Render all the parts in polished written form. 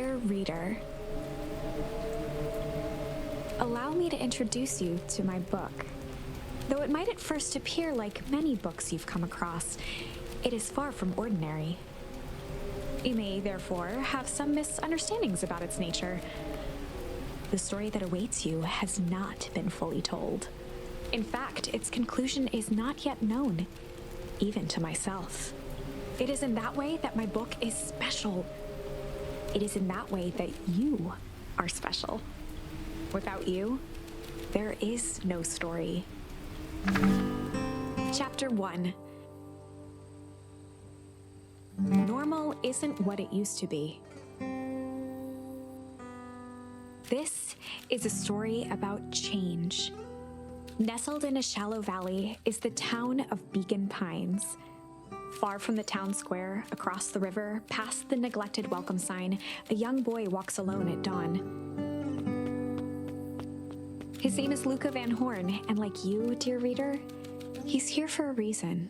Dear reader, allow me to introduce you to my book. Though it might at first appear like many books you've come across, it is far from ordinary. You may, therefore, have some misunderstandings about its nature. The story that awaits you has not been fully told. In fact, its conclusion is not yet known, even to myself. It is in that way that my book is special. It is in that way that you are special. Without you, there is no story. Chapter 1. Normal isn't what it used to be. This is a story about change. Nestled in a shallow valley is the town of Beacon Pines. Far from the town square, across the river, past the neglected welcome sign, a young boy walks alone at dawn. His name is Luca Van Horn, and like you, dear reader, he's here for a reason.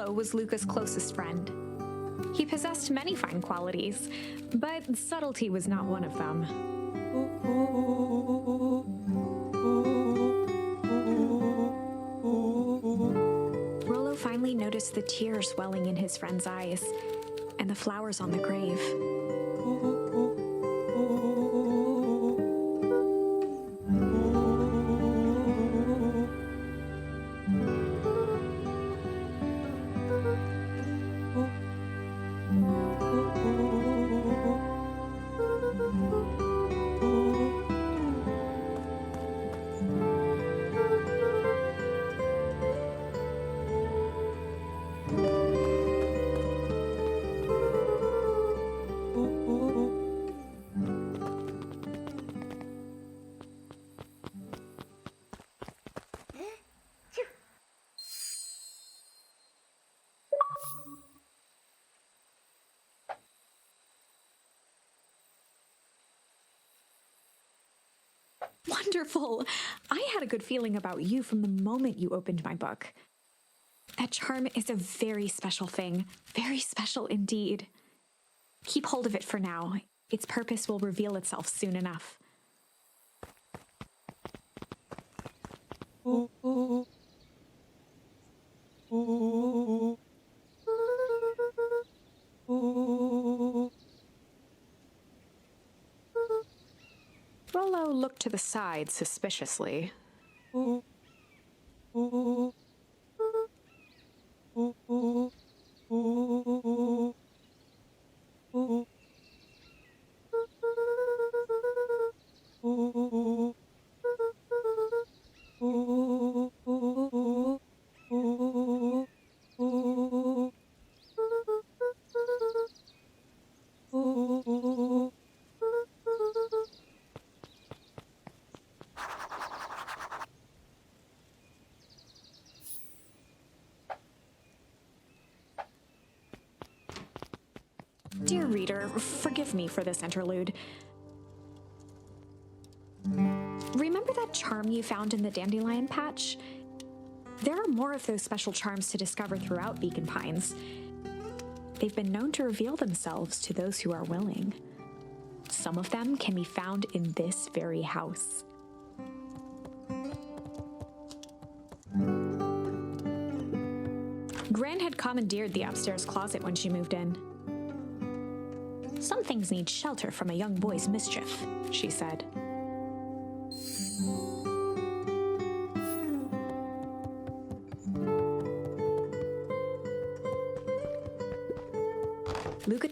Was Luca's closest friend. He possessed many fine qualities, but subtlety was not one of them. Rollo finally noticed the tears welling in his friend's eyes and the flowers on the grave. Wonderful! I had a good feeling about you from the moment you opened my book. That charm is a very special thing, very special indeed. Keep hold of it for now. Its purpose will reveal itself soon enough. Rollo looked to the side suspiciously. Dear reader, forgive me for this interlude. Remember that charm you found in the dandelion patch? There are more of those special charms to discover throughout Beacon Pines. They've been known to reveal themselves to those who are willing. Some of them can be found in this very house. Gran had commandeered the upstairs closet when she moved in. Some things need shelter from a young boy's mischief, she said.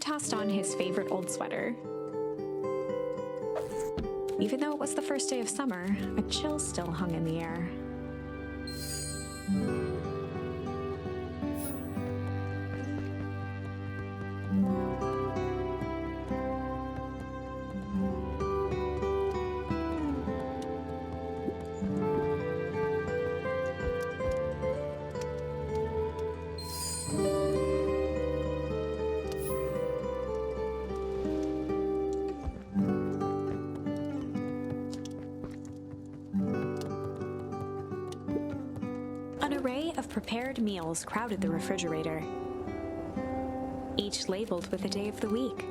tossed on his favorite old sweater. Even though it was the first day of summer, a chill still hung in the air. An array of prepared meals crowded the refrigerator, each labeled with the day of the week.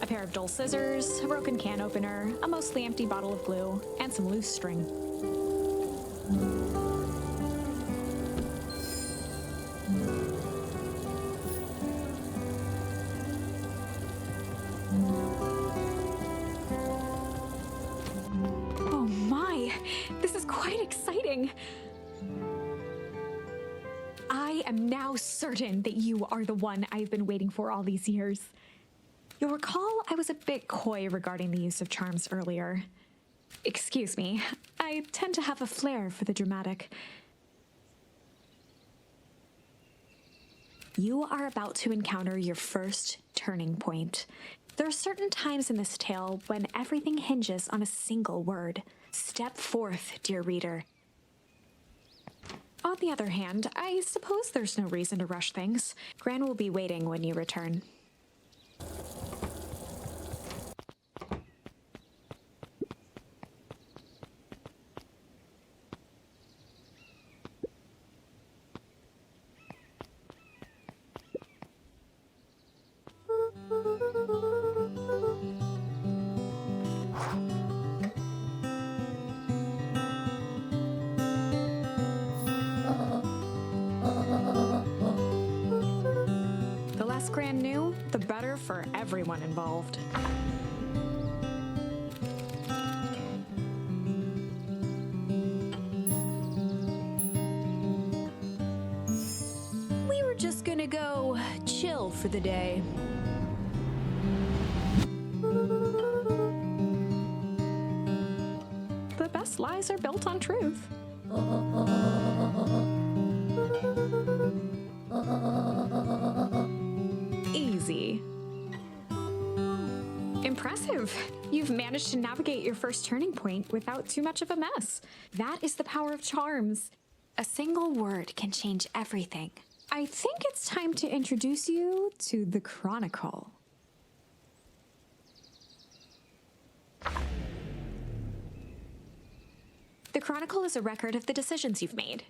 A pair of dull scissors, a broken can opener, a mostly empty bottle of glue, and some loose string. This is quite exciting. I am now certain that you are the one I've been waiting for all these years. You'll recall I was a bit coy regarding the use of charms earlier. Excuse me, I tend to have a flair for the dramatic. You are about to encounter your first turning point. There are certain times in this tale when everything hinges on a single word. Step forth, dear reader. On the other hand, I suppose there's no reason to rush things. Gran will be waiting when you return. The less Gran knew, the better for everyone involved. We were just gonna go chill for the day. The best lies are built on truth. Easy. Impressive. You've managed to navigate your first turning point without too much of a mess. That is the power of charms. A single word can change everything. I think it's time to introduce you to the Chronicle. The Chronicle is a record of the decisions you've made.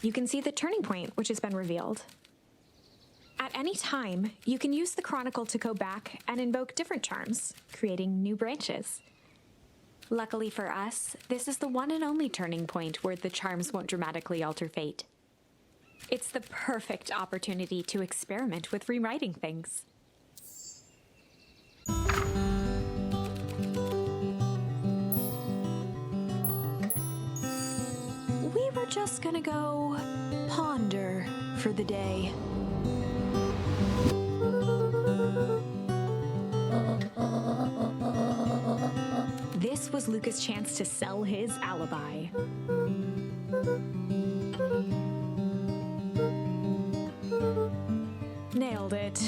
You can see the turning point which has been revealed. At any time, you can use the Chronicle to go back and invoke different charms, creating new branches. Luckily for us, this is the one and only turning point where the charms won't dramatically alter fate. It's the perfect opportunity to experiment with rewriting things. We were just gonna go ponder for the day. This was Luca's chance to sell his alibi. Nailed it.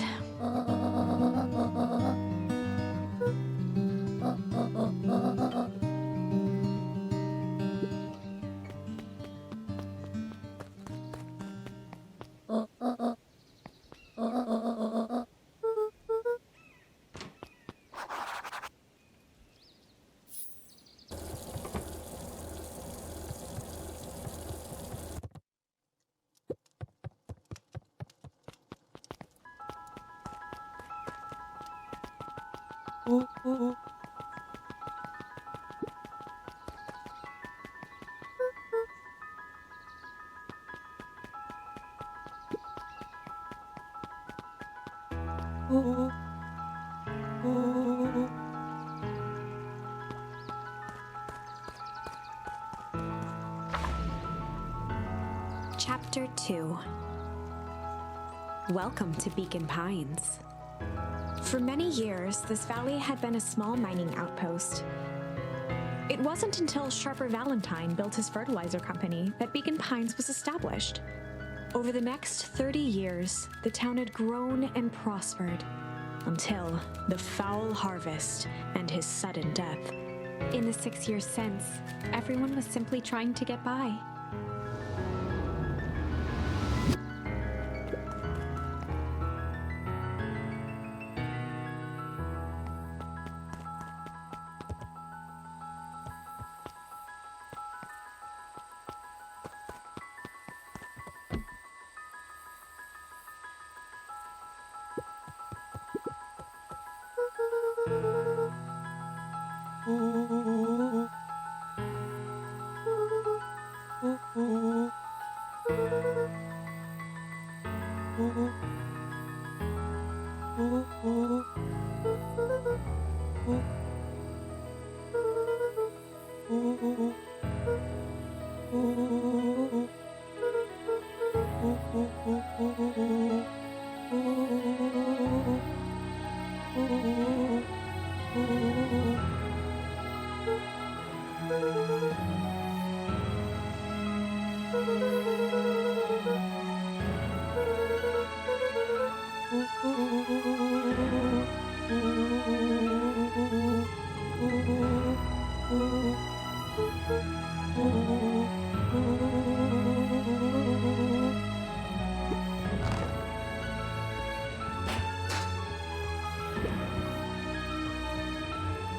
2. Welcome to Beacon Pines. For many years, this valley had been a small mining outpost. It wasn't until Sharper Valentine built his fertilizer company that Beacon Pines was established. Over the next 30 years, the town had grown and prospered until the foul harvest and his sudden death. In the 6 years since, everyone was simply trying to get by.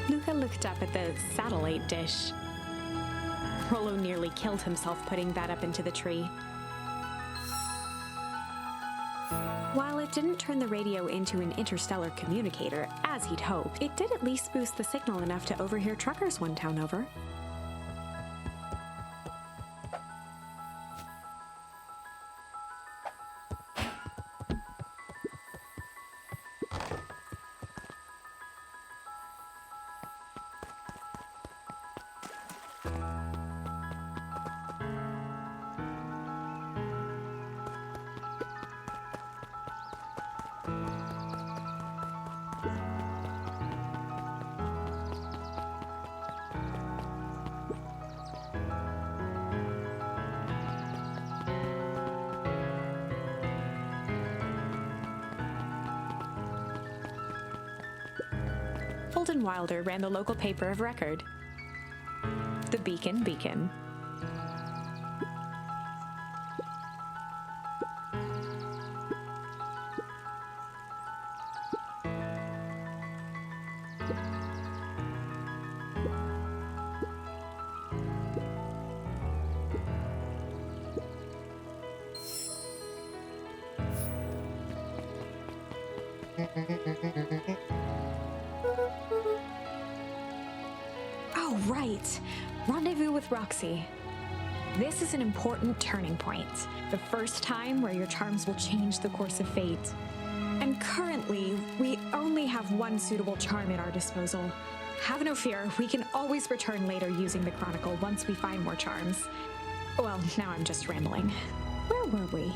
Luca looked up at the satellite dish. Rollo nearly killed himself putting that up into the tree. While it didn't turn the radio into an interstellar communicator, as he'd hoped, it did at least boost the signal enough to overhear truckers one town over. Holden Wilder ran the local paper of record, the Beacon Beacon. Oh, right. Rendezvous with Roxy. This is an important turning point. The first time where your charms will change the course of fate. And currently, we only have one suitable charm at our disposal. Have no fear, we can always return later using the Chronicle once we find more charms. Well, now I'm just rambling. Where were we?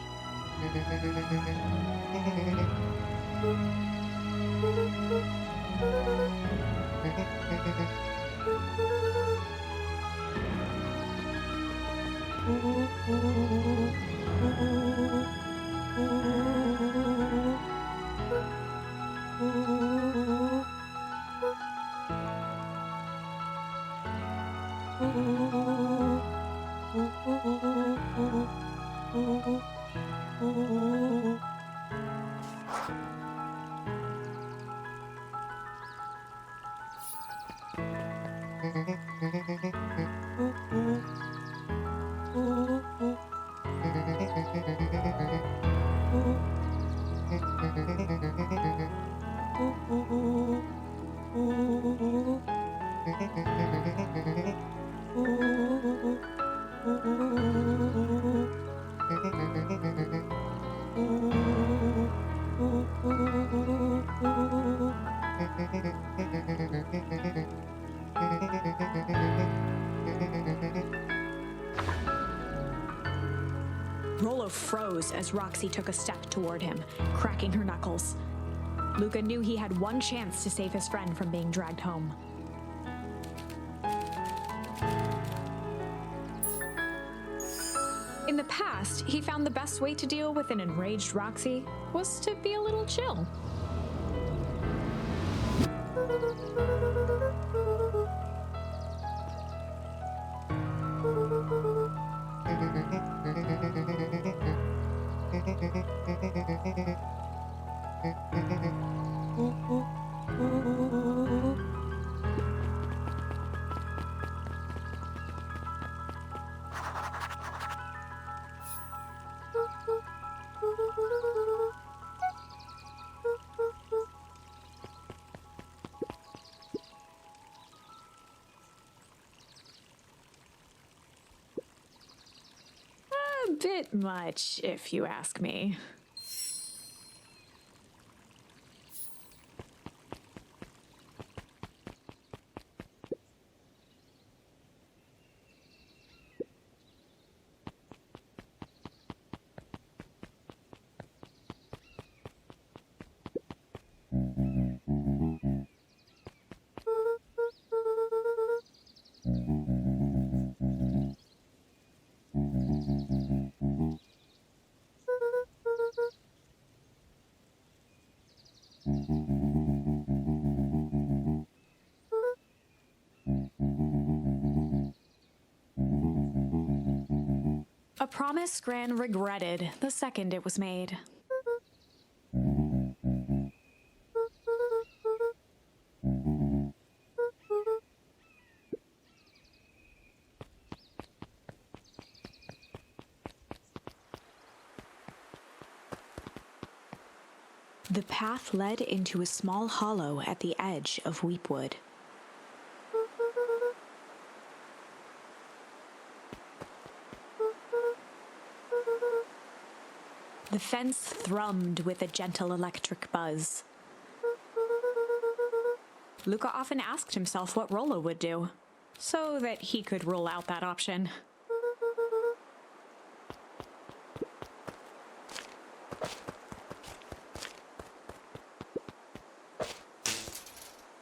froze as Roxy took a step toward him, cracking her knuckles. Luca knew he had one chance to save his friend from being dragged home. In the past, he found the best way to deal with an enraged Roxy was to be a little chill. A bit much, if you ask me. A promise Gran regretted the second it was made. The path led into a small hollow at the edge of Weepwood. The fence thrummed with a gentle electric buzz. Luca often asked himself what Rollo would do, so that he could rule out that option.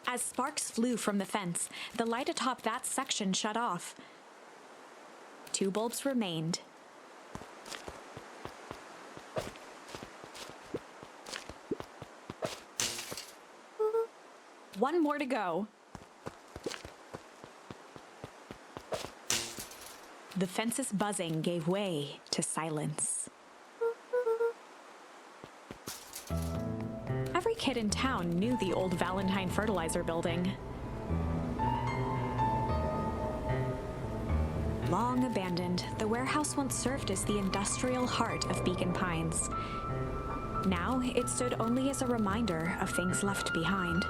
As sparks flew from the fence, the light atop that section shut off. 2 bulbs remained. One more to go. The fence's buzzing gave way to silence. Every kid in town knew the old Valentine fertilizer building. Long abandoned, the warehouse once served as the industrial heart of Beacon Pines. Now, it stood only as a reminder of things left behind.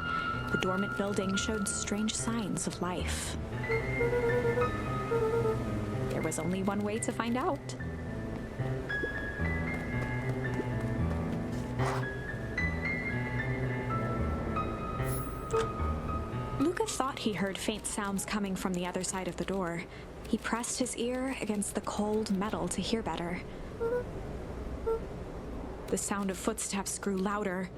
The dormant building showed strange signs of life. There was only one way to find out. Luca thought he heard faint sounds coming from the other side of the door. He pressed his ear against the cold metal to hear better. The sound of footsteps grew louder.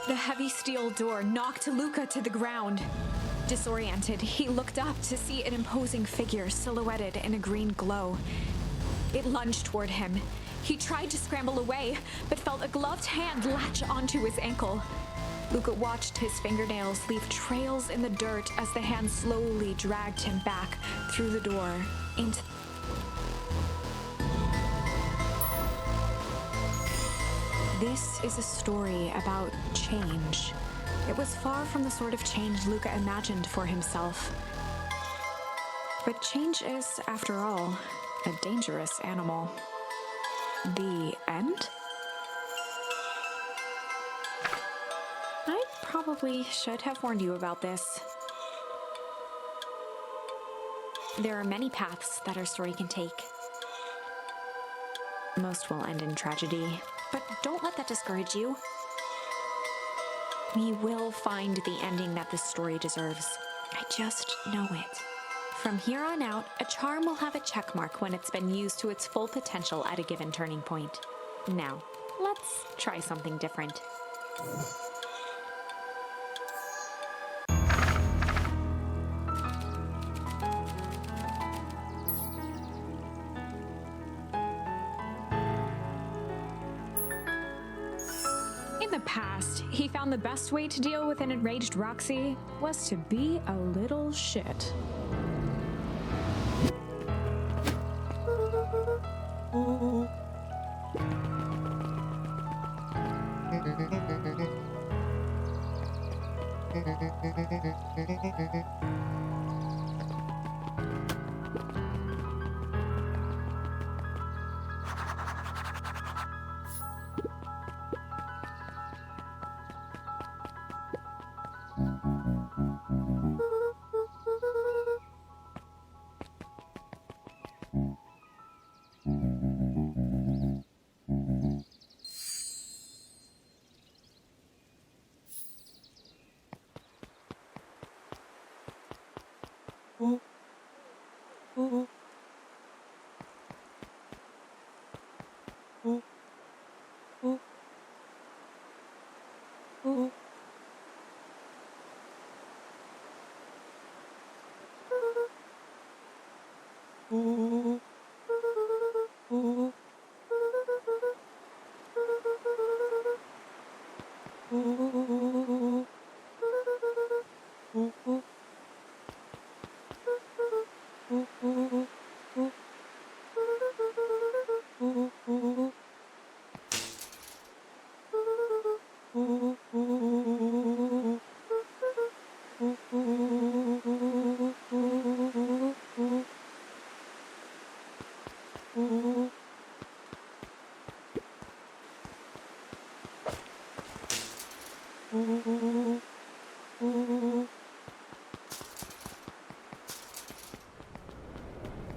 The heavy steel door knocked Luca to the ground. Disoriented, he looked up to see an imposing figure silhouetted in a green glow. It lunged toward him. He tried to scramble away, but felt a gloved hand latch onto his ankle. Luca watched his fingernails leave trails in the dirt as the hand slowly dragged him back through the door into... This is a story about change. It was far from the sort of change Luca imagined for himself. But change is, after all, a dangerous animal. The end? I probably should have warned you about this. There are many paths that our story can take. Most will end in tragedy, but don't let that discourage you. We will find the ending that this story deserves. I just know it. From here on out, a charm will have a check mark when it's been used to its full potential at a given turning point. Now, let's try something different. In the past, he found the best way to deal with an enraged Roxy was to be a little shit.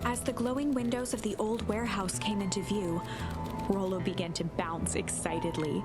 As the glowing windows of the old warehouse came into view, Rollo began to bounce excitedly.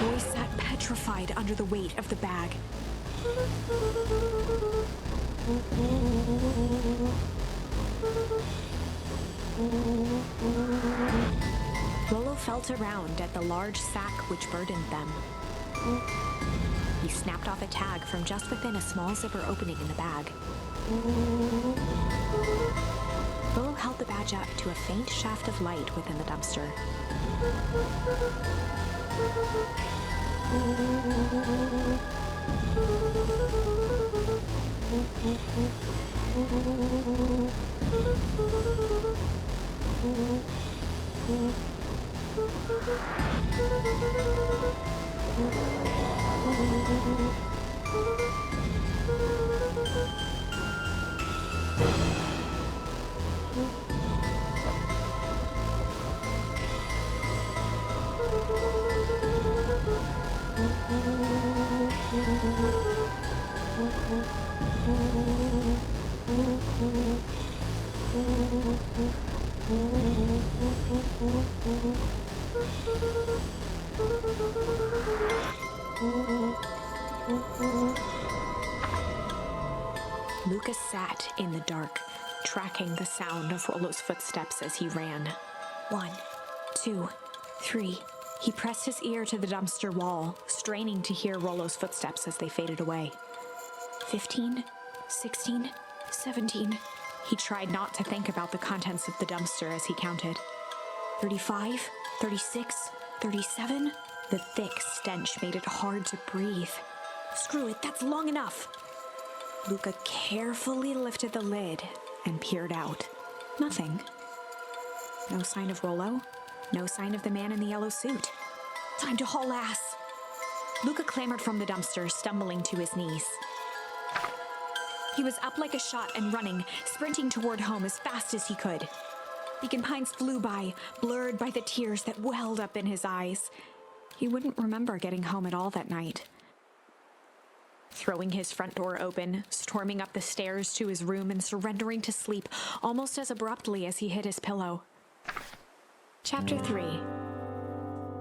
boy sat petrified under the weight of the bag. Rollo felt around at the large sack which burdened them. He snapped off a tag from just within a small zipper opening in the bag. Rollo held the badge up to a faint shaft of light within the dumpster. Lucas sat in the dark, tracking the sound of Rollo's footsteps as he ran. 1, 2, 3. He pressed his ear to the dumpster wall, straining to hear Rollo's footsteps as they faded away. 15, 16, 17. He tried not to think about the contents of the dumpster as he counted. 35, 36, 37. The thick stench made it hard to breathe. Screw it, that's long enough. Luca carefully lifted the lid and peered out. Nothing. No sign of Rollo. No sign of the man in the yellow suit. Time to haul ass. Luca clambered from the dumpster, stumbling to his knees. He was up like a shot and running, sprinting toward home as fast as he could. Beacon Pines flew by, blurred by the tears that welled up in his eyes. He wouldn't remember getting home at all that night. Throwing his front door open, storming up the stairs to his room and surrendering to sleep almost as abruptly as he hit his pillow. Chapter 3.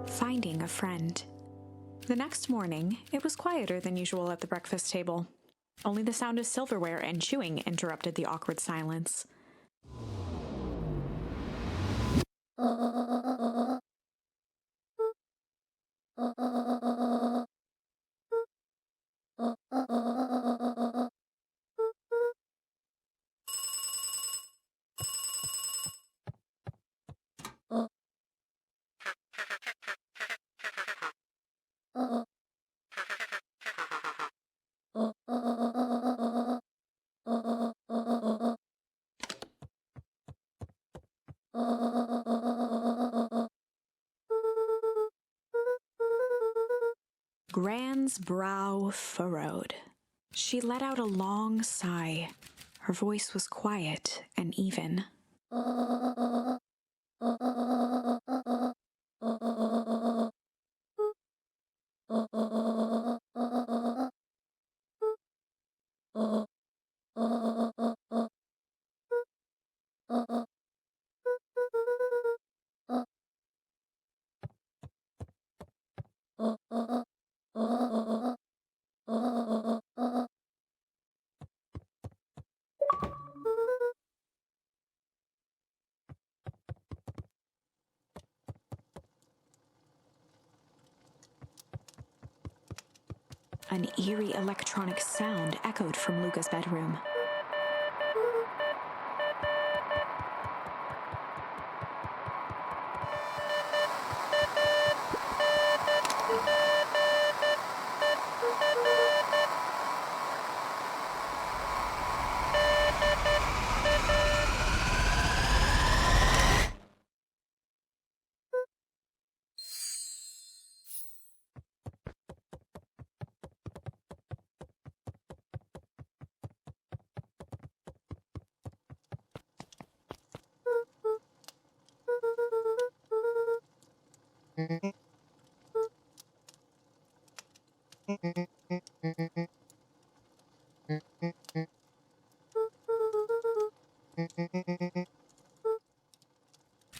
Finding a Friend. The next morning, it was quieter than usual at the breakfast table. Only the sound of silverware and chewing interrupted the awkward silence. Gran's brow furrowed. She let out a long sigh. Her voice was quiet and even. An eerie electronic sound echoed from Luca's bedroom.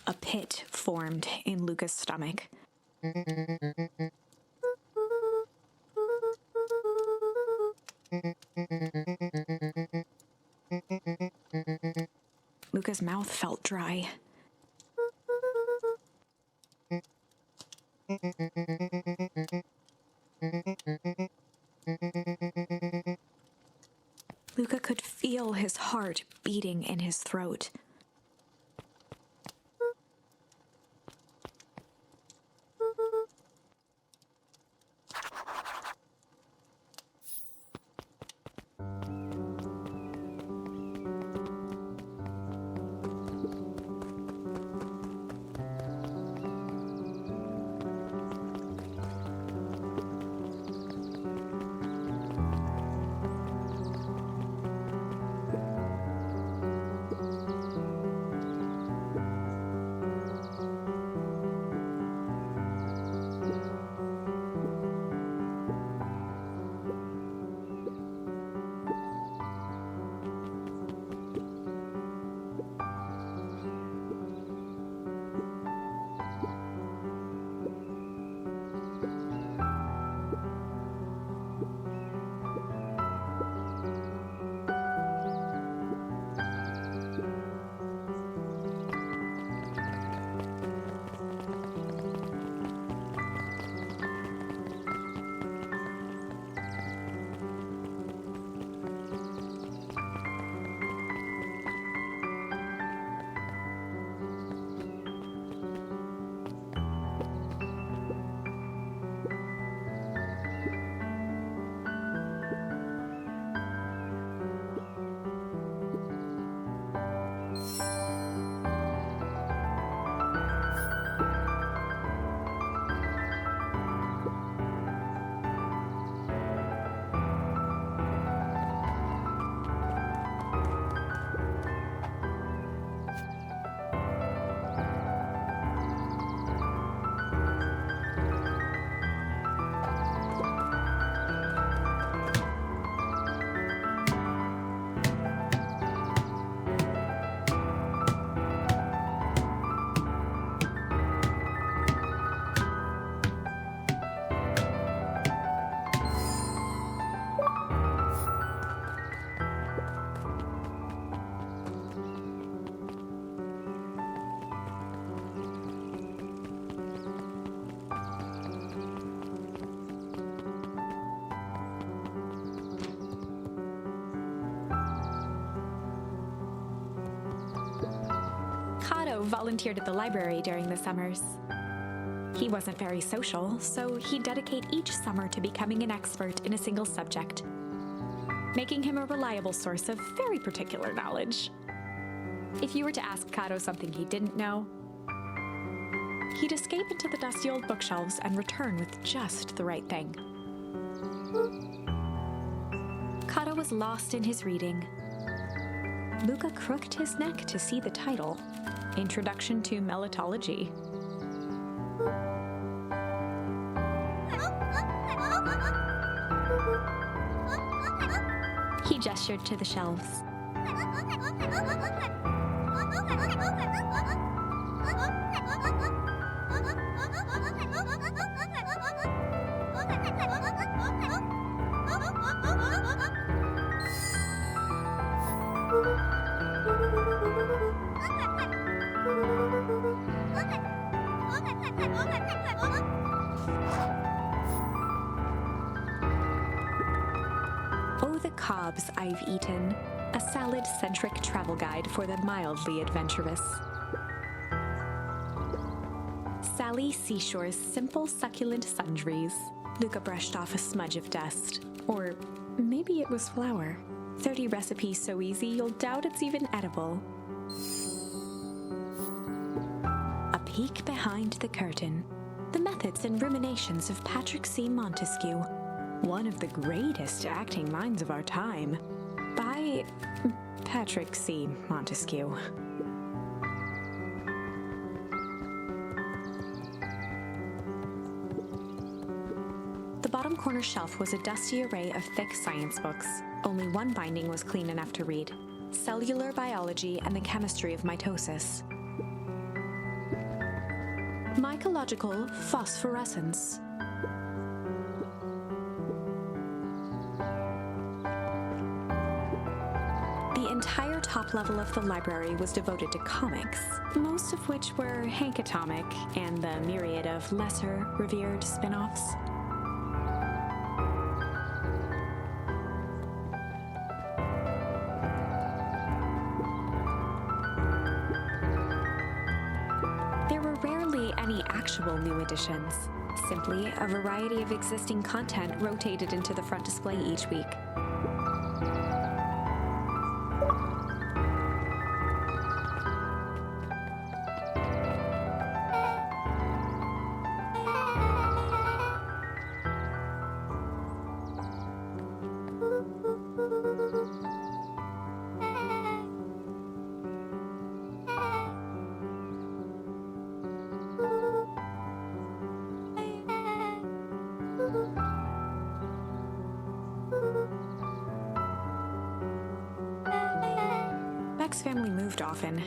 A pit formed in Luca's stomach. Luca's mouth felt dry. Luca could feel his heart beating in his throat. Volunteered at the library during the summers. He wasn't very social, so he'd dedicate each summer to becoming an expert in a single subject, making him a reliable source of very particular knowledge. If you were to ask Kato something he didn't know, he'd escape into the dusty old bookshelves and return with just the right thing. Kato was lost in his reading. Luca crooked his neck to see the title, Introduction to Melitology. He gestured to the shelves. Oh, the cobs I've eaten, a salad-centric travel guide for the mildly adventurous. Sally Seashore's simple, succulent sundries. Luca brushed off a smudge of dust. Or maybe it was flour. 30 recipes so easy you'll doubt it's even edible. A peek behind the curtain. The methods and ruminations of Patrick C. Montesquieu, one of the greatest acting minds of our time, by Patrick C. Montesquieu. The bottom corner shelf was a dusty array of thick science books. Only one binding was clean enough to read: Cellular Biology and the Chemistry of Mitosis. Mycological Phosphorescence. level of the library was devoted to comics, most of which were Hank Atomic and the myriad of lesser revered spin-offs. There were rarely any actual new editions, simply a variety of existing content rotated into the front display each week. Beck's family moved often,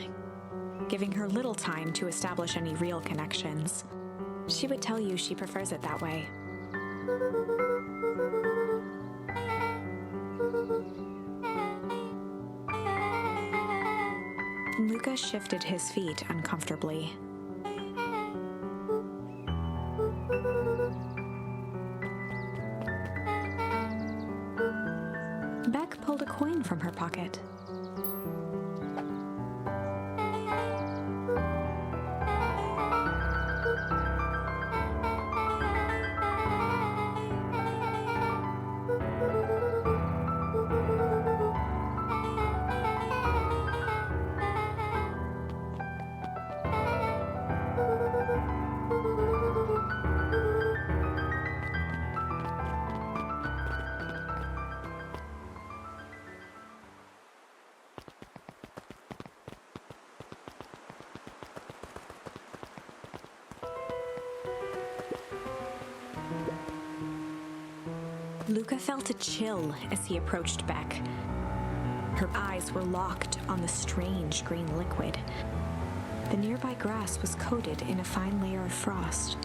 giving her little time to establish any real connections. She would tell you she prefers it that way. Luca shifted his feet uncomfortably. Beck pulled a coin from her pocket. Luca felt a chill as he approached Beck. Her eyes were locked on the strange green liquid. The nearby grass was coated in a fine layer of frost.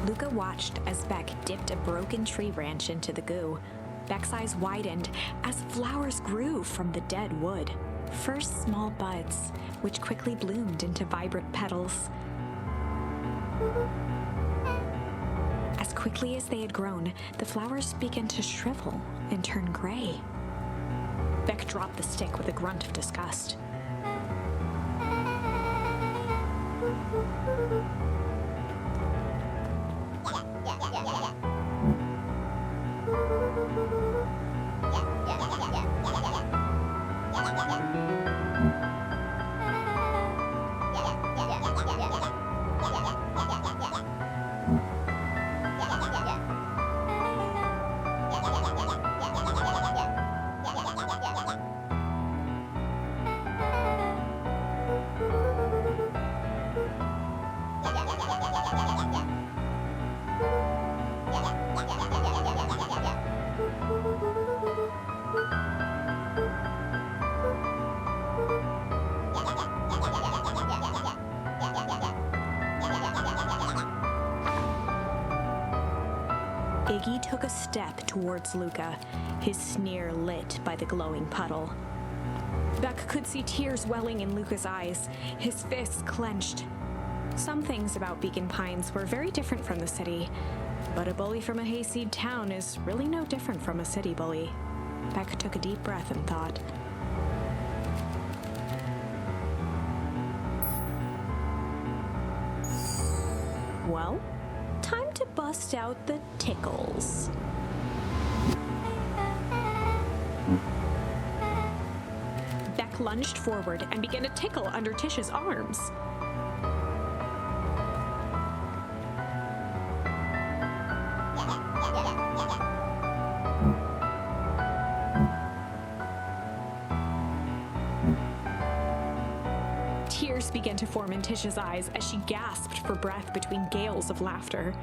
Luca watched as Beck dipped a broken tree branch into the goo. Beck's eyes widened as flowers grew from the dead wood. First small buds, which quickly bloomed into vibrant petals. As quickly as they had grown, the flowers began to shrivel and turn gray. Beck dropped the stick with a grunt of disgust. Iggy took a step towards Luca, his sneer lit by the glowing puddle. Beck could see tears welling in Luca's eyes, his fists clenched. Some things about Beacon Pines were very different from the city, but a bully from a hayseed town is really no different from a city bully. Beck took a deep breath and thought. Well, time to bust out the tickles. Beck lunged forward and began to tickle under Tish's arms. Tears began to form in Tish's eyes as she gasped for breath between gales of laughter.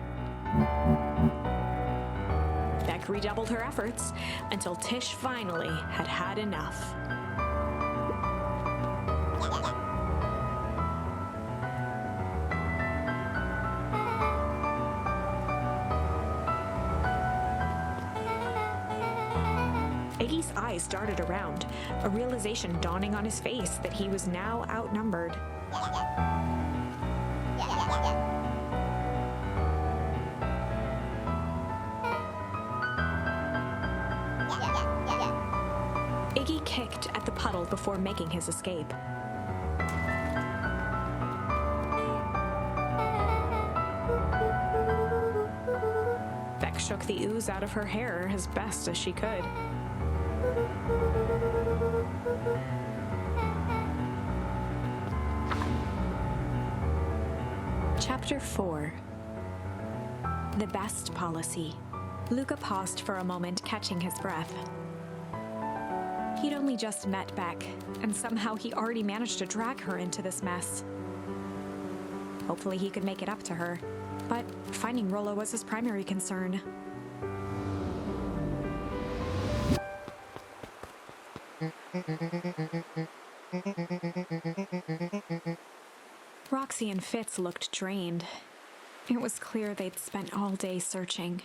Beck redoubled her efforts until Tish finally had had enough. Iggy's eyes darted around, a realization dawning on his face that he was now outnumbered. Iggy kicked at the puddle before making his escape. Beck shook the ooze out of her hair as best as she could. Chapter 4. The Best Policy. Luca paused for a moment, catching his breath. He'd only just met Beck, and somehow he already managed to drag her into this mess. Hopefully he could make it up to her, but finding Rollo was his primary concern. Roxy and Fitz looked drained. It was clear they'd spent all day searching.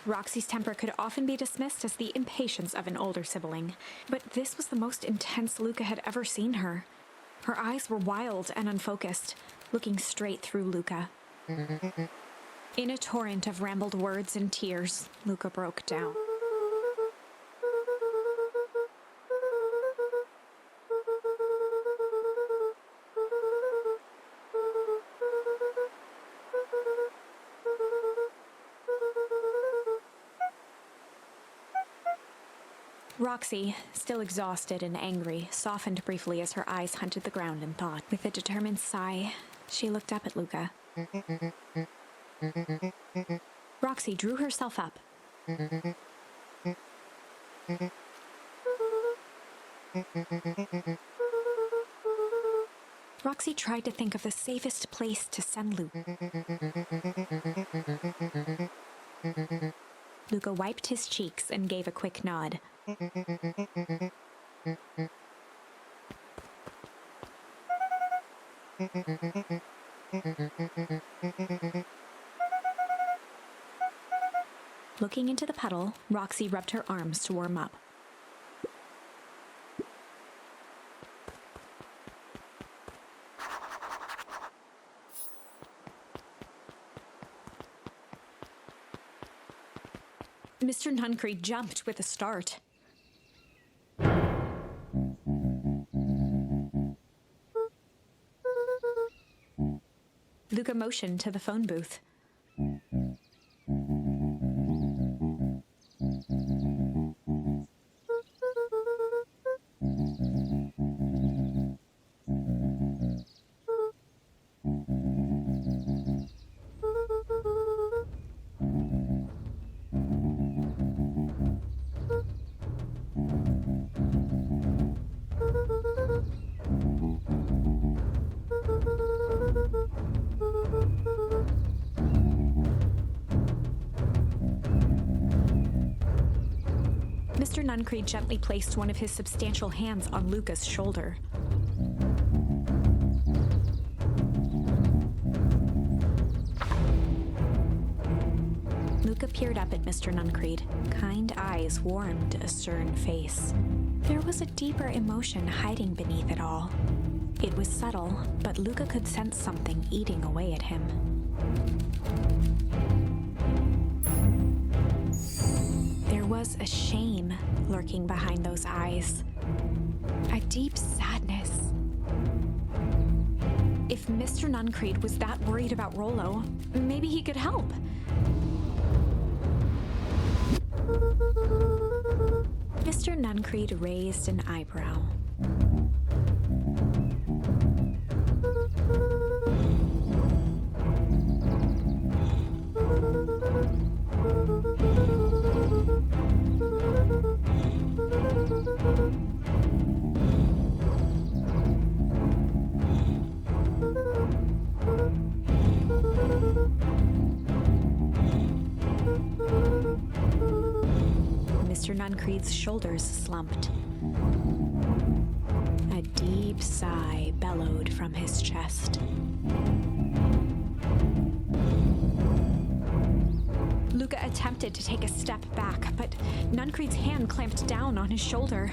Roxy's temper could often be dismissed as the impatience of an older sibling, but this was the most intense Luca had ever seen her. Her eyes were wild and unfocused, looking straight through Luca. In a torrent of rambled words and tears, Luca broke down. Roxy, still exhausted and angry, softened briefly as her eyes hunted the ground in thought. With a determined sigh, she looked up at Luca. Roxy drew herself up. Roxy tried to think of the safest place to send Luca. Luca wiped his cheeks and gave a quick nod. Looking into the puddle, Roxy rubbed her arms to warm up. Mr. Nuncree jumped with a start. Luca motioned to the phone booth. Mr. Nuncree gently placed one of his substantial hands on Luca's shoulder. Luca peered up at Mr. Nuncree. Kind eyes warmed a stern face. There was a deeper emotion hiding beneath it all. It was subtle, but Luca could sense something eating away at him. There was a shame lurking behind those eyes. A deep sadness. If Mr. Nuncree was that worried about Rollo, maybe he could help. Mr. Nuncree raised an eyebrow. Mr. Nuncree's shoulders slumped. deep sigh bellowed from his chest. Luca attempted to take a step back, but Nuncreed's hand clamped down on his shoulder.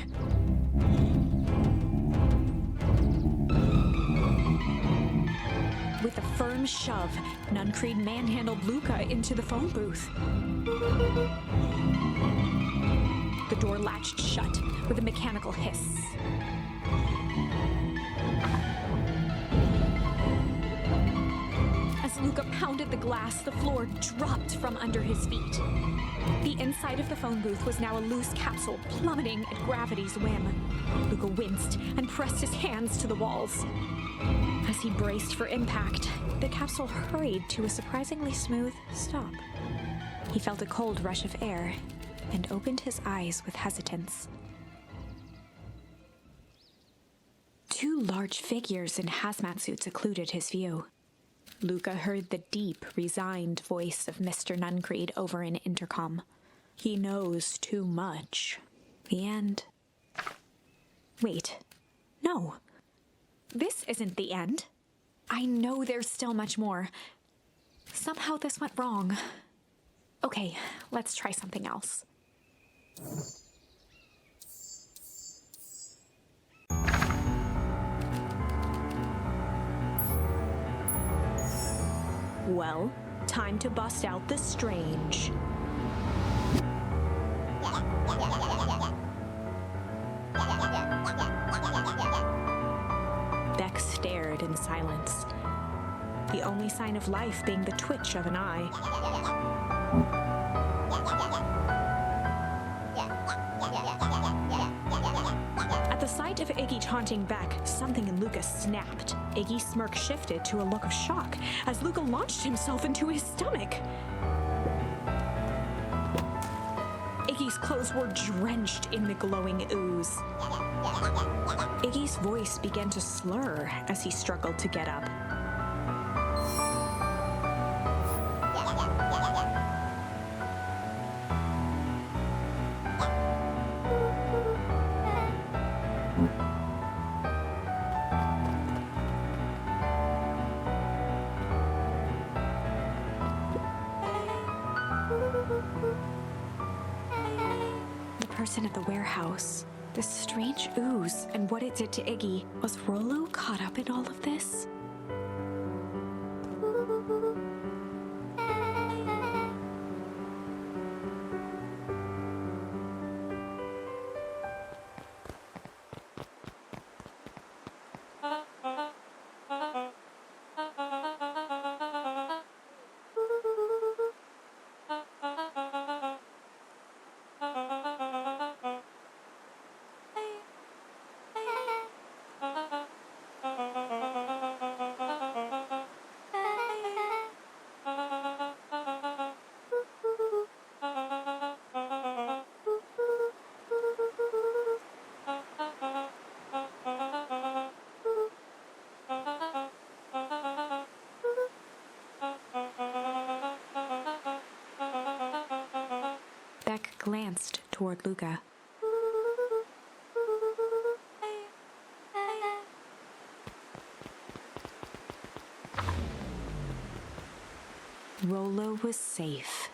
With a firm shove, Nuncreed manhandled Luca into the phone booth. The door latched shut with a mechanical hiss. As Luca pounded the glass, the floor dropped from under his feet. The inside of the phone booth was now a loose capsule plummeting at gravity's whim. Luca winced and pressed his hands to the walls. As he braced for impact, the capsule hurried to a surprisingly smooth stop. He felt a cold rush of air and opened his eyes with hesitance. Two large figures in hazmat suits occluded his view. Luca heard the deep, resigned voice of Mr. Nuncreed over an intercom. He knows too much. The end. Wait. No. This isn't the end. I know there's still much more. Somehow this went wrong. Okay, let's try something else. Well, time to bust out the strange. Beck stared in silence, the only sign of life being the twitch of an eye. At the sight of Iggy taunting Beck, something in Luca snapped. Iggy's smirk shifted to a look of shock as Luca launched himself into his stomach. Iggy's clothes were drenched in the glowing ooze. Iggy's voice began to slur as he struggled to get up. The person at the warehouse, this strange ooze, and what it did to Iggy. Was Rollo caught up in all of this? Beck glanced toward Luca. Rollo was safe.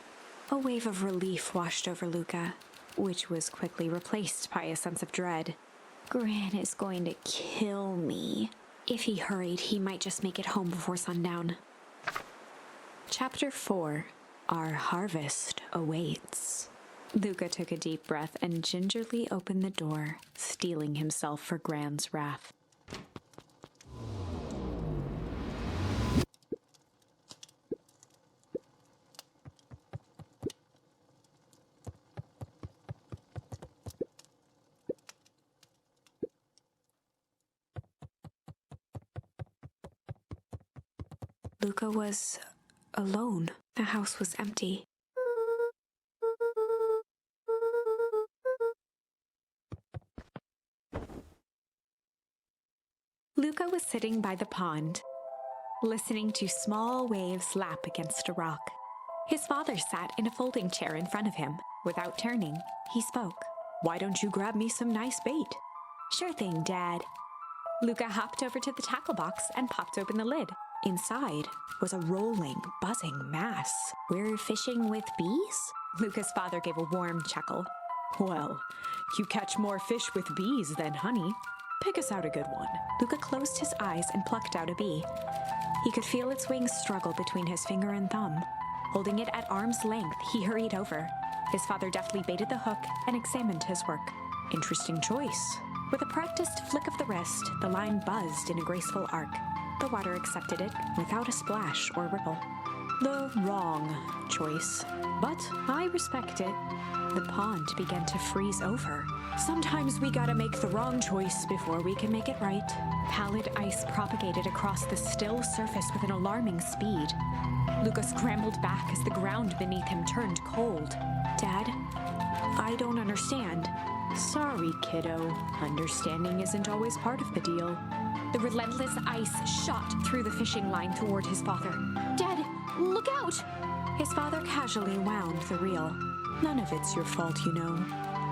A wave of relief washed over Luca, which was quickly replaced by a sense of dread. Gran is going to kill me. If he hurried, he might just make it home before sundown. Chapter 4. Our harvest awaits. Luca took a deep breath and gingerly opened the door, steeling himself for Gran's wrath. Luca was alone. The house was empty. Luca was sitting by the pond, listening to small waves lap against a rock. His father sat in a folding chair in front of him. Without turning, he spoke. "Why don't you grab me some nice bait?" "Sure thing, Dad." Luca hopped over to the tackle box and popped open the lid. Inside was a rolling, buzzing mass. We're fishing with bees? Luca's father gave a warm chuckle. Well, you catch more fish with bees than honey. Pick us out a good one. Luca closed his eyes and plucked out a bee. He could feel its wings struggle between his finger and thumb. Holding it at arm's length, he hurried over. His father deftly baited the hook and examined his work. Interesting choice. With a practiced flick of the wrist, the line buzzed in a graceful arc. The water accepted it without a splash or ripple. The wrong choice. But I respect it. The pond began to freeze over. Sometimes we gotta make the wrong choice before we can make it right. Pallid ice propagated across the still surface with an alarming speed. Luca scrambled back as the ground beneath him turned cold. Dad, I don't understand. Sorry, kiddo. Understanding isn't always part of the deal. The relentless ice shot through the fishing line toward his father. Dad, look out! His father casually wound the reel. None of it's your fault, you know.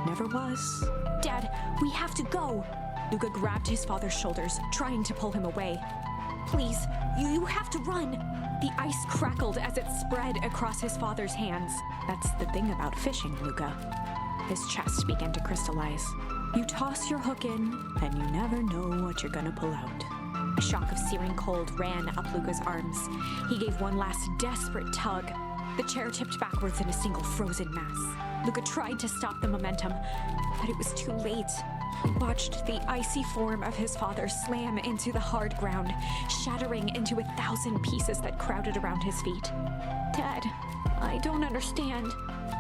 Never was. Dad, we have to go! Luca grabbed his father's shoulders, trying to pull him away. Please, you have to run! The ice crackled as it spread across his father's hands. That's the thing about fishing, Luca. His chest began to crystallize. You toss your hook in, and you never know what you're gonna pull out. A shock of searing cold ran up Luca's arms. He gave one last desperate tug. The chair tipped backwards in a single frozen mass. Luca tried to stop the momentum, but it was too late. He watched the icy form of his father slam into the hard ground, shattering into 1,000 pieces that crowded around his feet. Dad, I don't understand.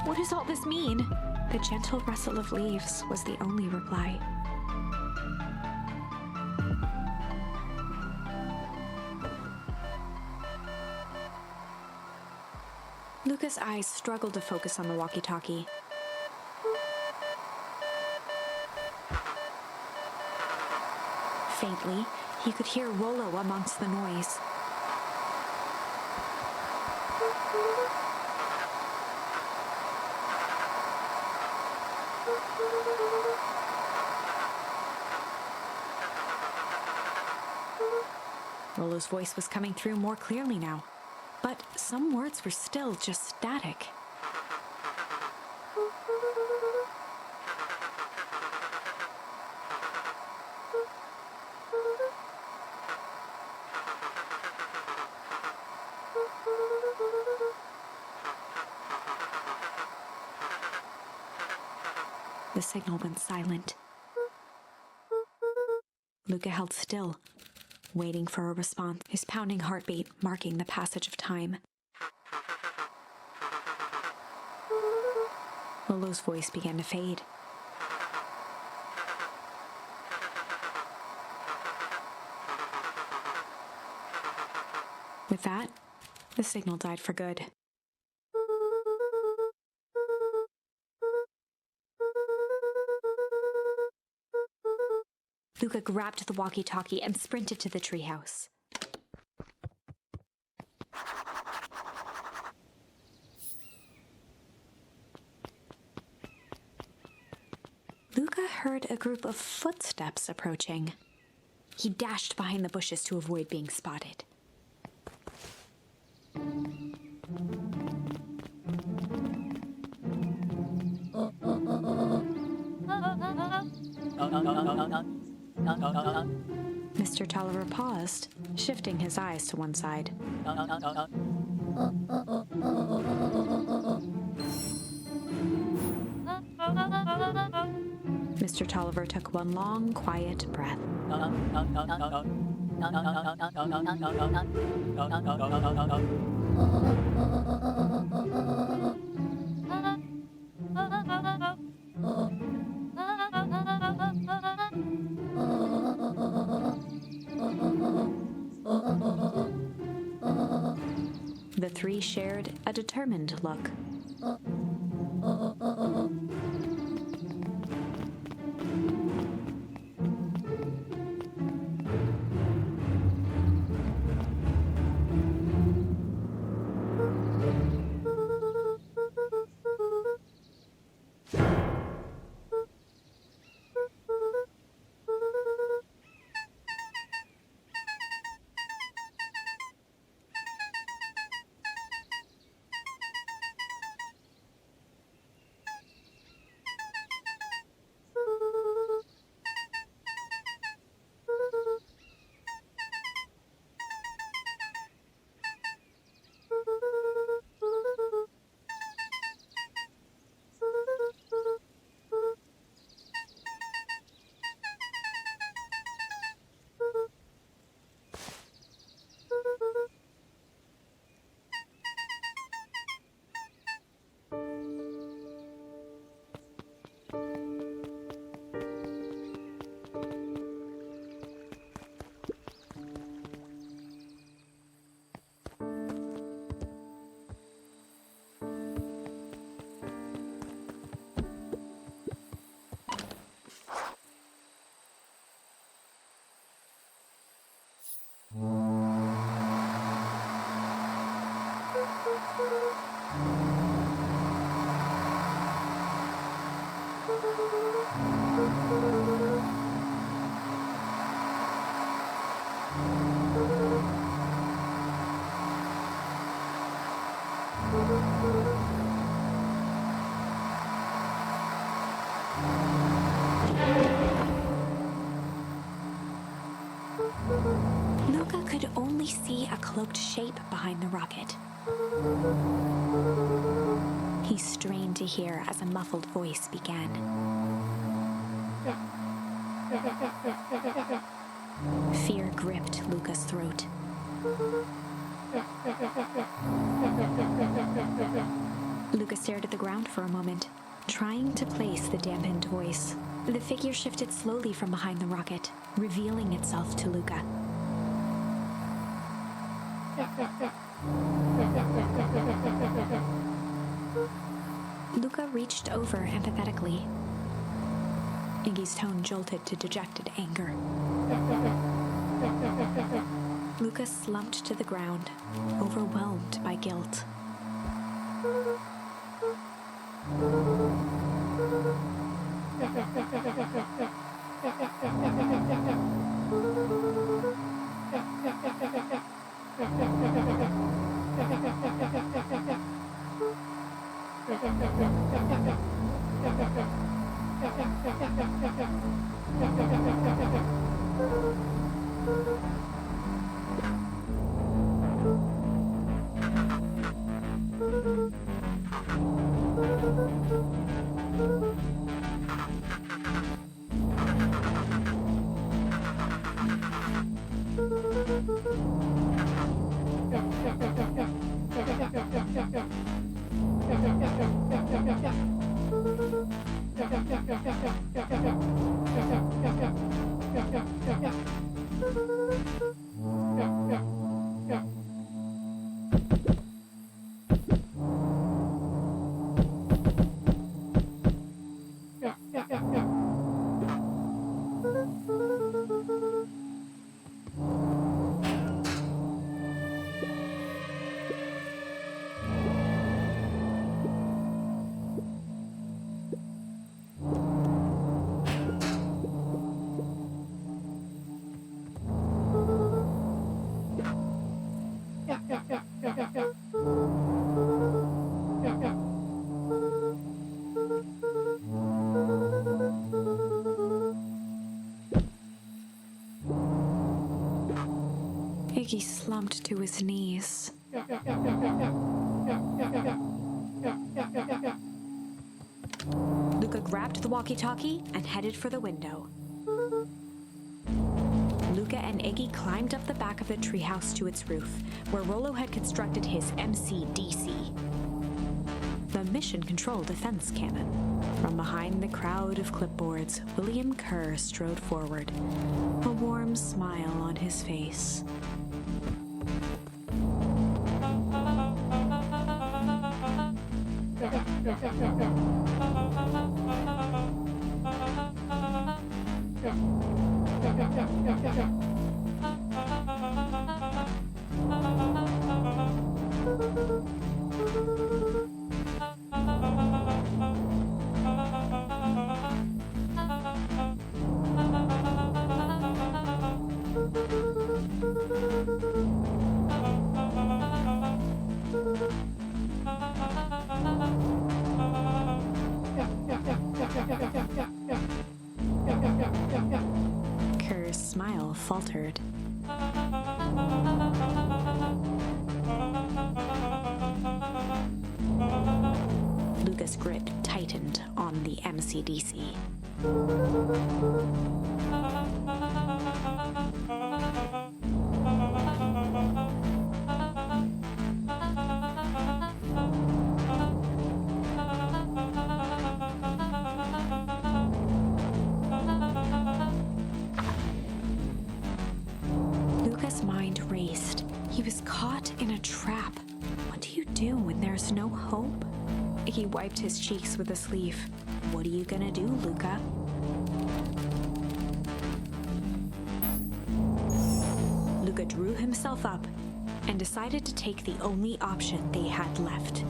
What does all this mean? The gentle rustle of leaves was the only reply. Luca's eyes struggled to focus on the walkie-talkie. Faintly, he could hear Rollo amongst the noise. Rollo's voice was coming through more clearly now, but some words were still just static. The signal went silent. Luca held still, waiting for a response, his pounding heartbeat marking the passage of time. Lolo's voice began to fade. With that, the signal died for good. Luca grabbed the walkie-talkie and sprinted to the treehouse. Luca heard a group of footsteps approaching. He dashed behind the bushes to avoid being spotted. Mr. Tolliver paused, shifting his eyes to one side. Mr. Tolliver took one long, quiet breath. The three shared a determined look. Luca could only see a cloaked shape behind the rocket. He strained to hear as a muffled voice began. Fear gripped Luca's throat. Luca stared at the ground for a moment, trying to place the dampened voice. The figure shifted slowly from behind the rocket, revealing itself to Luca. Luca reached over empathetically. Iggy's tone jolted to dejected anger. Luca slumped to the ground, overwhelmed by guilt. Iggy slumped to his knees. Luca grabbed the walkie-talkie and headed for the window. Luca and Iggy climbed up the back of the treehouse to its roof, where Rollo had constructed his MCDC, the Mission Control Defense Cannon. From behind the crowd of clipboards, William Kerr strode forward, a warm smile on his face. Kerr's smile faltered. Luca's grip tightened on the MCDC. Luca's mind raced. He was caught in a trap. What do you do when there's no hope? He wiped his cheeks with a sleeve. What are you gonna do, Luca? Luca drew himself up and decided to take the only option they had left.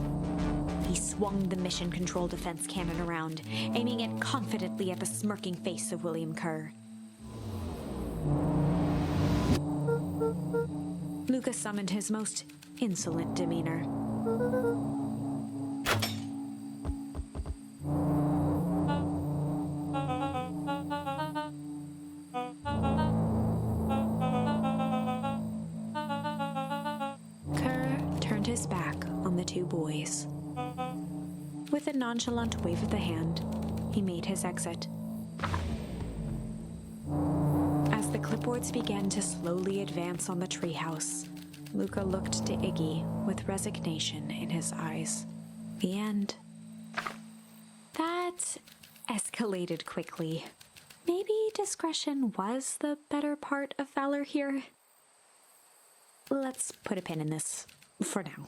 He swung the mission control defense cannon around, aiming it confidently at the smirking face of William Kerr. Luca summoned his most insolent demeanor. Kerr turned his back on the two boys. With a nonchalant wave of the hand, he made his exit. As the clipboards began to slowly advance on the treehouse, Luca looked to Iggy with resignation in his eyes. The end. That escalated quickly. Maybe discretion was the better part of valor here. Let's put a pin in this for now.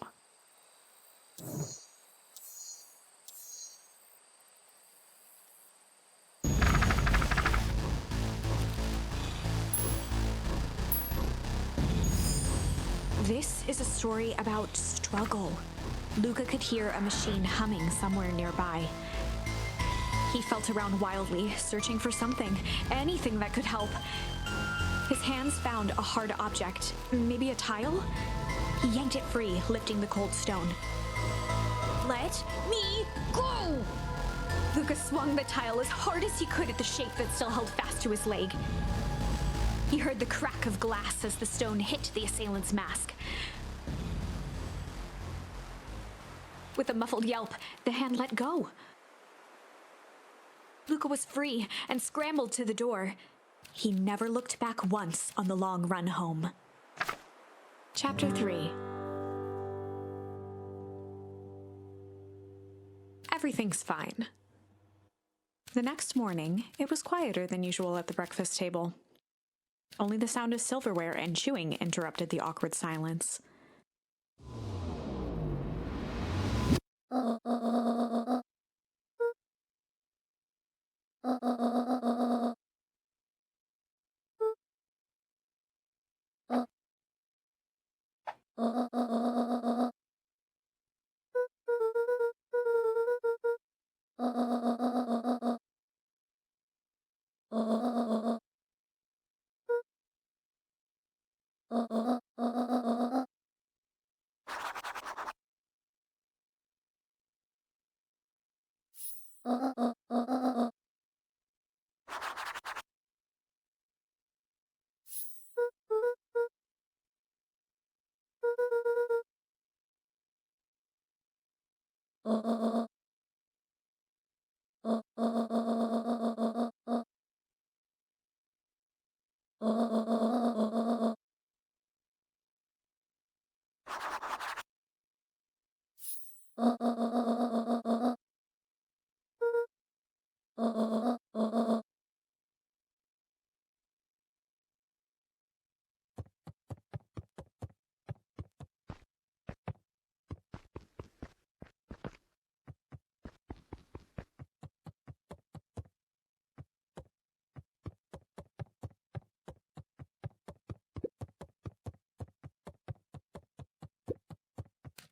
This is a story about struggle. Luca could hear a machine humming somewhere nearby. He felt around wildly, searching for something, anything that could help. His hands found a hard object, maybe a tile? He yanked it free, lifting the cold stone. Let me go! Luca swung the tile as hard as he could at the shape that still held fast to his leg. He heard the crack of glass as the stone hit the assailant's mask. With a muffled yelp, the hand let go. Luca was free and scrambled to the door. He never looked back once on the long run home. Chapter 3. Everything's fine. The next morning, it was quieter than usual at the breakfast table. Only the sound of silverware and chewing interrupted the awkward silence.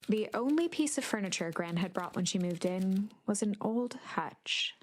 The only piece of furniture Gran had brought when she moved in was an old hutch.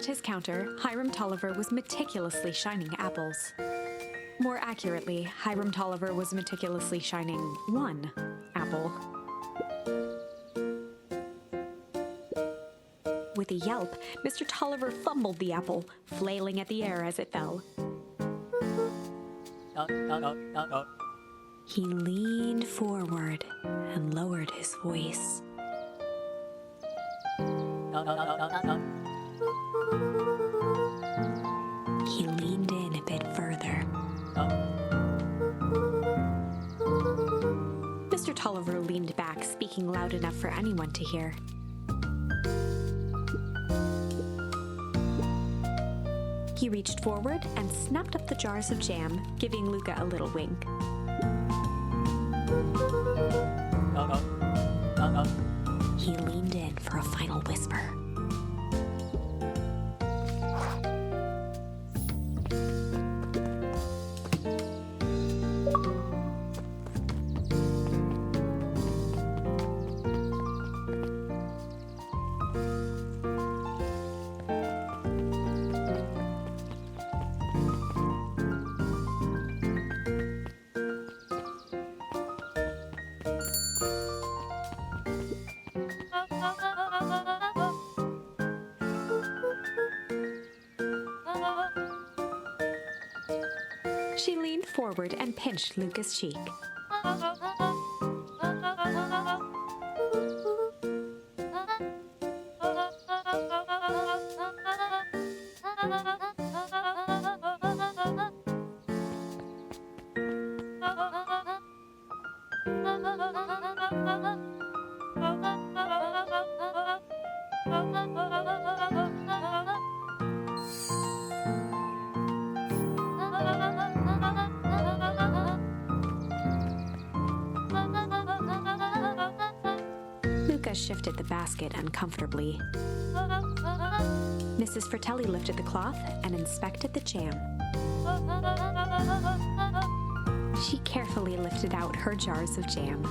At his counter, Hiram Tolliver was meticulously shining apples. More accurately, Hiram Tolliver was meticulously shining one apple. With a yelp, Mr. Tolliver fumbled the apple, flailing at the air as it fell. He leaned forward and lowered his voice. He leaned in a bit further. Mr. Tolliver leaned back, speaking loud enough for anyone to hear. He reached forward and snapped up the jars of jam, giving Luca a little wink. He leaned in for a final whisper. She leaned forward and pinched Luca's cheek. Luca shifted the basket uncomfortably. Mrs. Fratelli lifted the cloth and inspected the jam. She carefully lifted out her jars of jam.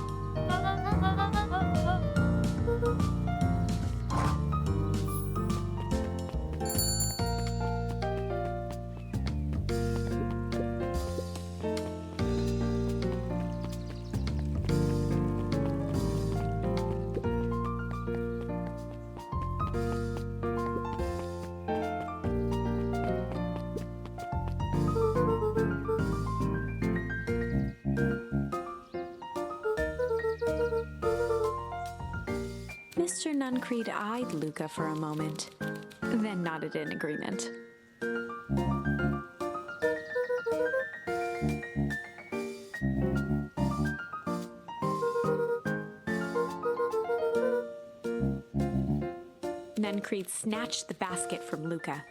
Mr. Nuncreed eyed Luca for a moment, then nodded in agreement. Nuncreed snatched the basket from Luca.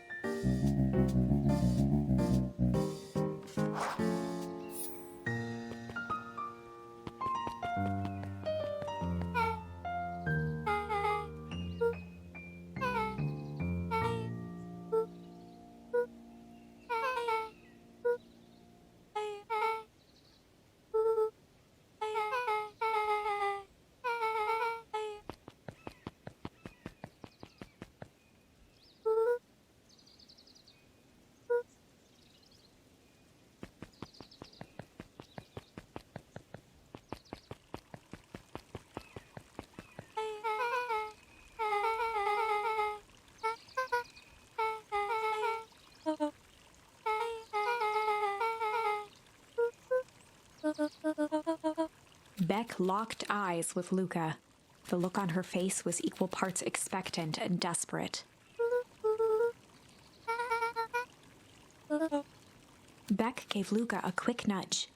Beck locked eyes with Luca. The look on her face was equal parts expectant and desperate. Beck gave Luca a quick nudge.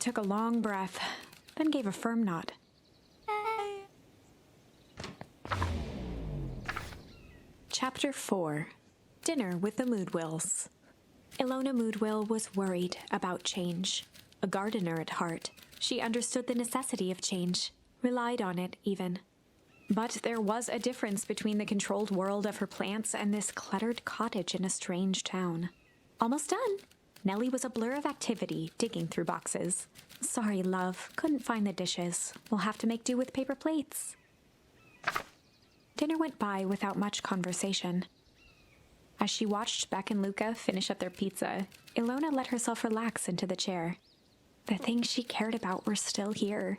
took a long breath, then gave a firm nod. Chapter 4. Dinner with the Moodwills. Ilona Moodwill was worried about change. A gardener at heart, she understood the necessity of change, relied on it even. But there was a difference between the controlled world of her plants and this cluttered cottage in a strange town. Almost done. Nellie was a blur of activity, digging through boxes. Sorry, love, couldn't find the dishes. We'll have to make do with paper plates. Dinner went by without much conversation. As she watched Beck and Luca finish up their pizza, Ilona let herself relax into the chair. The things she cared about were still here.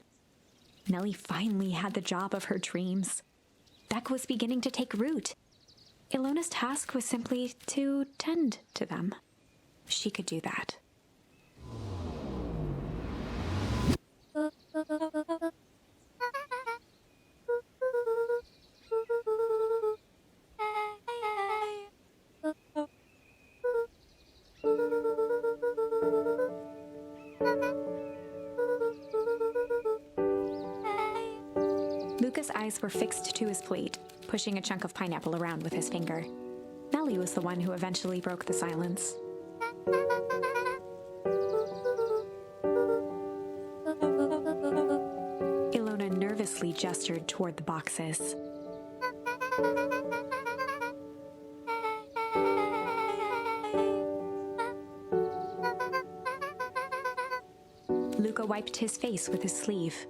Nellie finally had the job of her dreams. Beck was beginning to take root. Ilona's task was simply to tend to them. She could do that. Luca's eyes were fixed to his plate, pushing a chunk of pineapple around with his finger. Nellie was the one who eventually broke the silence. Ilona nervously gestured toward the boxes. Luca wiped his face with his sleeve.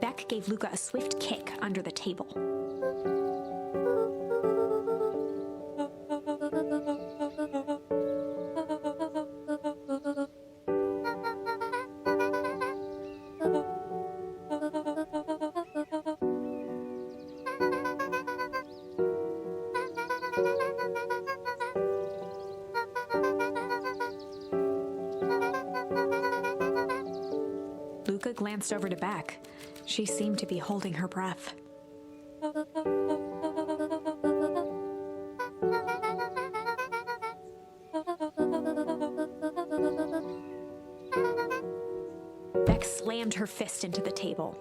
Beck gave Luca a swift kick under the table. Luca glanced over to Beck. She seemed to be holding her breath. Beck slammed her fist into the table,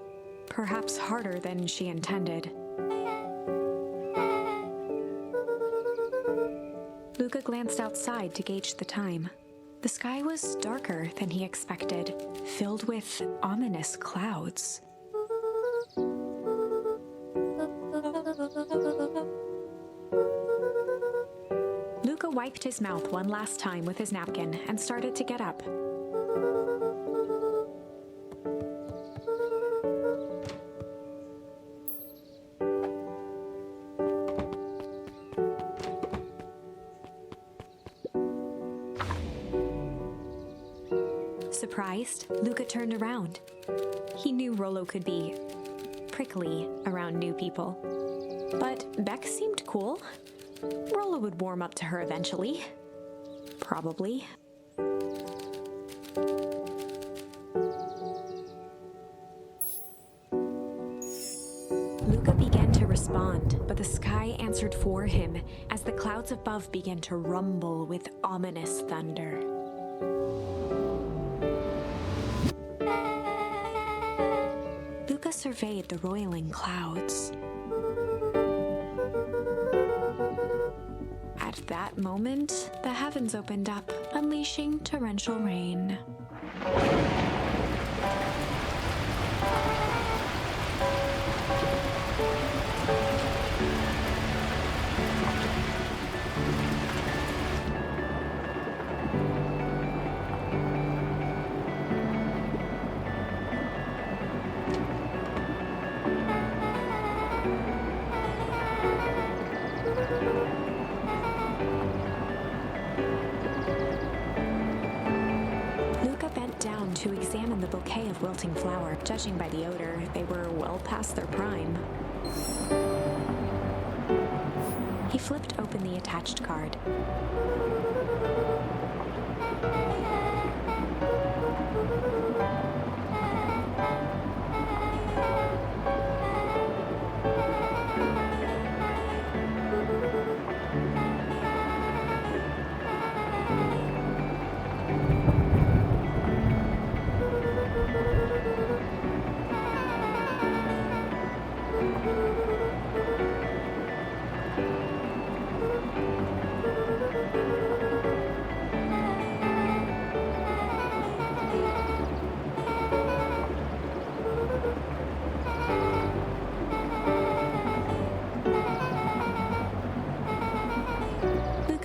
perhaps harder than she intended. Luca glanced outside to gauge the time. The sky was darker than he expected, filled with ominous clouds. Luca wiped his mouth one last time with his napkin and started to get up. Surprised, Luca turned around. He knew Rollo could be prickly around new people. But Beck seemed cool. Rollo would warm up to her eventually. Probably. Luca began to respond, but the sky answered for him as the clouds above began to rumble with ominous thunder. Luca surveyed the roiling clouds. At that moment, the heavens opened up, unleashing torrential rain. To examine the bouquet of wilting flower. Judging by the odor, they were well past their prime. He flipped open the attached card.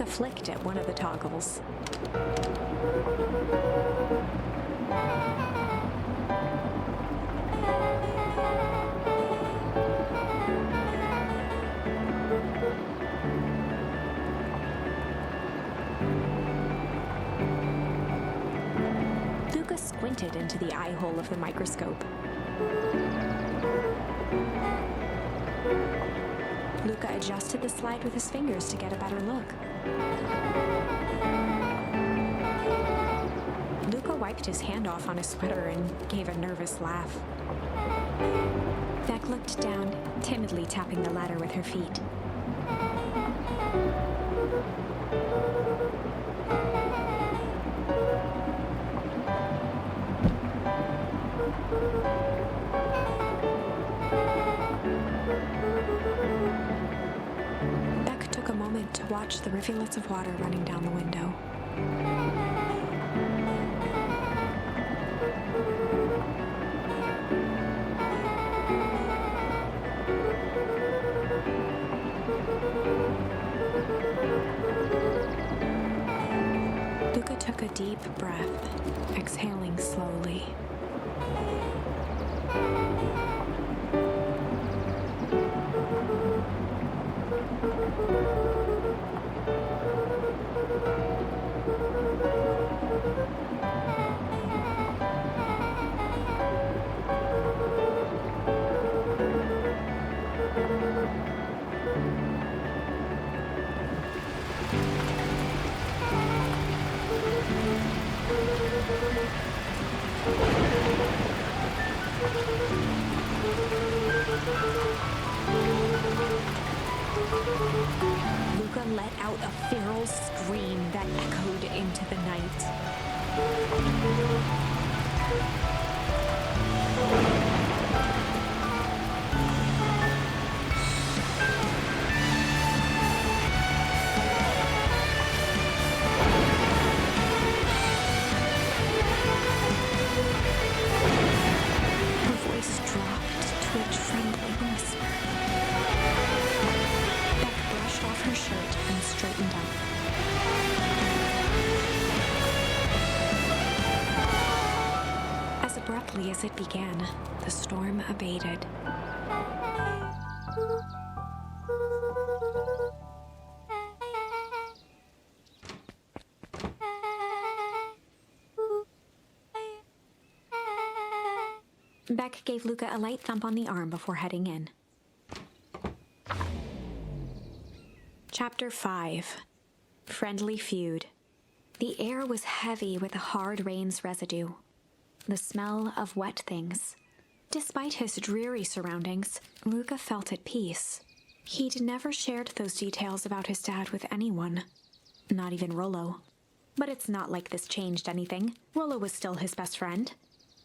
Luca flicked at one of the toggles. Luca squinted into the eye hole of the microscope. Luca adjusted the slide with his fingers to get a better look. Luca wiped his hand off on his sweater and gave a nervous laugh. Beck looked down, timidly tapping the ladder with her feet. Beck took a moment to watch the rivulets of water running down the window. Luca took a deep breath, exhaling slowly. Luca let out a feral scream that echoed into the night. Her voice dropped to a trembling whisper. Beck brushed off her shirt and straightened up. As abruptly as it began, the storm abated. Beck gave Luca a light thump on the arm before heading in. Chapter 5. Friendly Feud. The air was heavy with the hard rain's residue, the smell of wet things. Despite his dreary surroundings, Luca felt at peace. He'd never shared those details about his dad with anyone, not even Rollo. But it's not like this changed anything. Rollo was still his best friend.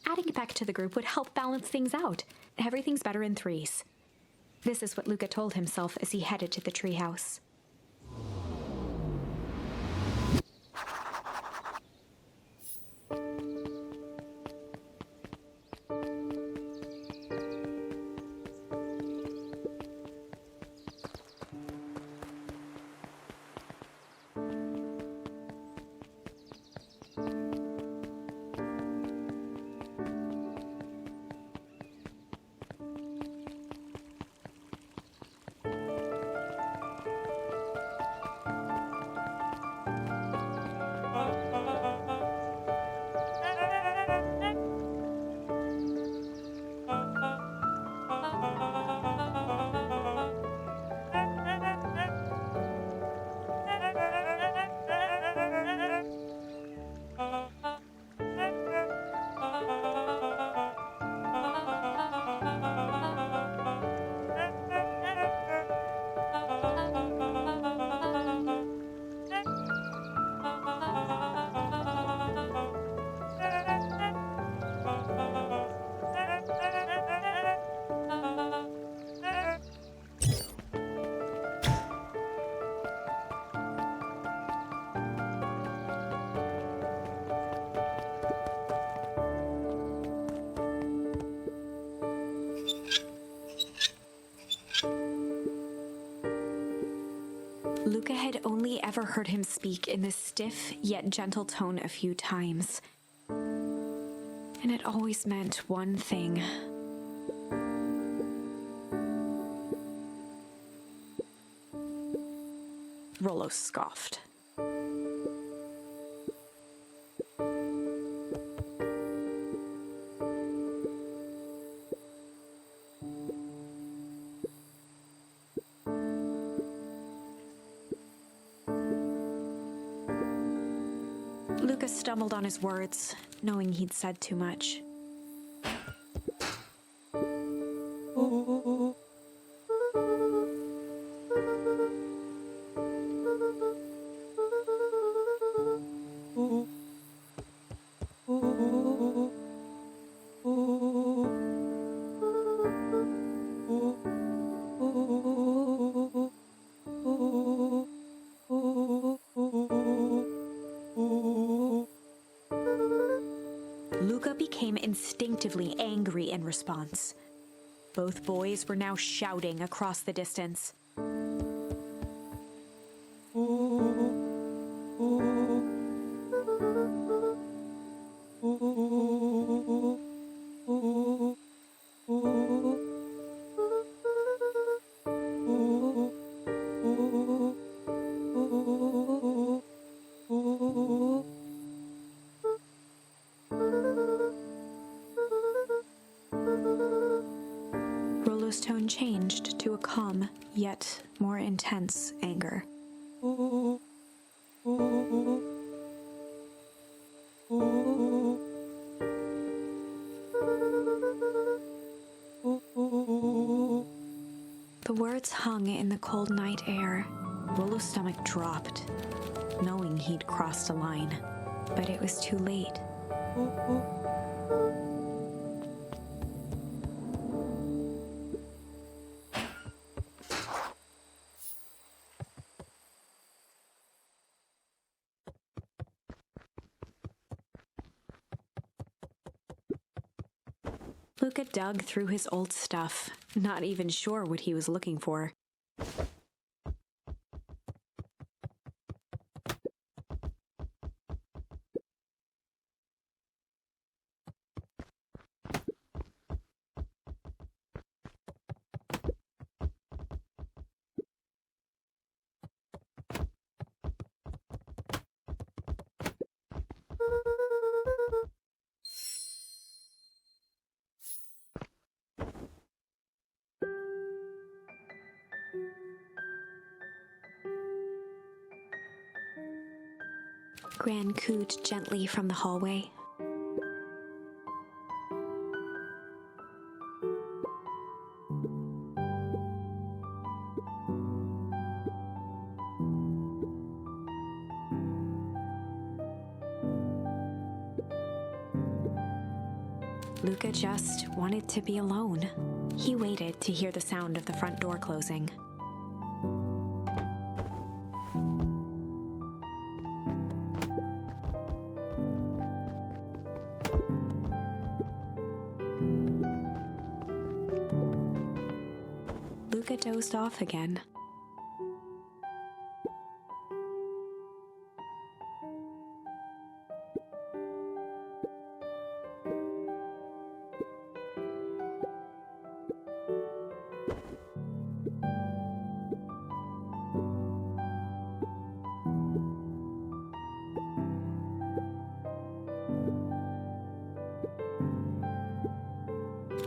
Adding Beck to the group would help balance things out. Everything's better in threes. This is what Luca told himself as he headed to the treehouse. Luca had only ever heard him speak in this stiff yet gentle tone a few times. And it always meant one thing. Rollo scoffed. Luca stumbled on his words, knowing he'd said too much. Luca became instinctively angry in response. Both boys were now shouting across the distance. Rollo's tone changed to a calm, yet more intense anger. The words hung in the cold night air. Rollo's stomach dropped, knowing he'd crossed a line. But it was too late. Luca dug through his old stuff, not even sure what he was looking for. Gran cooed gently from the hallway. Luca just wanted to be alone. He waited to hear the sound of the front door closing. Luca dozed off again.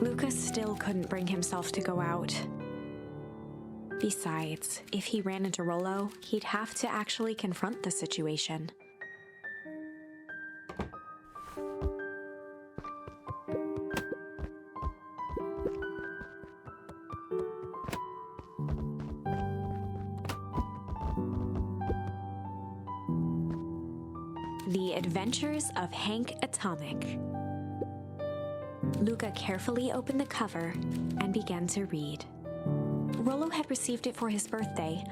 Luca still couldn't bring himself to go out. Besides, if he ran into Rollo, he'd have to actually confront the situation. The Adventures of Hank Atomic. Luca carefully opened the cover and began to read. Rollo had received it for his birthday.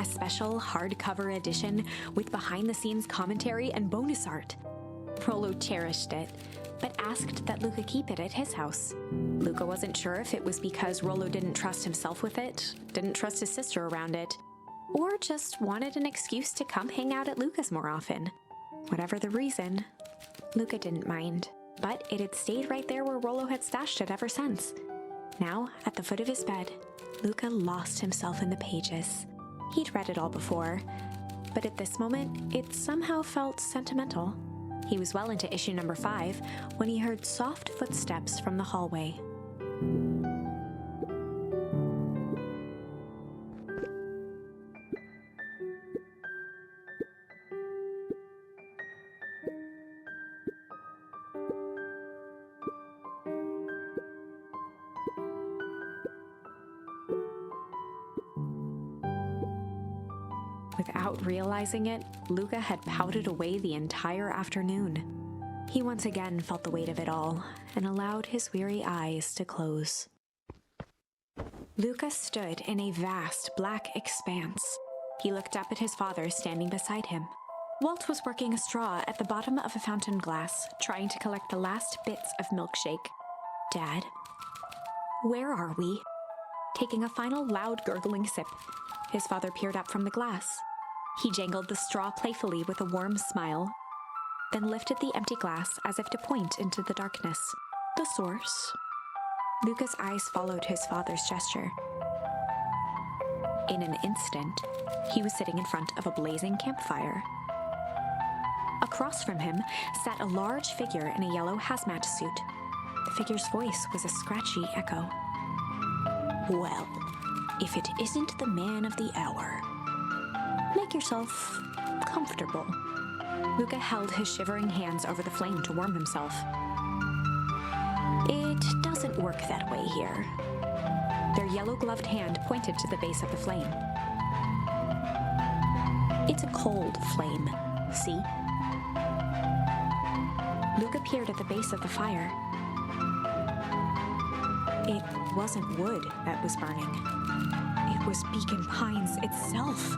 A special hardcover edition with behind-the-scenes commentary and bonus art. Rollo cherished it, but asked that Luca keep it at his house. Luca wasn't sure if it was because Rollo didn't trust himself with it, didn't trust his sister around it, or just wanted an excuse to come hang out at Luca's more often. Whatever the reason, Luca didn't mind, but it had stayed right there where Rollo had stashed it ever since. Now, at the foot of his bed, Luca lost himself in the pages. He'd read it all before, but at this moment, it somehow felt sentimental. He was well into issue number 5 when he heard soft footsteps from the hallway. Without realizing it, Luca had pouted away the entire afternoon. He once again felt the weight of it all and allowed his weary eyes to close. Luca stood in a vast black expanse. He looked up at his father standing beside him. Walt was working a straw at the bottom of a fountain glass, trying to collect the last bits of milkshake. "Dad, where are we?" Taking a final loud gurgling sip, his father peered up from the glass. He jangled the straw playfully with a warm smile, then lifted the empty glass as if to point into the darkness. "The source?" Luca's eyes followed his father's gesture. In an instant, he was sitting in front of a blazing campfire. Across from him sat a large figure in a yellow hazmat suit. The figure's voice was a scratchy echo. "Well, if it isn't the man of the hour. Make yourself comfortable." Luca held his shivering hands over the flame to warm himself. "It doesn't work that way here." Their yellow-gloved hand pointed to the base of the flame. "It's a cold flame, see?" Luca peered at the base of the fire. It wasn't wood that was burning. It was Beacon Pines itself.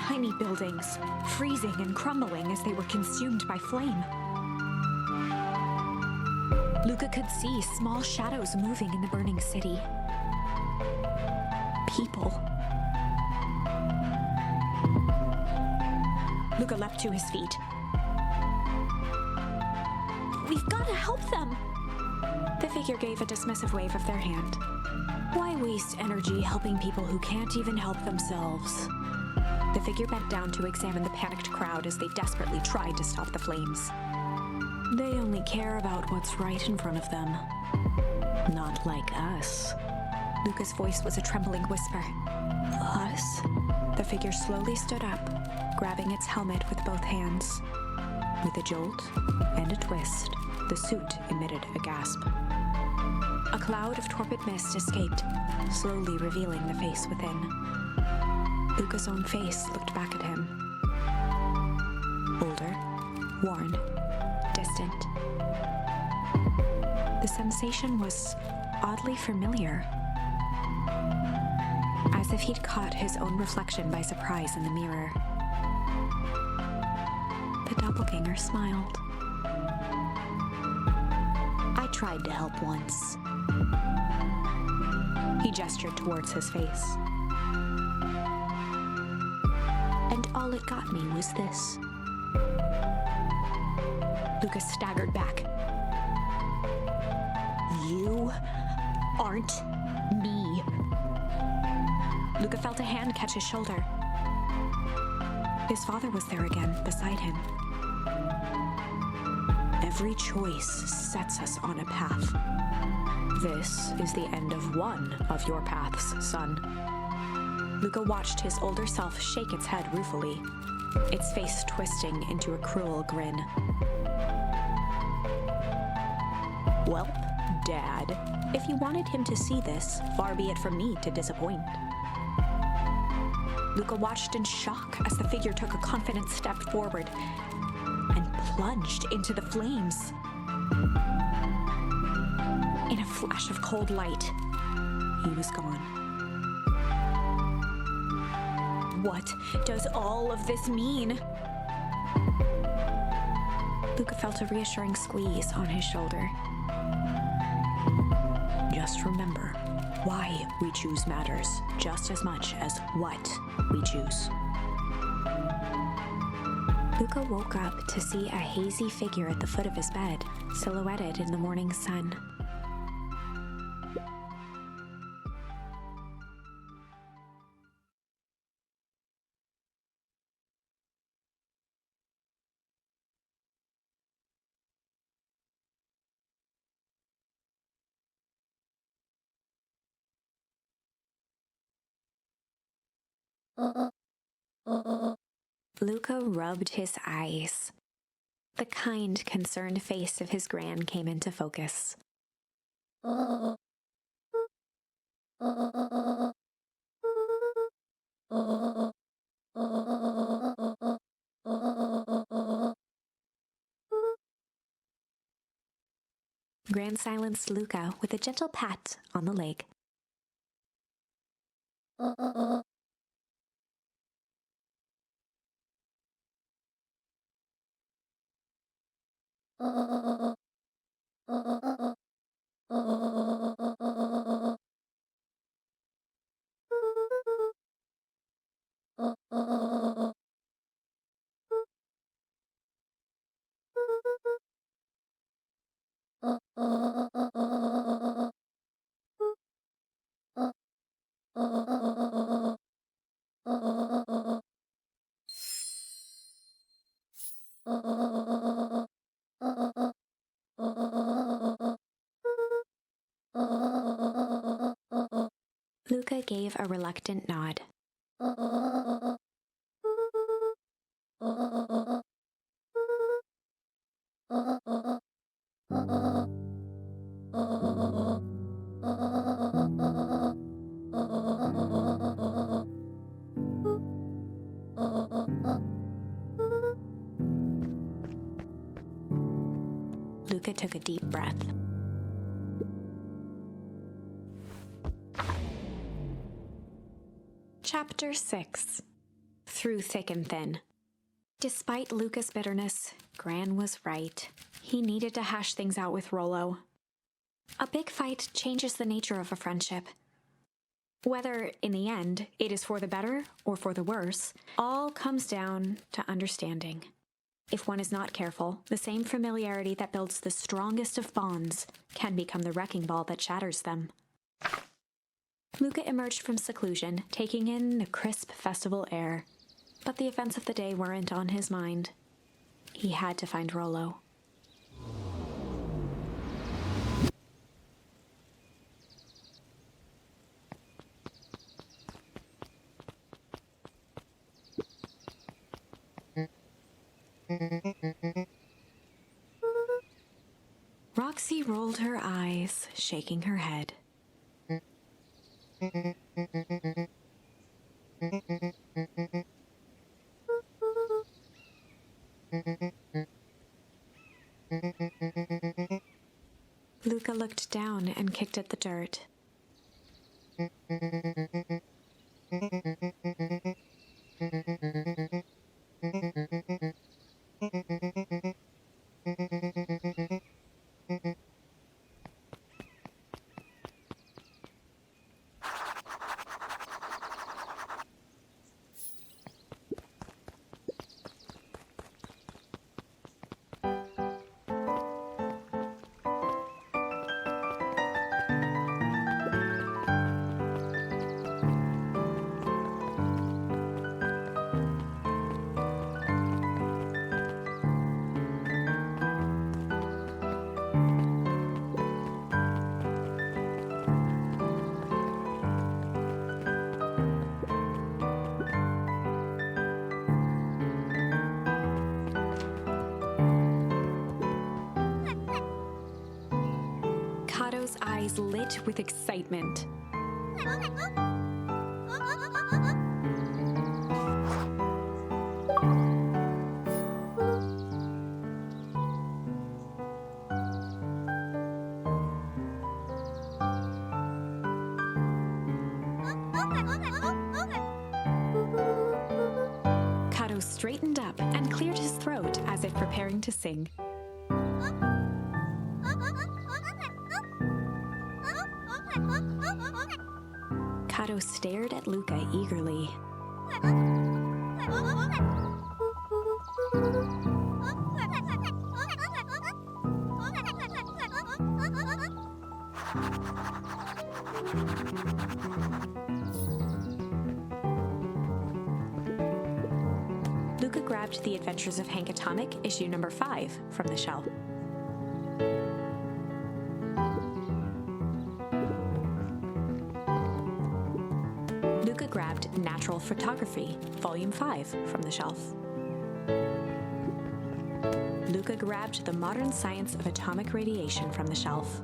Tiny buildings, freezing and crumbling as they were consumed by flame. Luca could see small shadows moving in the burning city. People. Luca leapt to his feet. "We've got to help them!" The figure gave a dismissive wave of their hand. "Why waste energy helping people who can't even help themselves?" The figure bent down to examine the panicked crowd as they desperately tried to stop the flames. "They only care about what's right in front of them. Not like us." Luca's voice was a trembling whisper. "Us?" The figure slowly stood up, grabbing its helmet with both hands. With a jolt and a twist, the suit emitted a gasp. A cloud of torpid mist escaped, slowly revealing the face within. Luca's own face looked back at him. Older, worn, distant. The sensation was oddly familiar. As if he'd caught his own reflection by surprise in the mirror. The doppelganger smiled. "I tried to help once." He gestured towards his face. "And all it got me was this." Lucas staggered back. "You aren't me." Luca felt a hand catch his shoulder. His father was there again, beside him. "Every choice sets us on a path. This is the end of one of your paths, son." Luca watched his older self shake its head ruefully, its face twisting into a cruel grin. "Well, Dad, if you wanted him to see this, far be it from me to disappoint." Luca watched in shock as the figure took a confident step forward and plunged into the flames. In a flash of cold light, he was gone. What does all of this mean? Luca felt a reassuring squeeze on his shoulder. Just remember, why we choose matters just as much as what we choose. Luca woke up to see a hazy figure at the foot of his bed, silhouetted in the morning sun. Luca rubbed his eyes. The kind, concerned face of his gran came into focus. Gran silenced Luca with a gentle pat on the leg. Luca gave a reluctant nod. Luca took a deep breath. Chapter 6. Through Thick and Thin. Despite Luca's bitterness, Gran was right. He needed to hash things out with Rollo. A big fight changes the nature of a friendship. Whether, in the end, it is for the better or for the worse, all comes down to understanding. If one is not careful, the same familiarity that builds the strongest of bonds can become the wrecking ball that shatters them. Luca emerged from seclusion, taking in the crisp festival air. But the events of the day weren't on his mind. He had to find Rollo. Roxy rolled her eyes, shaking her head. Luca looked down and kicked at the dirt. Kato's eyes lit with excitement. Kato straightened up and cleared his throat as if preparing to sing. Kato stared at Luca eagerly. Luca grabbed The Adventures of Hank Atomic, issue number 5, from the shelf. Luca grabbed Natural Photography, volume 5, from the shelf. Luca grabbed The Modern Science of Atomic Radiation from the shelf.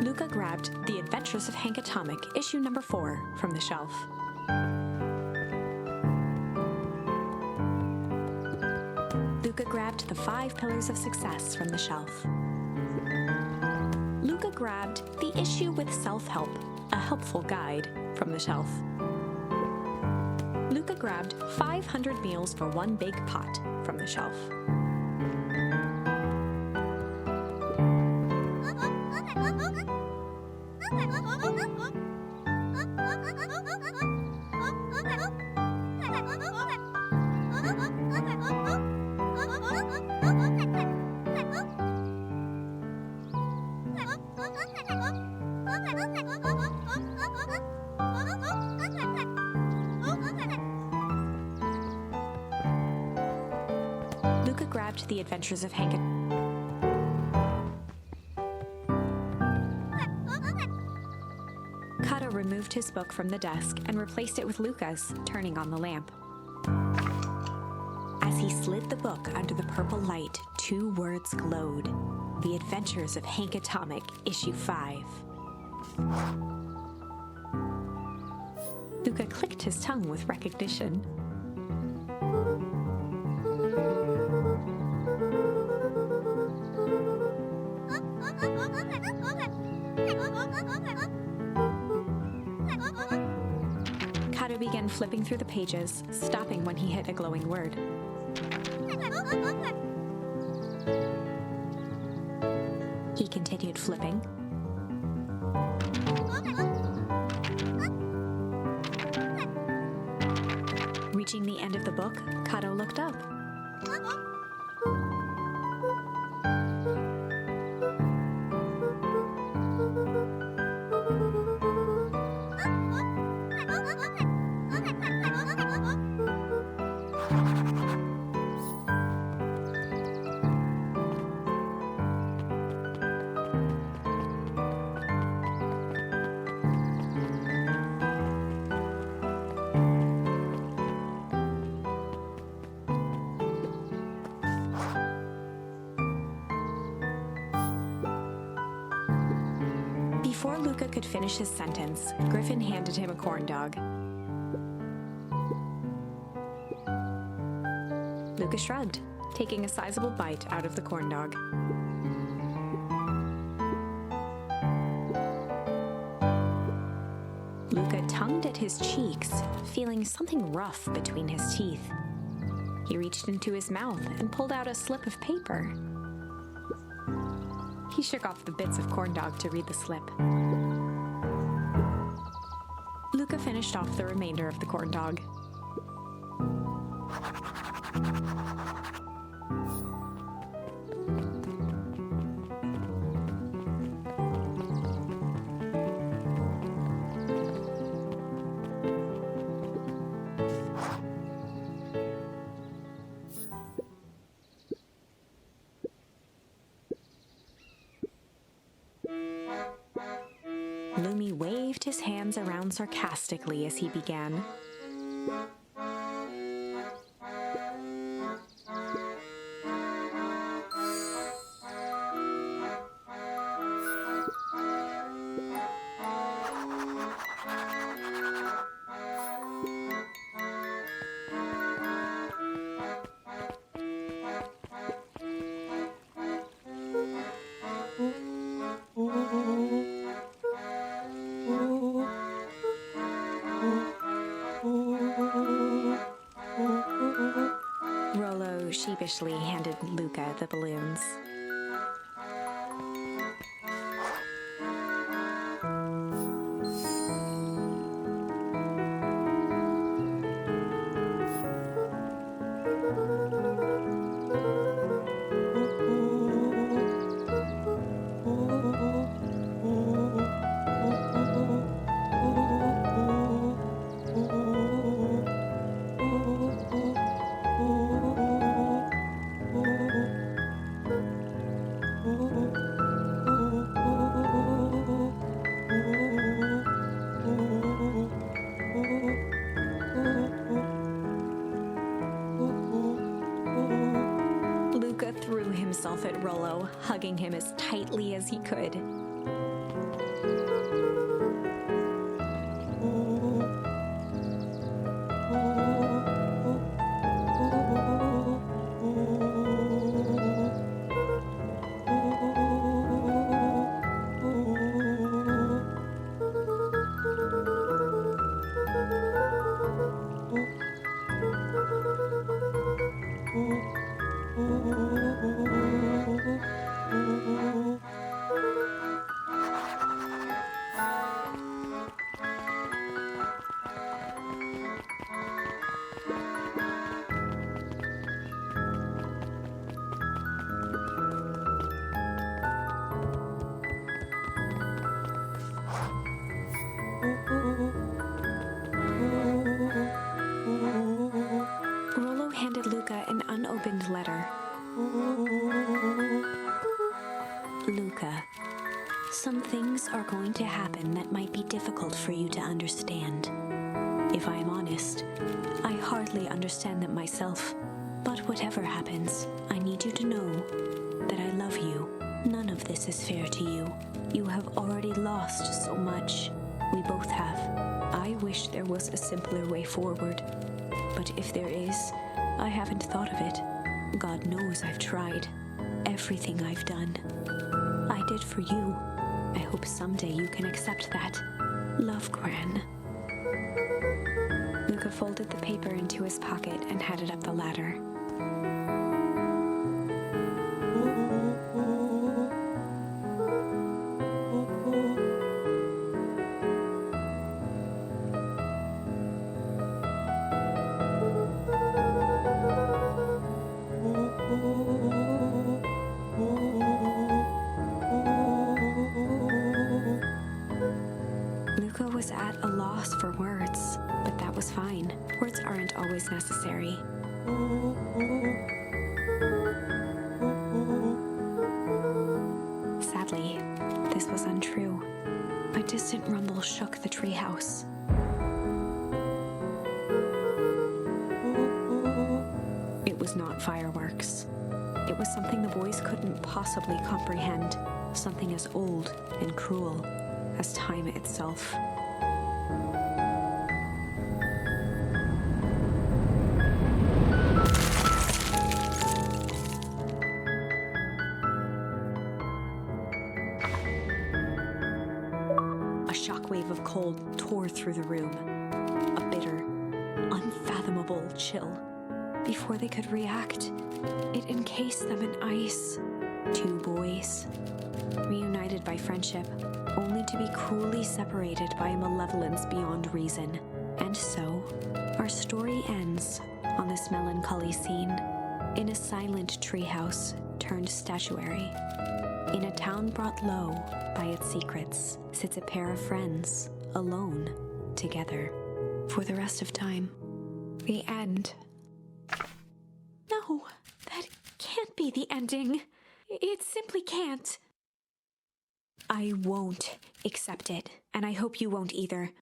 Luca grabbed The Adventures of Hank Atomic, issue number 4, from the shelf. Luca grabbed The 5 Pillars of Success from the shelf. Luca grabbed The Issue with Self-Help, a Helpful Guide, from the shelf. Luca grabbed 500 Meals for One Big Pot from the shelf. Luca grabbed The Adventures of Hank. Kato removed his book from the desk and replaced it with Luca's, turning on the lamp. As he slid the book under the purple light, 2 words glowed: The Adventures of Hank Atomic, issue 5. Luca clicked his tongue with recognition. Kato began flipping through the pages, stopping when he hit a glowing word. He continued flipping. Reaching the end of the book, Kato looked up. Before Luca could finish his sentence, Griffin handed him a corn dog. Luca shrugged, taking a sizable bite out of the corn dog. Luca tongued at his cheeks, feeling something rough between his teeth. He reached into his mouth and pulled out a slip of paper. He shook off the bits of corn dog to read the slip. Luca finished off the remainder of the corn dog. Lumi waved his hands around sarcastically as he began. Rollo sheepishly handed Luca the balloons. hugging him as tightly as he could. Rollo handed Luca an unopened letter. Luca, some things are going to happen that might be difficult for you to understand. If I am honest, I hardly understand them myself. But whatever happens, I need you to know that I love you. None of this is fair to you. You have already lost so much. We both have. I wish there was a simpler way forward. But if there is, I haven't thought of it. God knows I've tried. Everything I've done, I did for you. I hope someday you can accept that. Love, Gran. Luca folded the paper into his pocket and headed up the ladder. Luca was at a loss for words, but that was fine. Words aren't always necessary. Sadly, this was untrue. A distant rumble shook the treehouse. It was not fireworks. It was something the boys couldn't possibly comprehend, something as old and cruel as time itself. A shockwave of cold tore through the room, a bitter, unfathomable chill. Before they could react, it encased them in ice. Two boys, reunited by friendship, only to be cruelly separated by a malevolence beyond reason. And so, our story ends on this melancholy scene, in a silent treehouse turned statuary. In a town brought low by its secrets, sits a pair of friends, alone, together, for the rest of time. The end. No, that can't be the ending. It simply can't. I won't accept it, and I hope you won't either.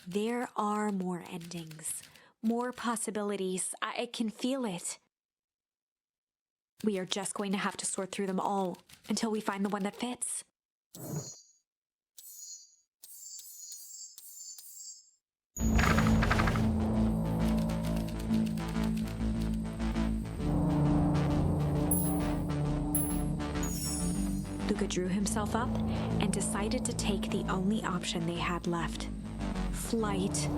There are more endings, more possibilities. I can feel it. We are just going to have to sort through them all until we find the one that fits. Luca drew himself up and decided to take the only option they had left: flight.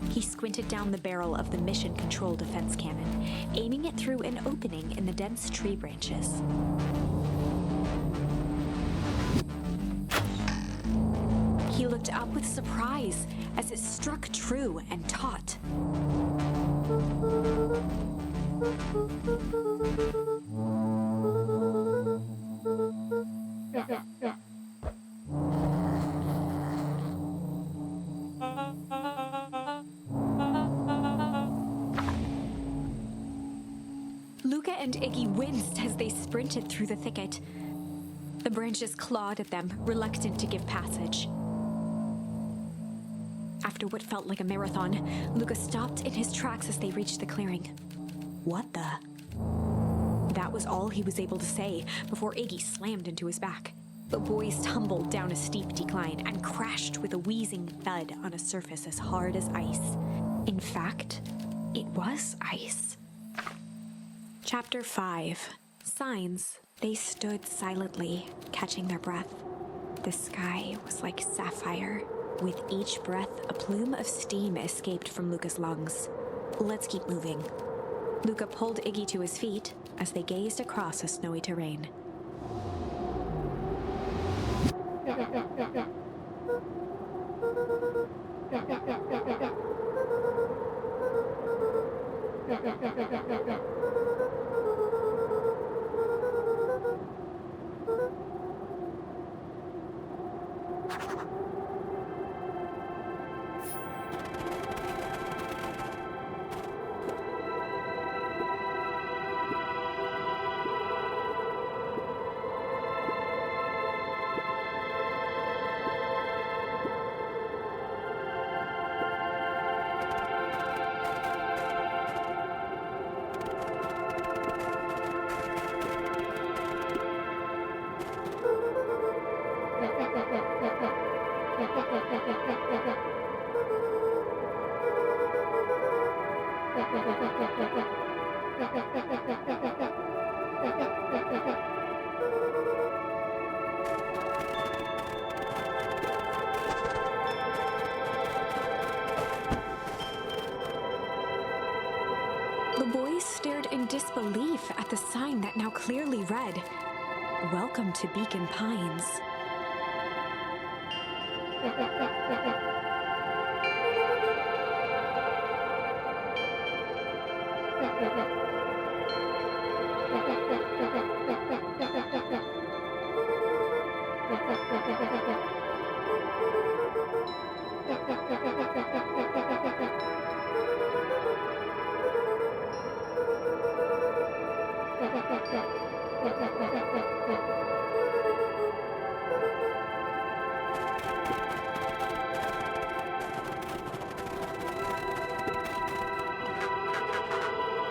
He squinted down the barrel of the mission control defense cannon, aiming it through an opening in the dense tree branches. He looked up with surprise as it struck true and taut. Luca and Iggy winced as they sprinted through the thicket. The branches clawed at them, reluctant to give passage. After what felt like a marathon, Luca stopped in his tracks as they reached the clearing. What the? That was all he was able to say before Iggy slammed into his back. The boys tumbled down a steep decline and crashed with a wheezing thud on a surface as hard as ice. In fact, it was ice. Chapter 5. Signs. They stood silently, catching their breath. The sky was like sapphire. With each breath, a plume of steam escaped from Luca's lungs. Let's keep moving. Luca pulled Iggy to his feet as they gazed across a snowy terrain. The boys stared in disbelief at the sign that now clearly read, "Welcome to Beacon Pines."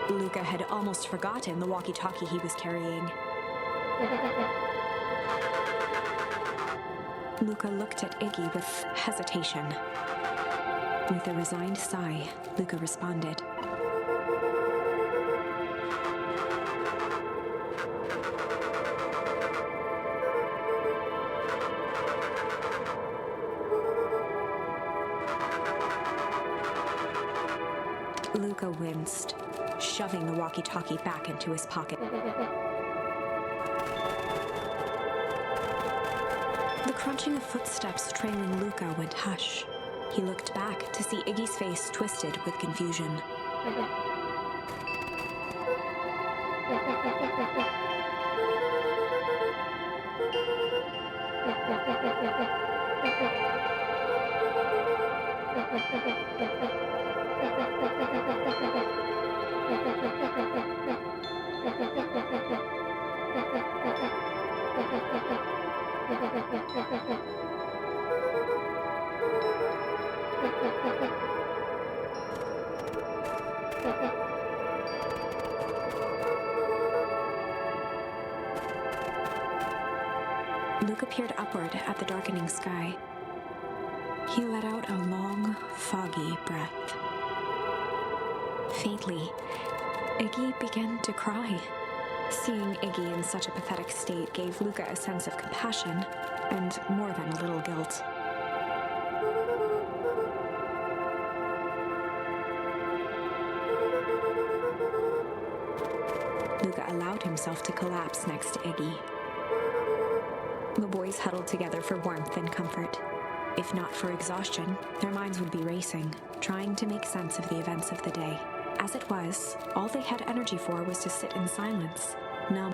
Luca had almost forgotten the walkie-talkie he was carrying. Luca looked at Iggy with hesitation. With a resigned sigh, Luca responded. Luca winced, shoving the walkie-talkie back into his pocket. The crunching of footsteps trailing Luca went hush. He looked back to see Iggy's face twisted with confusion. Luca peered upward at the darkening sky. He let out a long, foggy breath. Faintly, Iggy began to cry. Seeing Iggy in such a pathetic state gave Luca a sense of compassion and more than a little guilt. Luca allowed himself to collapse next to Iggy. The boys huddled together for warmth and comfort. If not for exhaustion, their minds would be racing, trying to make sense of the events of the day. As it was, all they had energy for was to sit in silence, numb.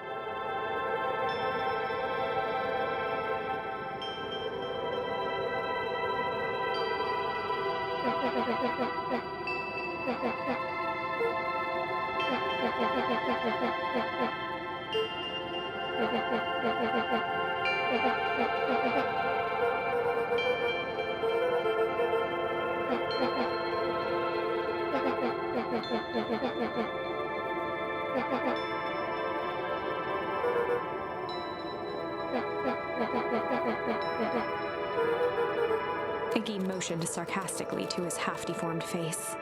Iggy motioned sarcastically to his half-deformed face.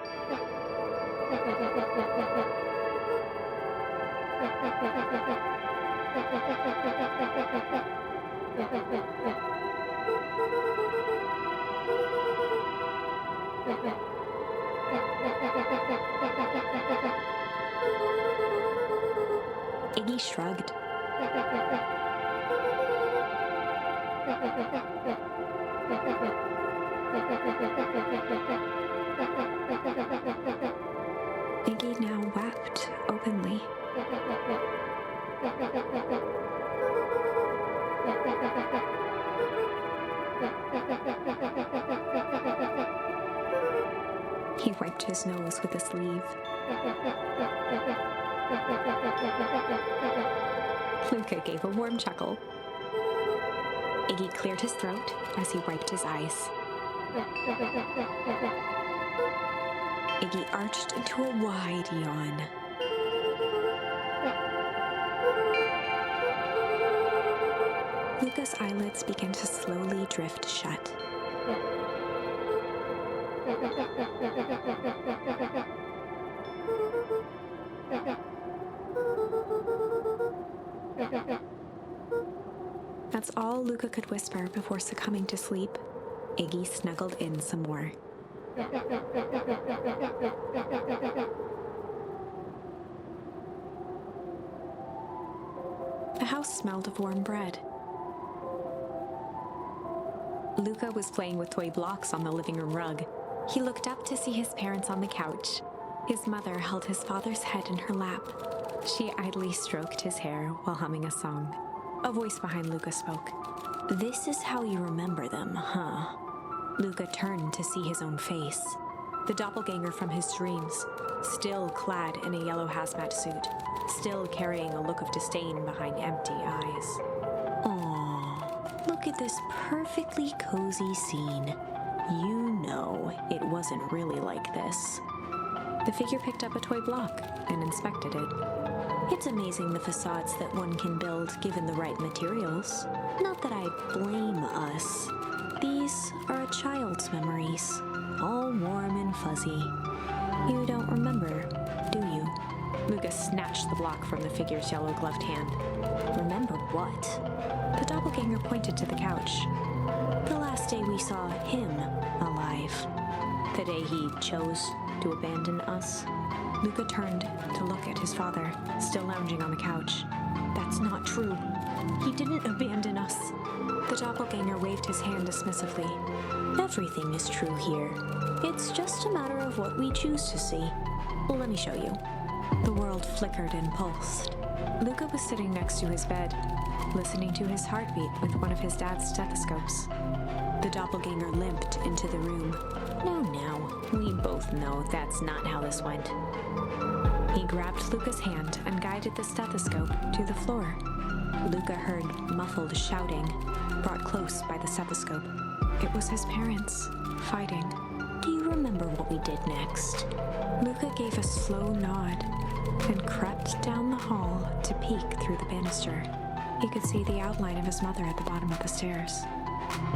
Iggy shrugged. Iggy now wept openly. He wiped his nose with a sleeve. Luca gave a warm chuckle. Iggy cleared his throat as he wiped his eyes. Iggy arched into a wide yawn. Luca's eyelids began to slowly drift shut. That's all Luca could whisper before succumbing to sleep. Iggy snuggled in some more. The house smelled of warm bread. Luca was playing with toy blocks on the living room rug. He looked up to see his parents on the couch. His mother held his father's head in her lap. She idly stroked his hair while humming a song. A voice behind Luca spoke. "This is how you remember them, huh?" Luca turned to see his own face. The doppelganger from his dreams, still clad in a yellow hazmat suit, still carrying a look of disdain behind empty eyes. Aww, look at this perfectly cozy scene. You know it wasn't really like this. The figure picked up a toy block and inspected it. It's amazing the facades that one can build given the right materials. Not that I blame us. These are a child's memories, all warm and fuzzy. You don't remember, do you? Luca snatched the block from the figure's yellow-gloved hand. Remember what? The doppelganger pointed to the couch. The last day we saw him alive. The day he chose to abandon us. Luca turned to look at his father, still lounging on the couch. That's not true. He didn't abandon us. The doppelganger waved his hand dismissively. Everything is true here. It's just a matter of what we choose to see. Well, let me show you. The world flickered and pulsed. Luca was sitting next to his bed, listening to his heartbeat with one of his dad's stethoscopes. The doppelganger limped into the room. No, we both know that's not how this went. He grabbed Luca's hand and guided the stethoscope to the floor. Luca heard muffled shouting, brought close by the stethoscope. It was his parents, fighting. Do you remember what we did next? Luca gave a slow nod and crept down the hall to peek through the banister. He could see the outline of his mother at the bottom of the stairs.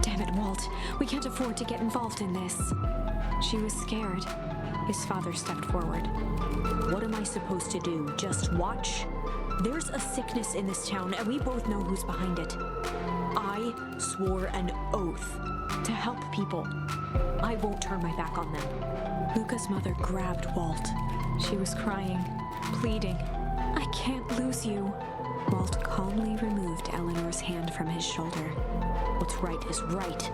Damn it, Walt. We can't afford to get involved in this. She was scared. His father stepped forward. What am I supposed to do? Just watch? There's a sickness in this town, and we both know who's behind it. I swore an oath to help people. I won't turn my back on them. Luca's mother grabbed Walt. She was crying, pleading. I can't lose you. Walt calmly removed Eleanor's hand from his shoulder. What's right is right,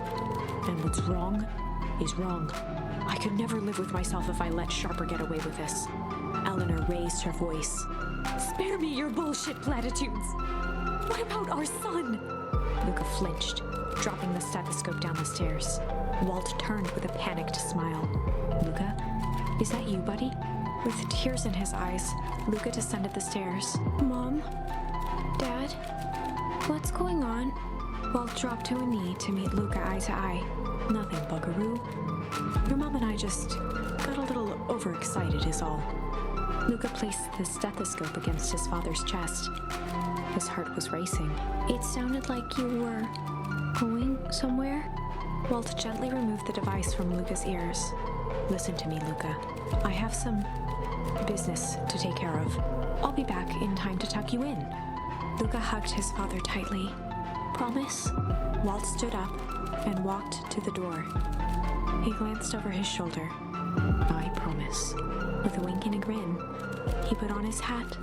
and what's wrong is wrong. I could never live with myself if I let Sharper get away with this. Eleanor raised her voice. Spare me your bullshit platitudes. What about our son? Luca flinched, dropping the stethoscope down the stairs. Walt turned with a panicked smile. Luca, is that you, buddy? With tears in his eyes, Luca descended the stairs. Mom? Dad? What's going on? Walt dropped to a knee to meet Luca eye to eye. Nothing, buckaroo. Your mom and I just got a little overexcited is all. Luca placed the stethoscope against his father's chest. His heart was racing. It sounded like you were going somewhere? Walt gently removed the device from Luca's ears. Listen to me, Luca. I have some business to take care of. I'll be back in time to tuck you in. Luca hugged his father tightly. Promise? Walt stood up and walked to the door. He glanced over his shoulder. I promise. With a wink and a grin, he put on his hat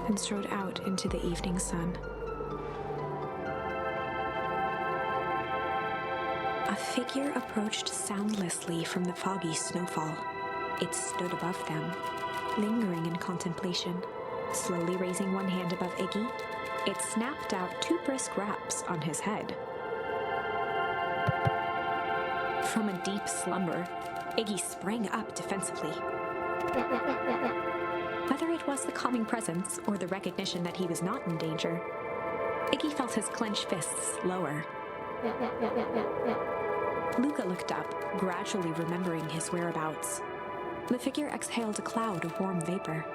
and strode out into the evening sun. A figure approached soundlessly from the foggy snowfall. It stood above them, lingering in contemplation. Slowly raising one hand above Iggy, it snapped out 2 brisk raps on his head. From a deep slumber, Iggy sprang up defensively. Whether it was the calming presence or the recognition that he was not in danger, Iggy felt his clenched fists lower. Luca looked up, gradually remembering his whereabouts. The figure exhaled a cloud of warm vapor.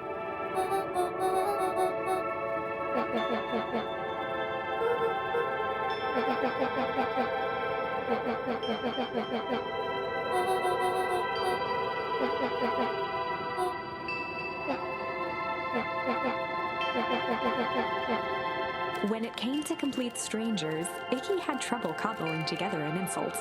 When it came to complete strangers, Iggy had trouble cobbling together an insult.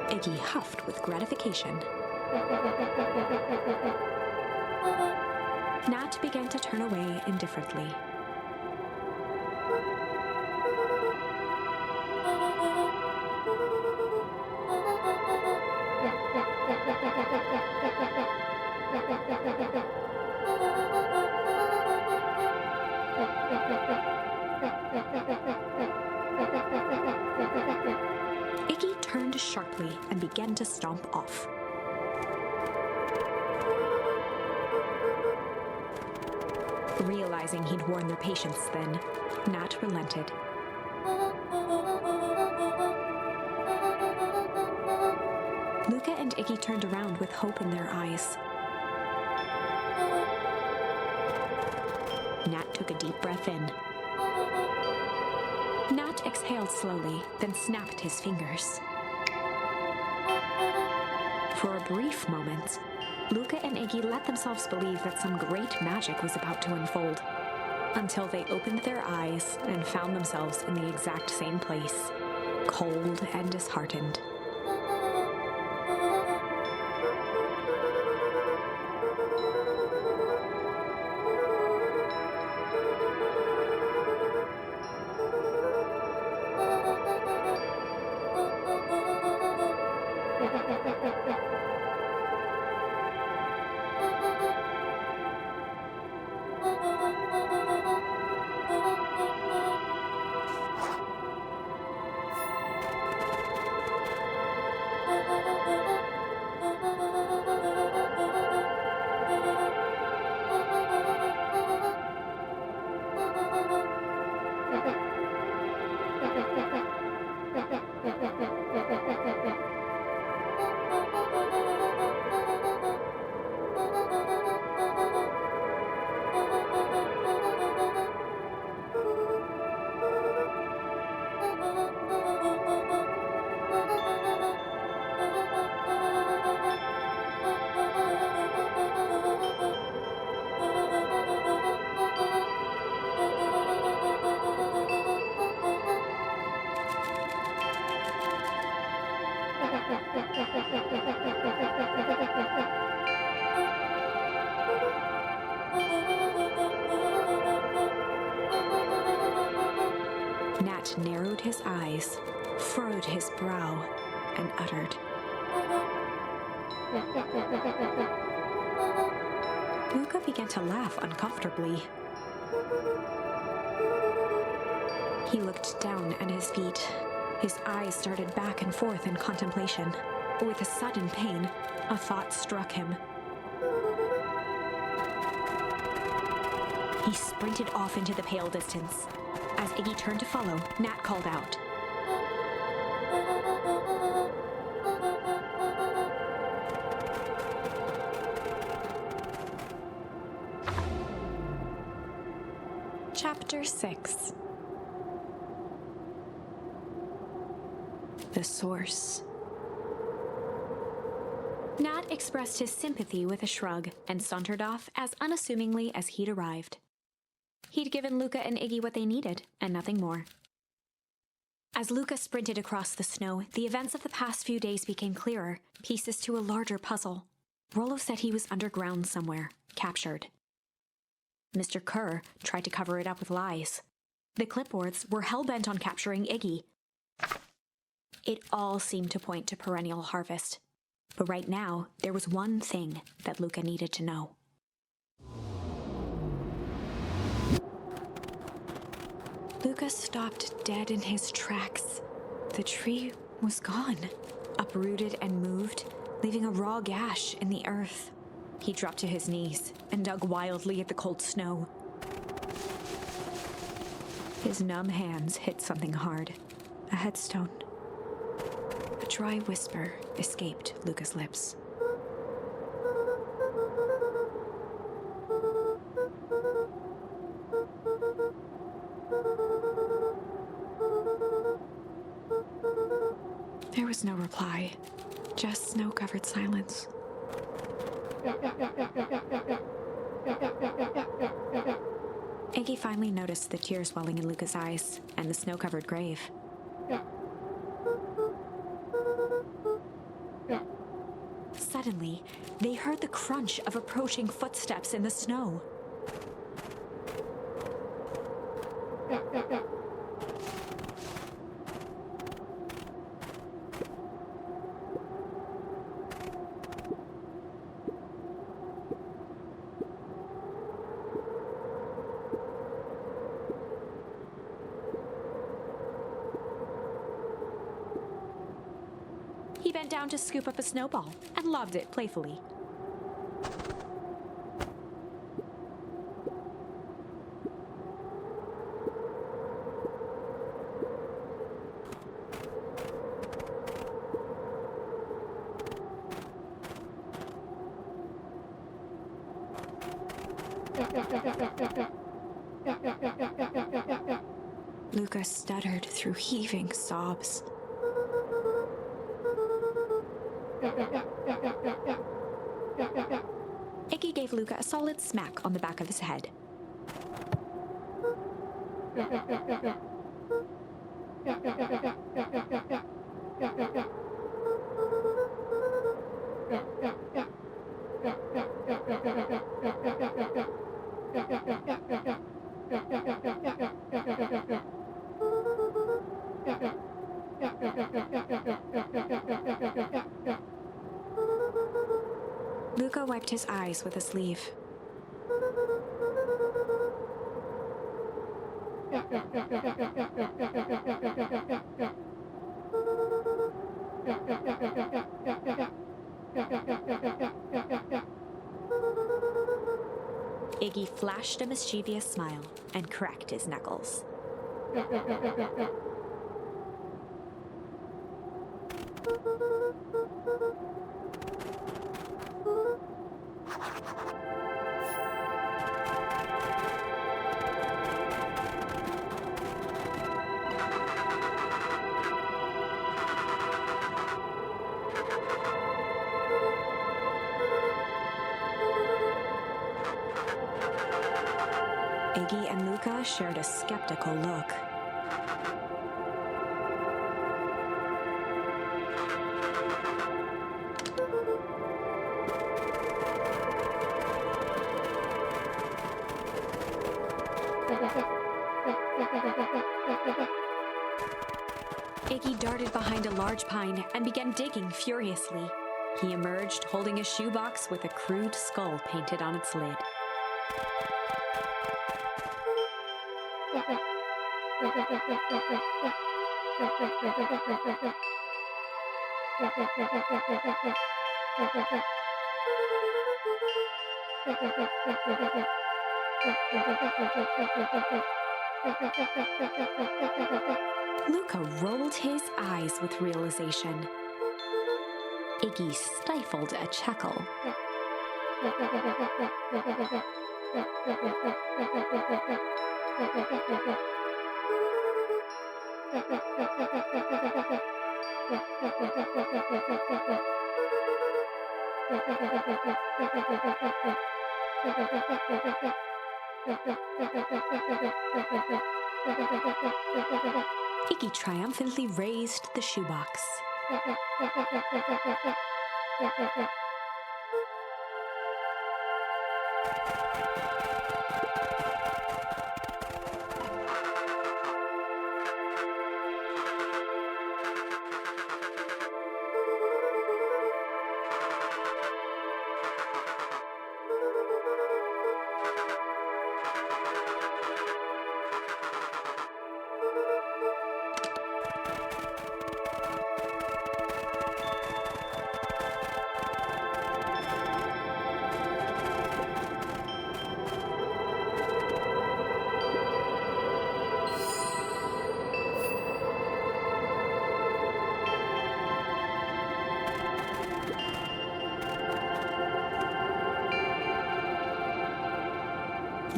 Iggy huffed with gratification. Nat began to turn away indifferently. Iggy turned sharply and began to stomp off. Realizing he'd worn their patience then, Nat relented. Luca and Iggy turned around with hope in their eyes. Nat took a deep breath in. Nat exhaled slowly, then snapped his fingers. For a brief moment, Luca and Iggy let themselves believe that some great magic was about to unfold, until they opened their eyes and found themselves in the exact same place, cold and disheartened. Nat narrowed his eyes, furrowed his brow, and uttered, Luca began to laugh uncomfortably. He looked down at his feet. His eyes started back and forth in contemplation. With a sudden pain, a thought struck him. He sprinted off into the pale distance. As Iggy turned to follow, Nat called out. Chapter 6. The Source. Nat expressed his sympathy with a shrug and sauntered off as unassumingly as he'd arrived. He'd given Luca and Iggy what they needed, and nothing more. As Luca sprinted across the snow, the events of the past few days became clearer, pieces to a larger puzzle. Rollo said he was underground somewhere, captured. Mr. Kerr tried to cover it up with lies. The clipboards were hell-bent on capturing Iggy. It all seemed to point to perennial harvest. But right now, there was one thing that Luca needed to know. Luca stopped dead in his tracks. The tree was gone, uprooted and moved, leaving a raw gash in the earth. He dropped to his knees and dug wildly at the cold snow. His numb hands hit something hard, a headstone. A dry whisper escaped Luca's lips. There was no reply, just snow-covered silence. Iggy finally noticed the tears welling in Luca's eyes and the snow-covered grave. Suddenly, they heard the crunch of approaching footsteps in the snow. He bent down to scoop up a snowball and lobbed it playfully. Luca stuttered through heaving sobs. Iggy gave Luca a solid smack on the back of his head. Luca wiped his eyes with a sleeve. Iggy flashed a mischievous smile and cracked his knuckles. Iggy and Luca shared a skeptical look. Iggy darted behind a large pine and began digging furiously. He emerged holding a shoebox with a crude skull painted on its lid. Luca rolled his eyes with realization. Iggy stifled a chuckle. Iggy triumphantly raised the shoebox.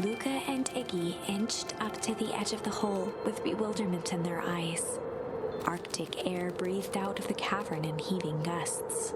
Luca and Iggy inched up to the edge of the hole with bewilderment in their eyes. Arctic air breathed out of the cavern in heaving gusts.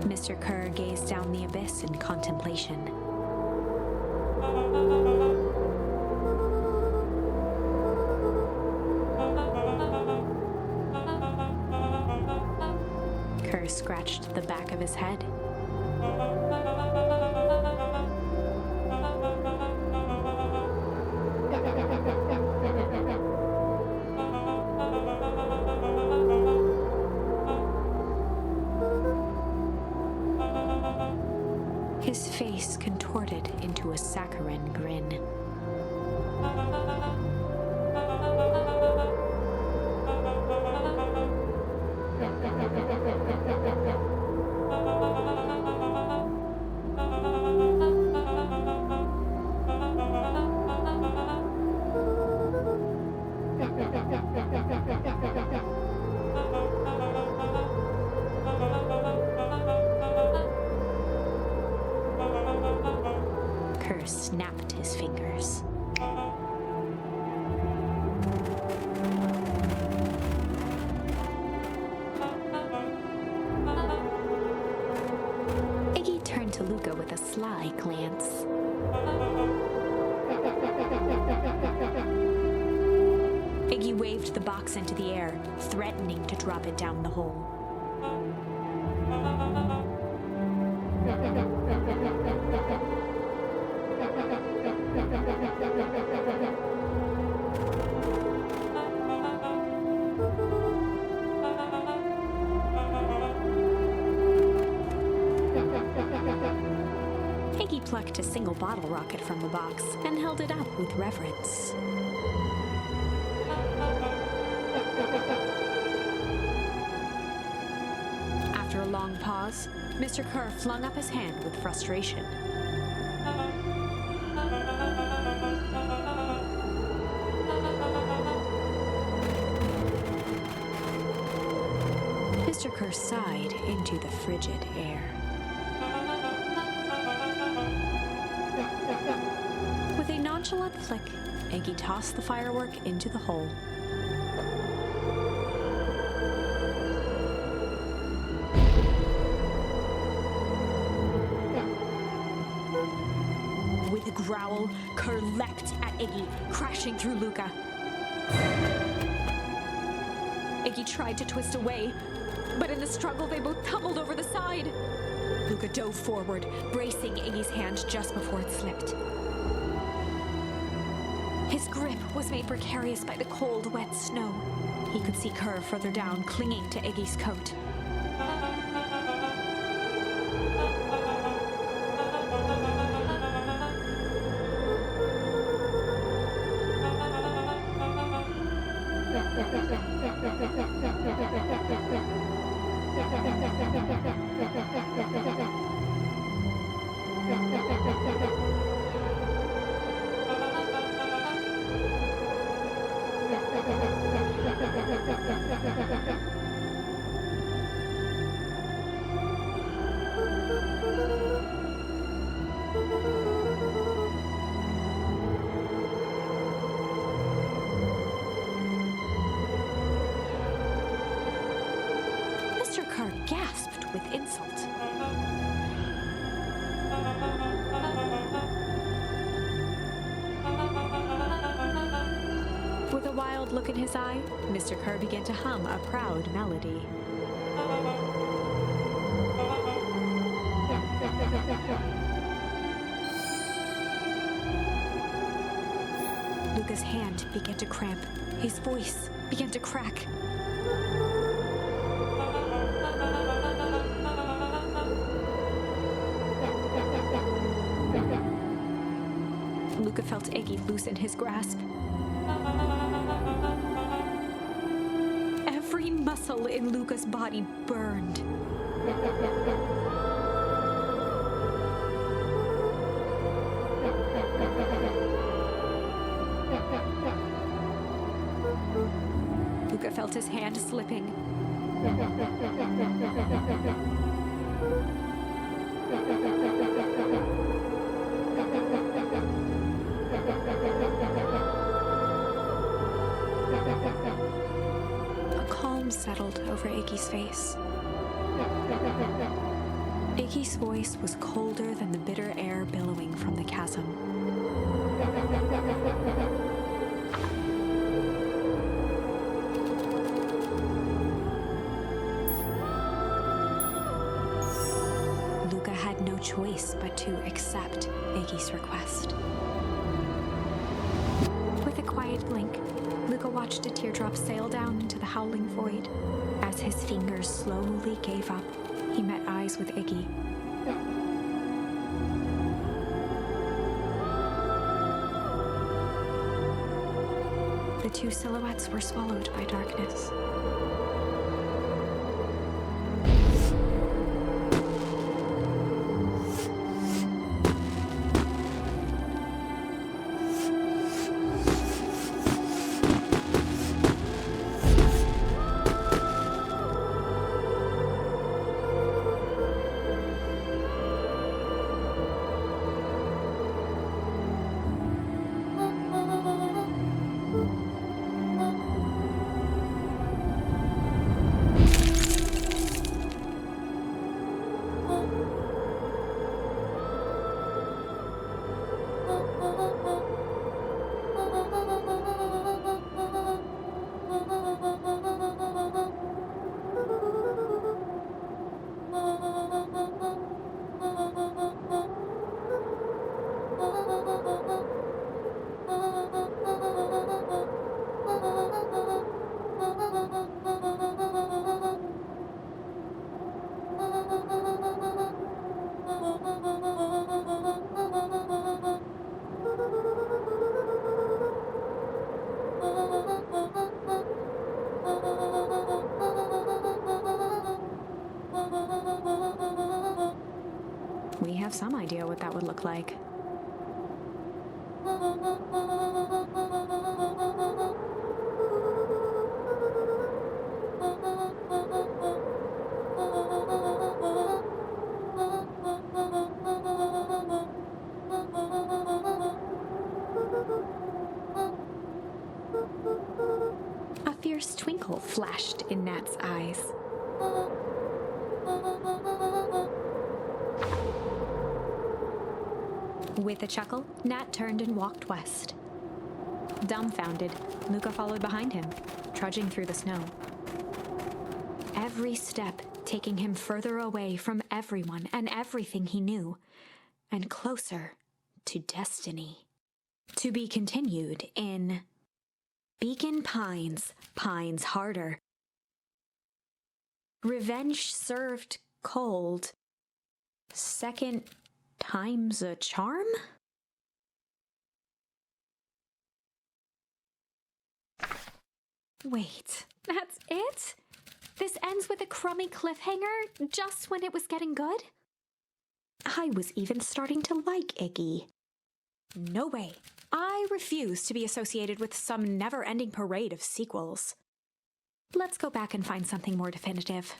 Mr. Kerr gazed down the abyss in contemplation. Kerr scratched the back of his head. His face contorted into a saccharine grin. Kerr snapped his fingers. Iggy turned to Luca with a sly glance. Iggy waved the box into the air, threatening to drop it down the hole. Iggy plucked a single bottle rocket from the box and held it up with reverence. After a long pause, Mr. Kerr flung up his hand with frustration. Mr. Kerr sighed into the frigid air. With a nonchalant flick, Iggy tossed the firework into the hole. a growl, Kerr leapt at Iggy, crashing through Luca. Iggy tried to twist away, but in the struggle they both tumbled over the side. Luca dove forward, bracing Iggy's hand just before it slipped. His grip was made precarious by the cold, wet snow. He could see Kerr further down, clinging to Iggy's coat. Mr. Kerr gasped with insult. With a wild look in his eye, Mr. Kerr began to hum a proud melody. Luca's hand began to cramp. His voice began to crack. Luca felt Iggy loosen his grasp. Every muscle in Luca's body burned. Luca felt his hand slipping. A calm settled over Iggy's face. Iggy's voice was colder than the bitter air billowing from the chasm. Luca had no choice but to accept Iggy's request. With a quiet blink, Luca watched a teardrop sail down into the howling void. As his fingers slowly gave up, he met eyes with Iggy. The two silhouettes were swallowed by darkness. We have some idea what that would look like. A fierce twinkle flashed in Nat's eyes. With a chuckle, Nat turned and walked west. Dumbfounded, Luca followed behind him, trudging through the snow. Every step taking him further away from everyone and everything he knew, and closer to destiny. To be continued in Beacon Pines, Pines Harder. Revenge served cold. Second time's a charm? Wait, that's it? This ends with a crummy cliffhanger just when it was getting good? I was even starting to like Iggy. No way. I refuse to be associated with some never-ending parade of sequels. Let's go back and find something more definitive.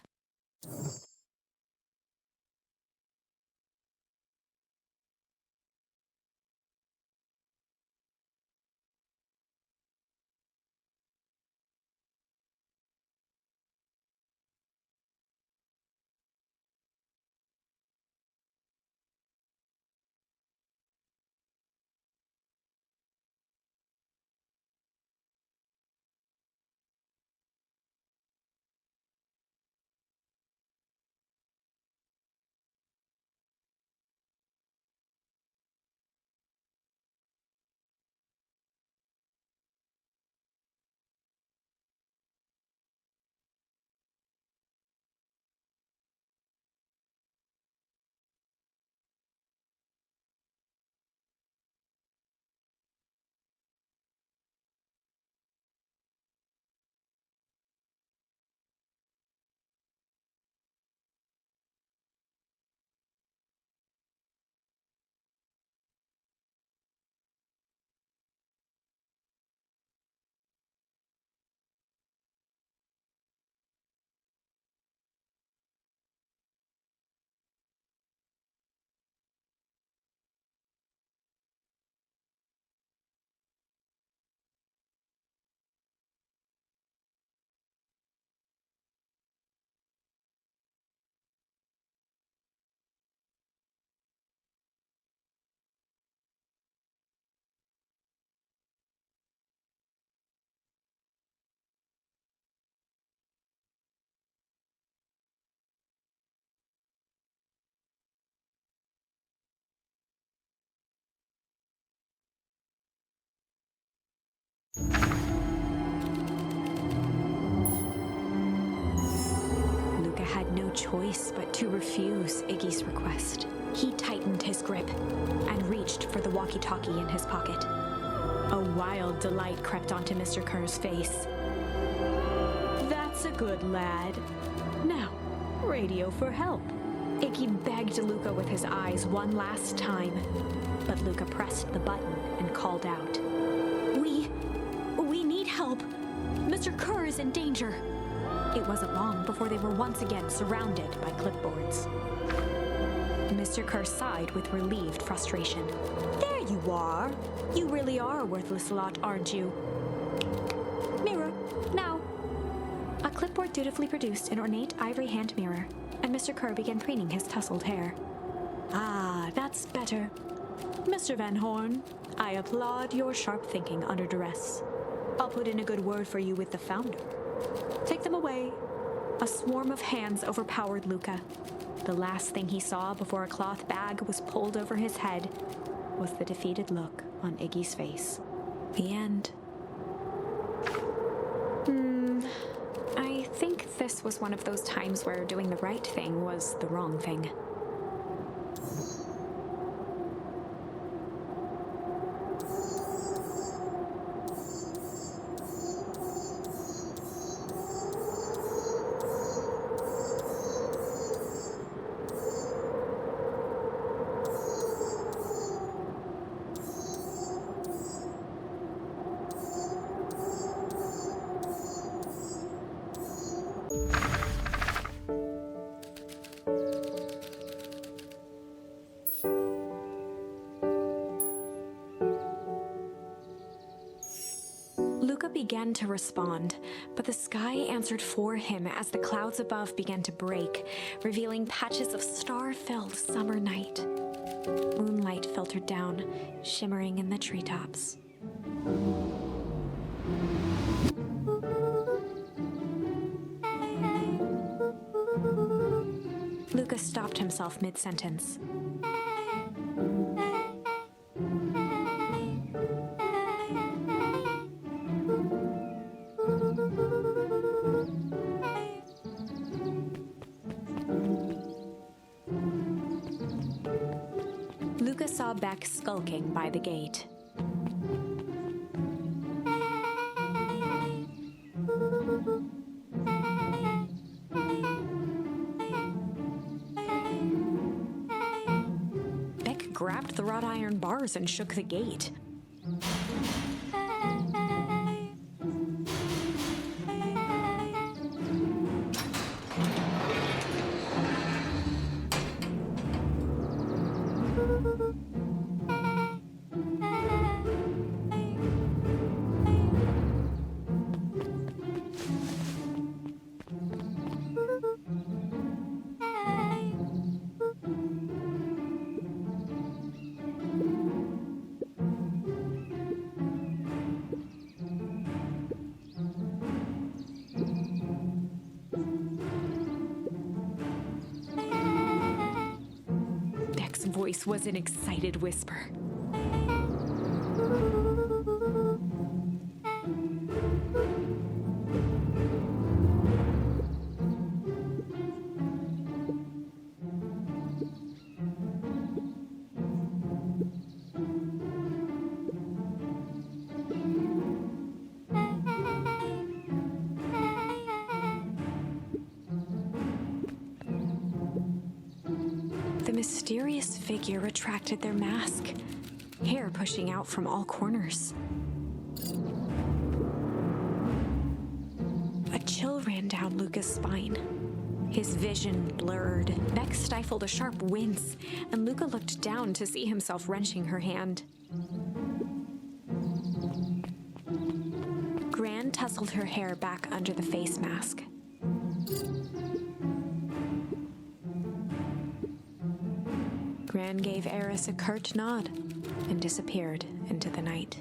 Luca had no choice but to refuse Iggy's request. He tightened his grip and reached for the walkie-talkie in his pocket. A wild delight crept onto Mr. Kerr's face. That's a good lad. Now, radio for help. Iggy begged Luca with his eyes one last time, but Luca pressed the button and called out. We need help. Mr. Kerr is in danger. It wasn't long before they were once again surrounded by clipboards. Mr. Kerr sighed with relieved frustration. There you are. You really are a worthless lot, aren't you? Mirror, now. A clipboard dutifully produced an ornate ivory hand mirror, and Mr. Kerr began preening his tousled hair. Ah, that's better. Mr. Van Horn, I applaud your sharp thinking under duress. I'll put in a good word for you with the founder. Take them away. A swarm of hands overpowered Luca. The last thing he saw before a cloth bag was pulled over his head was the defeated look on Iggy's face. The end. I think this was one of those times where doing the right thing was the wrong thing. Luca began to respond, but the sky answered for him as the clouds above began to break, revealing patches of star-filled summer night. Moonlight filtered down, shimmering in the treetops. Lucas stopped himself mid-sentence. Lucas saw Beck skulking by the gate. Beck grabbed the wrought iron bars and shook the gate. Beck's voice was an excited whisper. The mysterious figure retracted their mask, hair pushing out from all corners. A chill ran down Luca's spine. His vision blurred. Beck stifled a sharp wince, and Luca looked down to see himself wrenching her hand. Gran tousled her hair back under the face mask. Gran gave Eris a curt nod and disappeared into the night.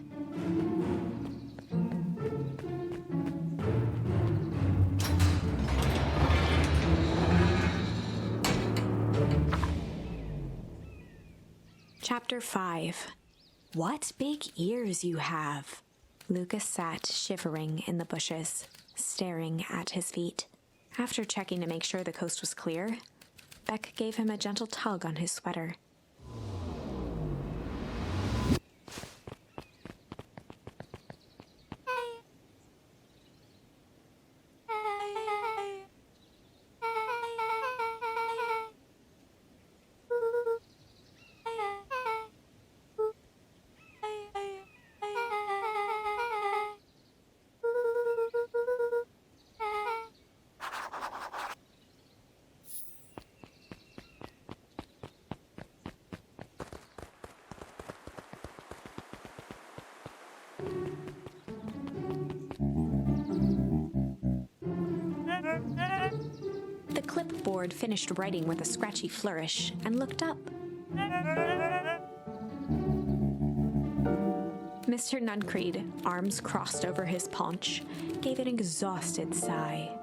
Chapter 5. What big ears you have! Lucas sat shivering in the bushes, staring at his feet. After checking to make sure the coast was clear, Beck gave him a gentle tug on his sweater. The clipboard finished writing with a scratchy flourish and looked up. Mr. Nuncreed, arms crossed over his paunch, gave an exhausted sigh.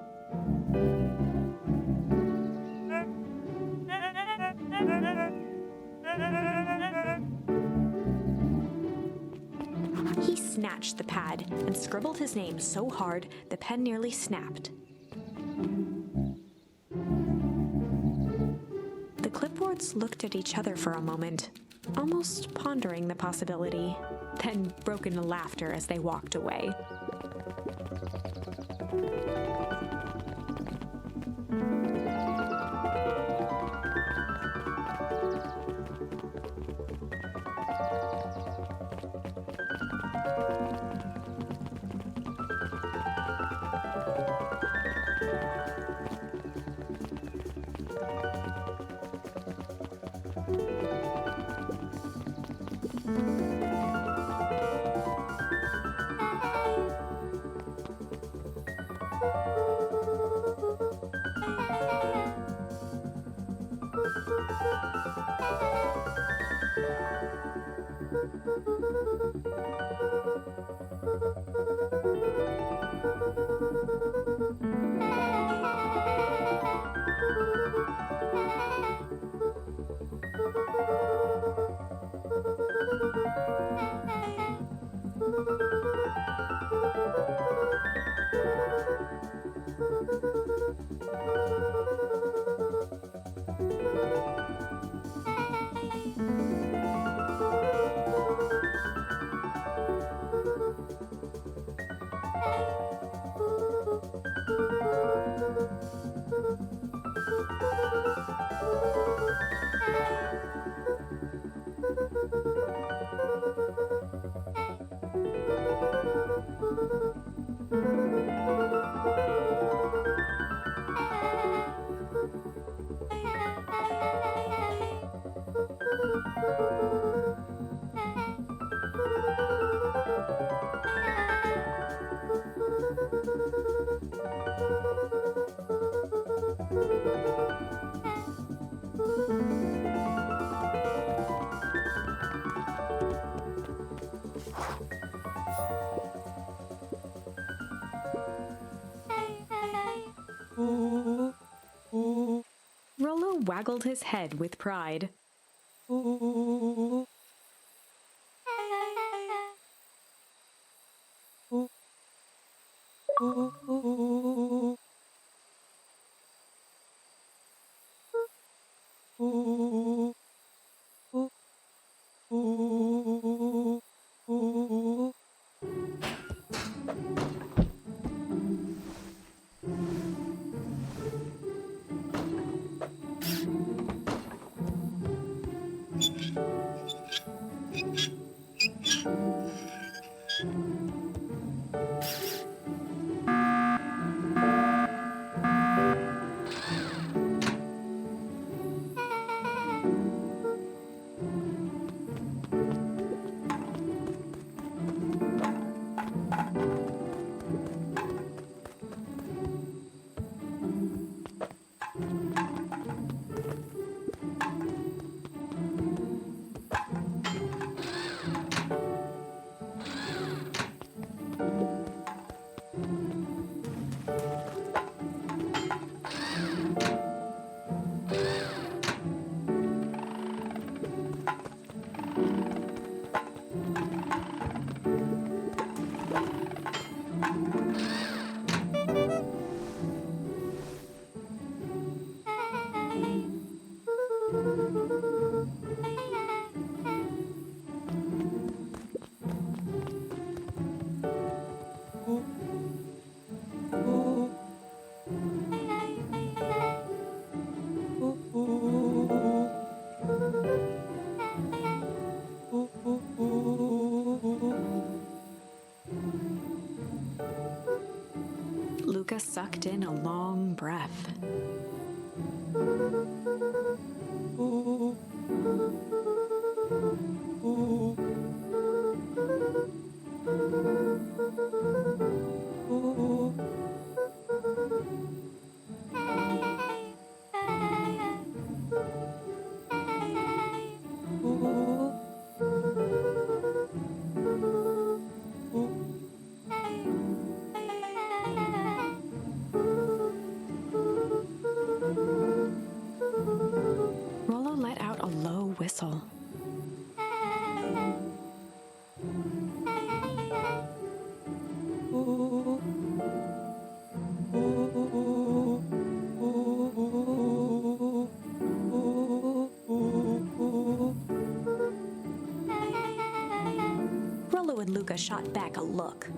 He snatched the pad and scribbled his name so hard the pen nearly snapped. The clipboards looked at each other for a moment, almost pondering the possibility, then broke into laughter as they walked away. Rollo waggled his head with pride. Luca sucked in a long breath. Rollo let out a low whistle. Rollo and Luca shot back a look.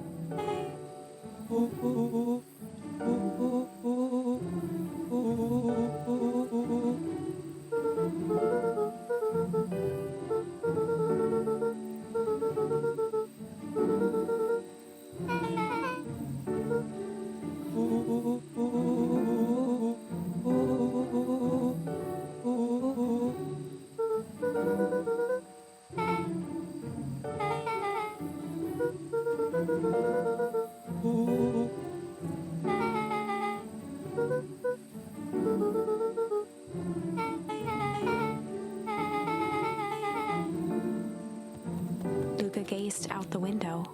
Luca gazed out the window.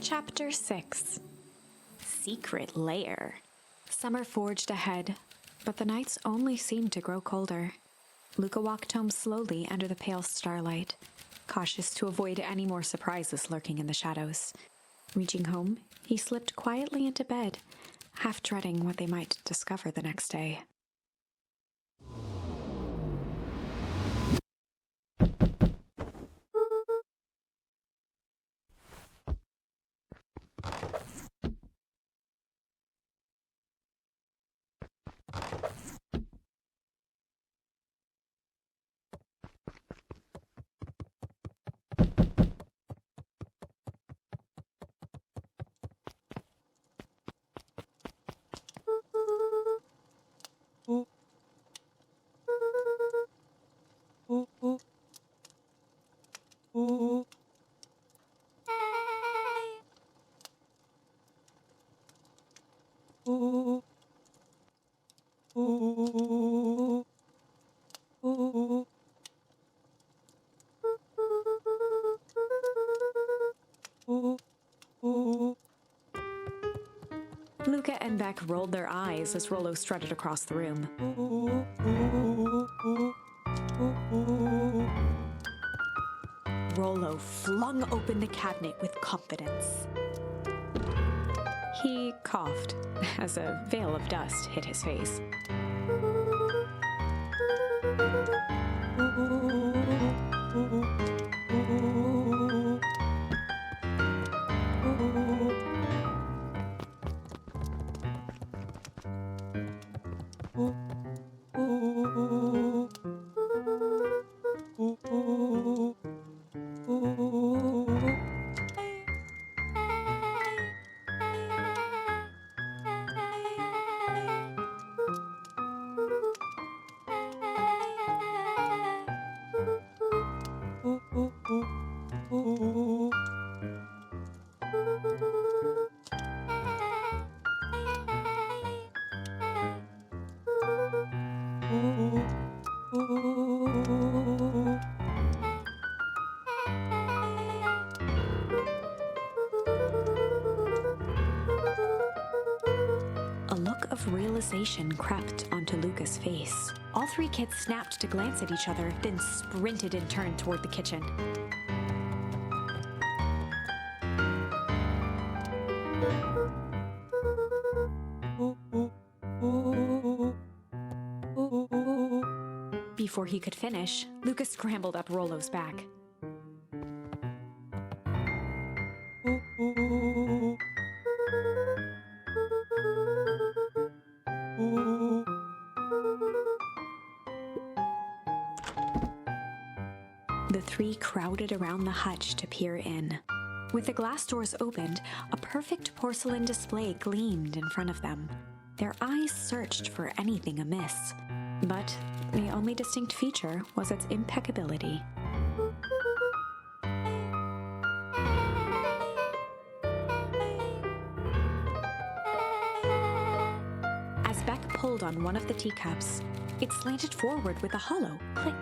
Chapter 6. Secret Lair. Summer forged ahead, but the nights only seemed to grow colder. Luca walked home slowly under the pale starlight, cautious to avoid any more surprises lurking in the shadows. Reaching home, he slipped quietly into bed, half dreading what they might discover the next day. Luca and Beck rolled their eyes as Rollo strutted across the room. Rollo flung open the cabinet with confidence. He coughed as a veil of dust hit his face. A look of realization crept onto Luca's face. All three kids snapped to glance at each other, then sprinted in turn toward the kitchen. Before he could finish, Luca scrambled up Rollo's back. The three crowded around the hutch to peer in. With the glass doors opened, a perfect porcelain display gleamed in front of them. Their eyes searched for anything amiss, but the only distinct feature was its impeccability. As Beck pulled on one of the teacups, it slanted forward with a hollow click.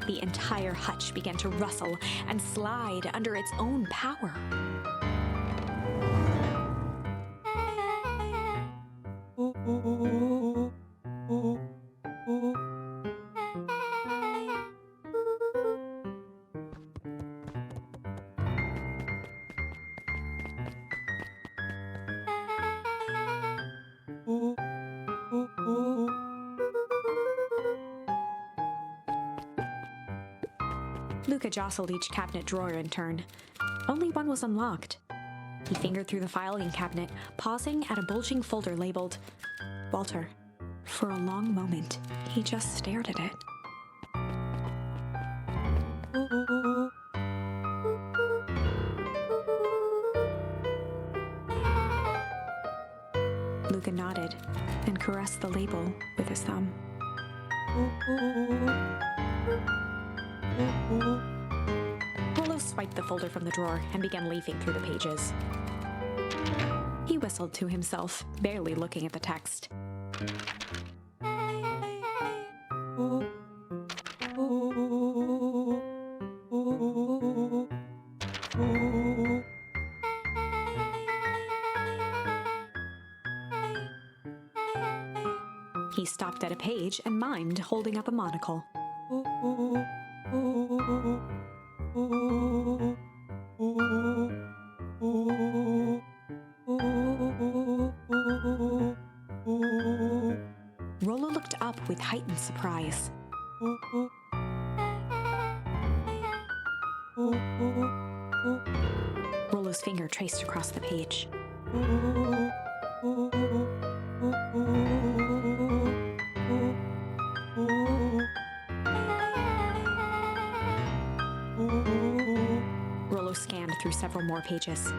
The entire hutch began to rustle and slide under its own power. Luca jostled each cabinet drawer in turn. Only one was unlocked. He fingered through the filing cabinet, pausing at a bulging folder labeled Walter. For a long moment, he just stared at it. Luca nodded and caressed the label with his thumb. Rollo swiped the folder from the drawer and began leafing through the pages. He whistled to himself, barely looking at the text. He stopped at a page and mimed, holding up a monocle. Rollo looked up with heightened surprise. Rollo's finger traced across the page. Rollo scanned through several more pages.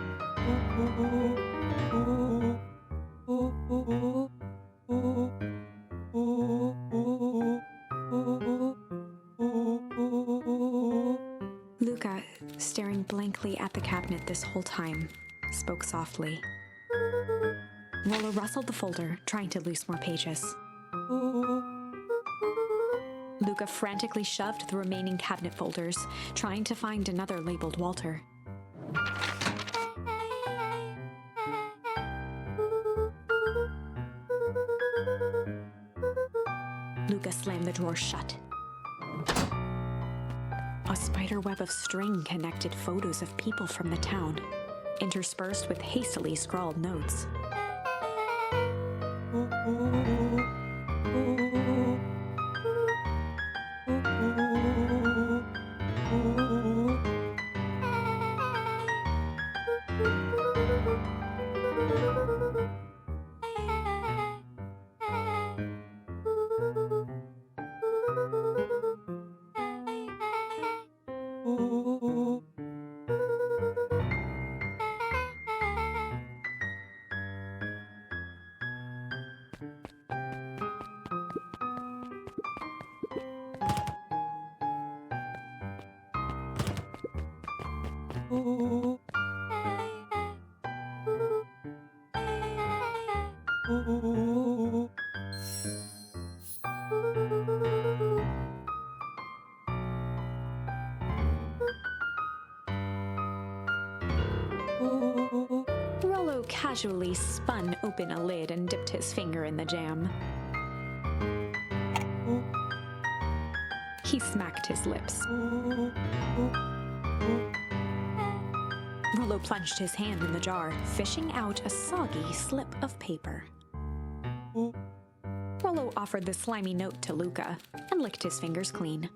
Luca, staring blankly at the cabinet this whole time, spoke softly. Rollo rustled the folder, trying to loose more pages. Luca frantically shoved the remaining cabinet folders, trying to find another labeled Walter. drawer shut. A spider web of string connected photos of people from the town, interspersed with hastily scrawled notes. Rollo casually spun open a lid and dipped his finger in the jam. He smacked his lips. Rollo plunged his hand in the jar, fishing out a soggy slip of paper. Rollo offered the slimy note to Luca and licked his fingers clean.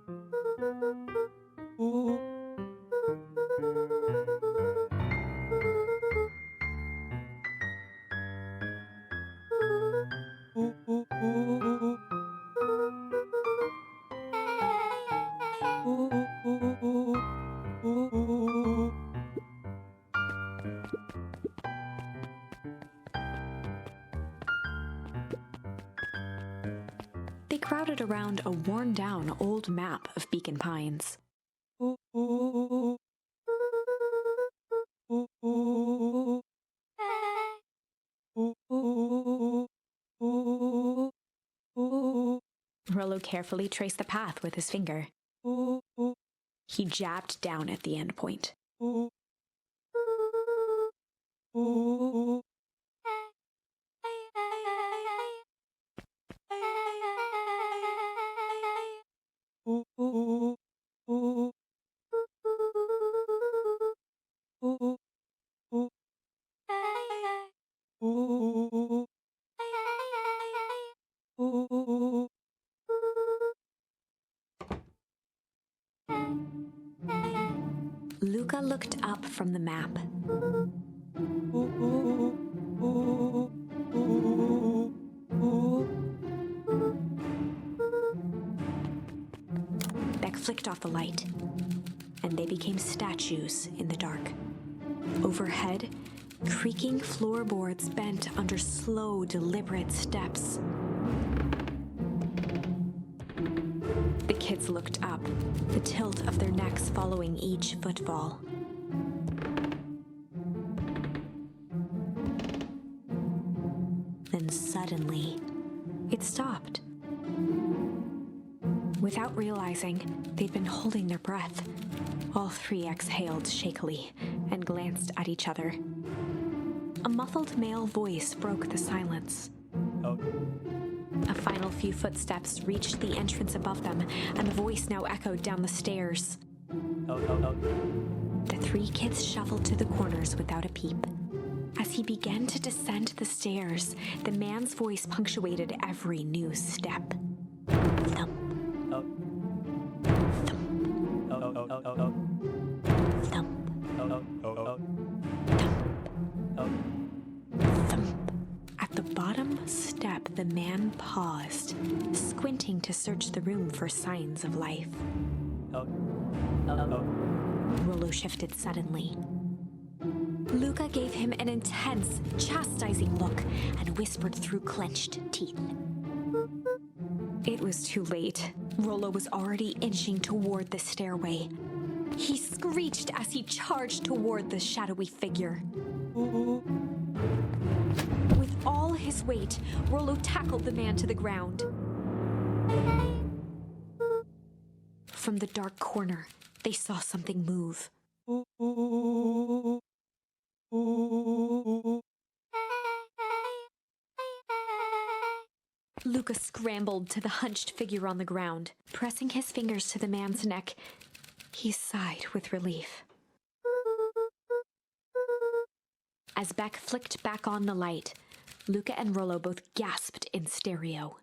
They crowded around a worn-down old map of Beacon Pines. Rollo carefully traced the path with his finger. He jabbed down at the end point. Luca looked up from the map. Beck flicked off the light, and they became statues in the dark. Overhead, creaking floorboards bent under slow, deliberate steps. The kids looked up, the tilt of their necks following each footfall. Then suddenly, it stopped. Without realizing, they'd been holding their breath. All three exhaled shakily and glanced at each other. A muffled male voice broke the silence. Oh. A final few footsteps reached the entrance above them, and the voice now echoed down the stairs. Oh. The three kids shuffled to the corners without a peep. As he began to descend the stairs, the man's voice punctuated every new step. Thump. Oh. Thump. Oh. Thump. Oh. Thump. Thump. At the bottom step, the man paused, squinting to search the room for signs of life. Rollo shifted suddenly. Luca gave him an intense, chastising look and whispered through clenched teeth. It was too late. Rollo was already inching toward the stairway. He screeched as he charged toward the shadowy figure. With all his weight, Rollo tackled the man to the ground. From the dark corner, they saw something move. Luca scrambled to the hunched figure on the ground. Pressing his fingers to the man's neck, he sighed with relief. As Beck flicked back on the light, Luca and Rollo both gasped in stereo.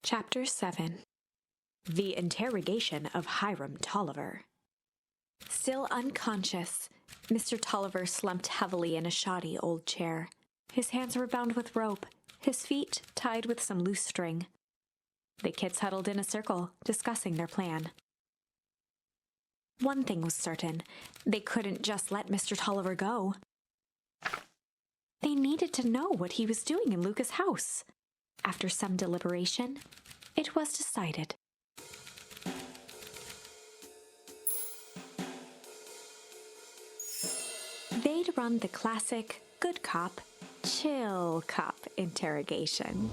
Chapter 7. The Interrogation of Hiram Tolliver. Still unconscious, Mr. Tolliver slumped heavily in a shoddy old chair. His hands were bound with rope, his feet tied with some loose string. The kids huddled in a circle, discussing their plan. One thing was certain, they couldn't just let Mr. Tolliver go. They needed to know what he was doing in Luca's house. After some deliberation, it was decided. They'd run the classic good cop, chill cop interrogation.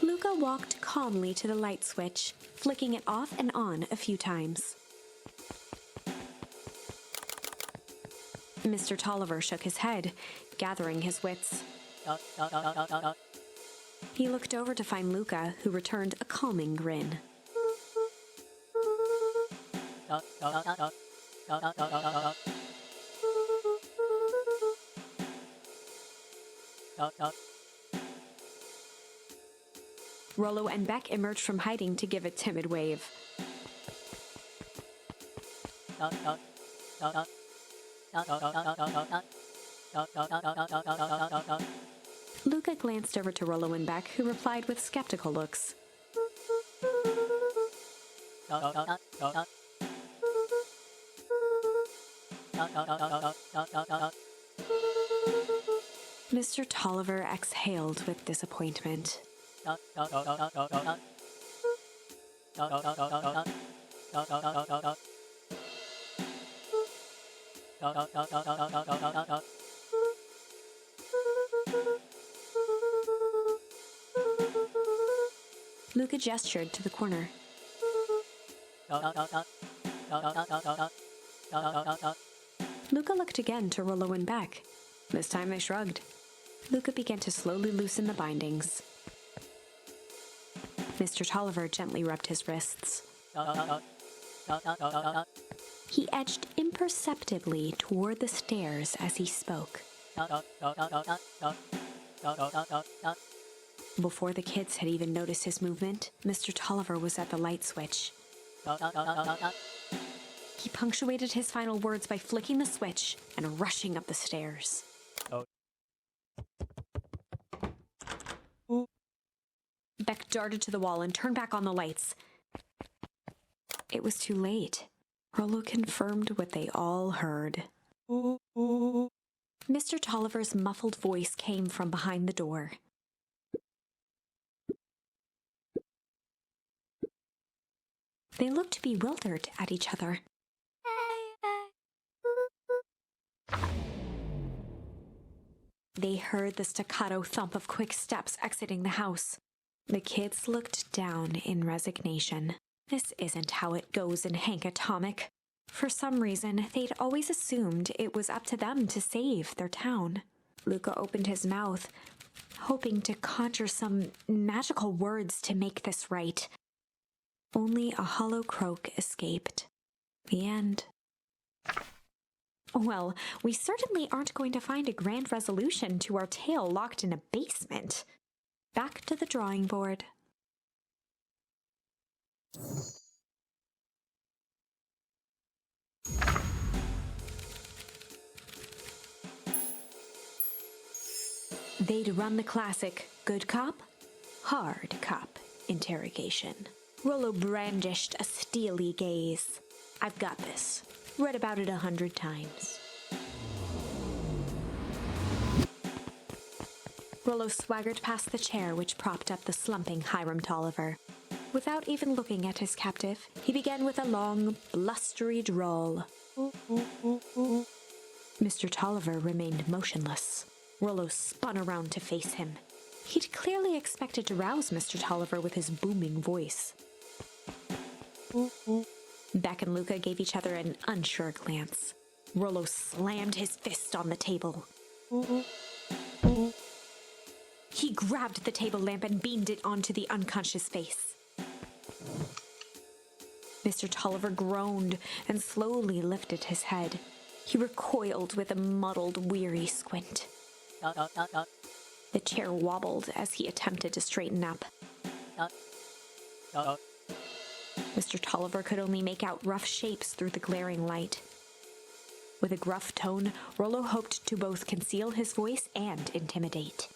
Luca walked calmly to the light switch, flicking it off and on a few times. Mr. Tolliver shook his head, gathering his wits. He looked over to find Luca, who returned a calming grin. Rollo and Beck emerged from hiding to give a timid wave. Luca glanced over to Rollo and Beck, who replied with skeptical looks. Mr. Tolliver exhaled with disappointment. Luca gestured to the corner. Luca looked again to Rollo and Beck. This time they shrugged. Luca began to slowly loosen the bindings. Mr. Tolliver gently rubbed his wrists. He edged imperceptibly toward the stairs as he spoke. Before the kids had even noticed his movement, Mr. Tolliver was at the light switch. He punctuated his final words by flicking the switch and rushing up the stairs. Beck darted to the wall and turned back on the lights. It was too late. Rollo confirmed what they all heard. Mr. Tolliver's muffled voice came from behind the door. They looked bewildered at each other. They heard the staccato thump of quick steps exiting the house. The kids looked down in resignation. This isn't how it goes in Hank Atomic. For some reason, they'd always assumed it was up to them to save their town. Luca opened his mouth, hoping to conjure some magical words to make this right. Only a hollow croak escaped. The end. Well, we certainly aren't going to find a grand resolution to our tale locked in a basement. Back to the drawing board. They'd run the classic good cop, hard cop interrogation. Rollo brandished a steely gaze. I've got this. Read about it 100 times. Rollo swaggered past the chair which propped up the slumping Hiram Tolliver. Without even looking at his captive, he began with a long, blustery drawl. Mr. Tolliver remained motionless. Rollo spun around to face him. He'd clearly expected to rouse Mr. Tolliver with his booming voice. Beck and Luca gave each other an unsure glance. Rollo slammed his fist on the table. He grabbed the table lamp and beamed it onto the unconscious face. Mr. Tolliver groaned and slowly lifted his head. He recoiled with a muddled, weary squint. The chair wobbled as he attempted to straighten up. Mr. Tolliver could only make out rough shapes through the glaring light. With a gruff tone, Rollo hoped to both conceal his voice and intimidate.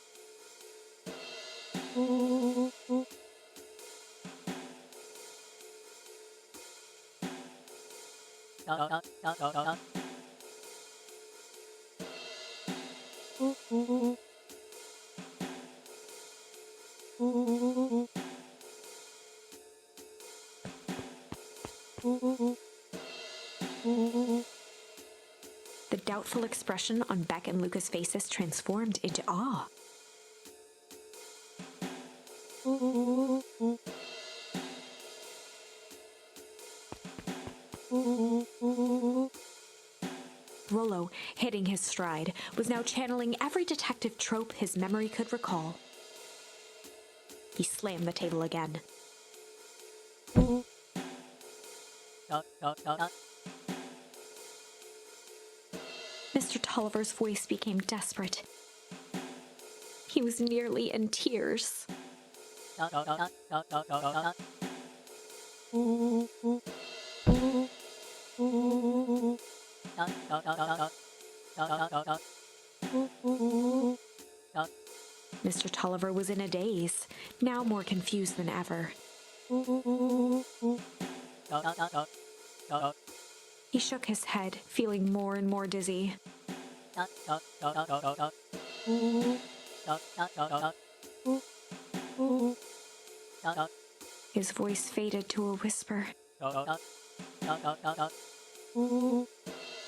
The doubtful expression on Beck and Luca's faces transformed into awe. Rollo, hitting his stride, was now channeling every detective trope his memory could recall. He slammed the table again. Mr. Tolliver's voice became desperate. He was nearly in tears. Mr. Tolliver was in a daze, now more confused than ever. He shook his head, feeling more and more dizzy. His voice faded to a whisper.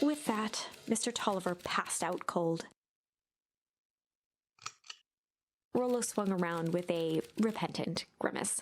With that, Mr. Tolliver passed out cold. Rollo swung around with a repentant grimace.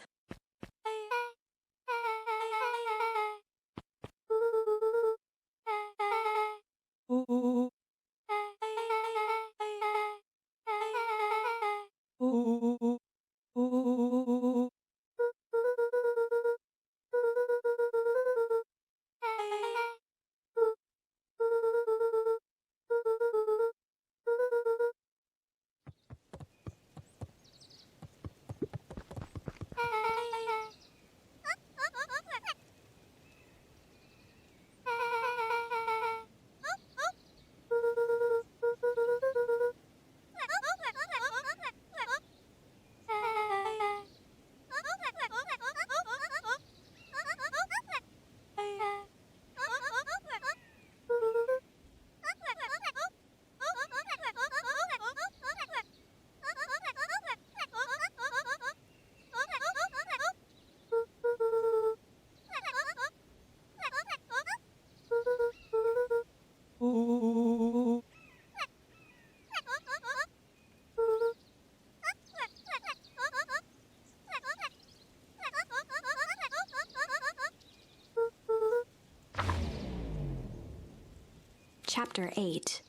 Chapter 8.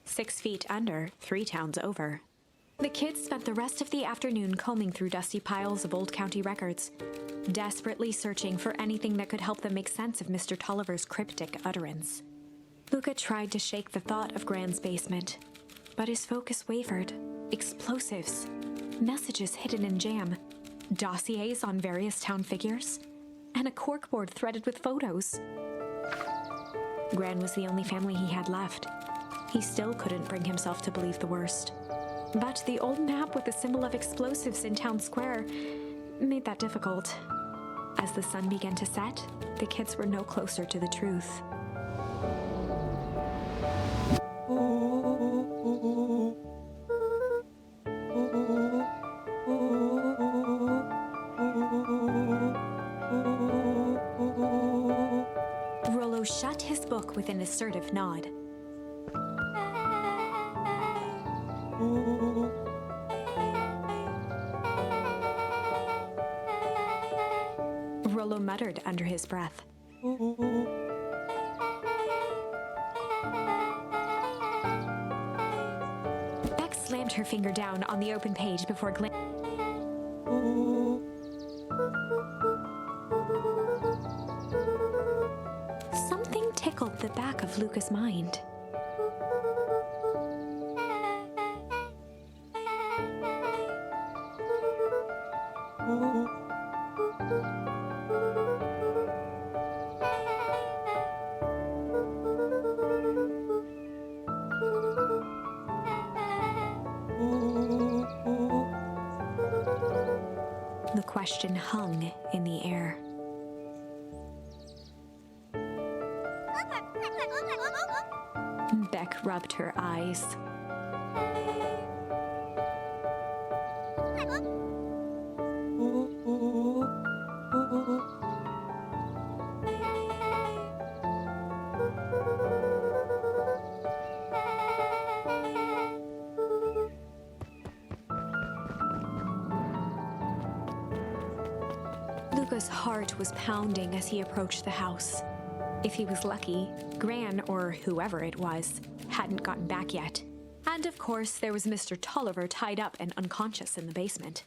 6 feet under, 3 towns over. The kids spent the rest of the afternoon combing through dusty piles of old county records, desperately searching for anything that could help them make sense of Mr. Tolliver's cryptic utterance. Luca tried to shake the thought of Gran's basement, but his focus wavered. Explosives, messages hidden in jam, dossiers on various town figures, and a corkboard threaded with photos. Gran was the only family he had left. He still couldn't bring himself to believe the worst. But the old map with the symbol of explosives in town square made that difficult. As the sun began to set, the kids were no closer to the truth. Rollo shut his book with an assertive nod. Rollo muttered under his breath. Beck slammed her finger down on the open page before Something tickled the back of Luca's mind. The question hung in the air. Beck rubbed her eyes. Luca's heart was pounding as he approached the house. If he was lucky, Gran, or whoever it was, hadn't gotten back yet. And of course, there was Mr. Tolliver tied up and unconscious in the basement.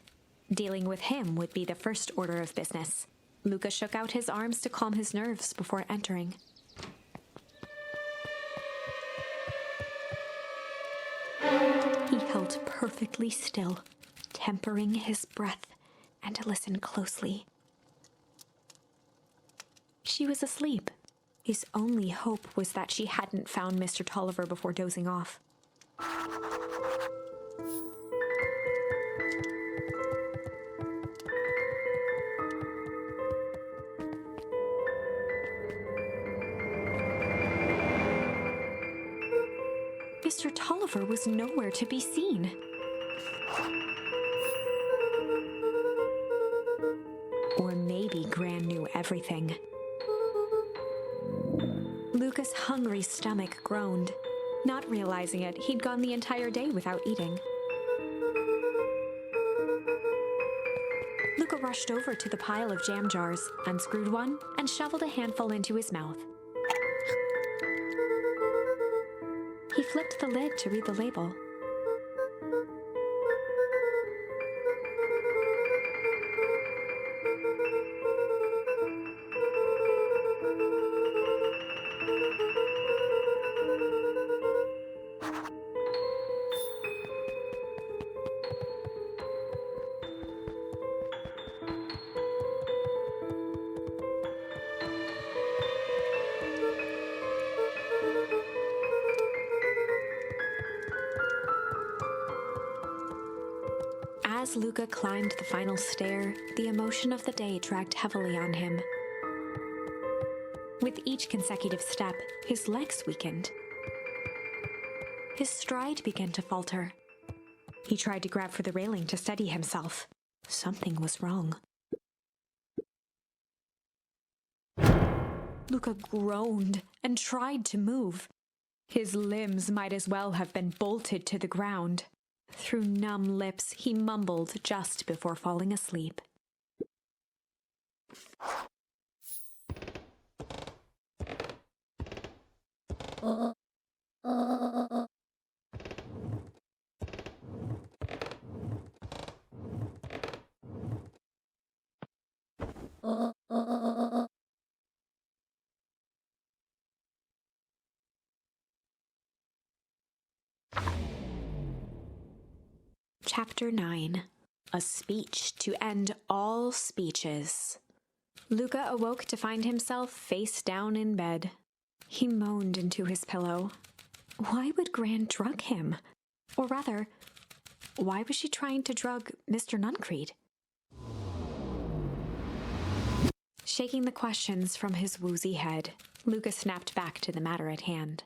Dealing with him would be the first order of business. Luca shook out his arms to calm his nerves before entering. He held perfectly still, tempering his breath, and listened closely. She was asleep. His only hope was that she hadn't found Mr. Tolliver before dozing off. Mr. Tolliver was nowhere to be seen. Or maybe Gran knew everything. Luca's hungry stomach groaned. Not realizing it, he'd gone the entire day without eating. Luca rushed over to the pile of jam jars, unscrewed one, and shoveled a handful into his mouth. He flipped the lid to read the label. As Luca climbed the final stair, the emotion of the day dragged heavily on him. With each consecutive step, his legs weakened. His stride began to falter. He tried to grab for the railing to steady himself. Something was wrong. Luca groaned and tried to move. His limbs might as well have been bolted to the ground. Through numb lips, he mumbled just before falling asleep. Chapter 9. A speech to end all speeches. Luca awoke to find himself face down in bed. He moaned into his pillow. Why would Gran drug him? Or rather, why was she trying to drug Mr. Nuncreed? Shaking the questions from his woozy head, Luca snapped back to the matter at hand.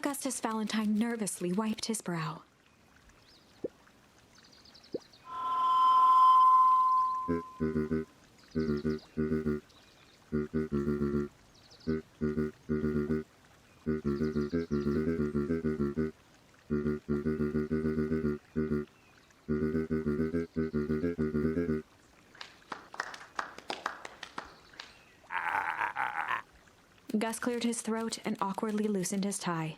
Augustus Valentine nervously wiped his brow. Gus cleared his throat and awkwardly loosened his tie.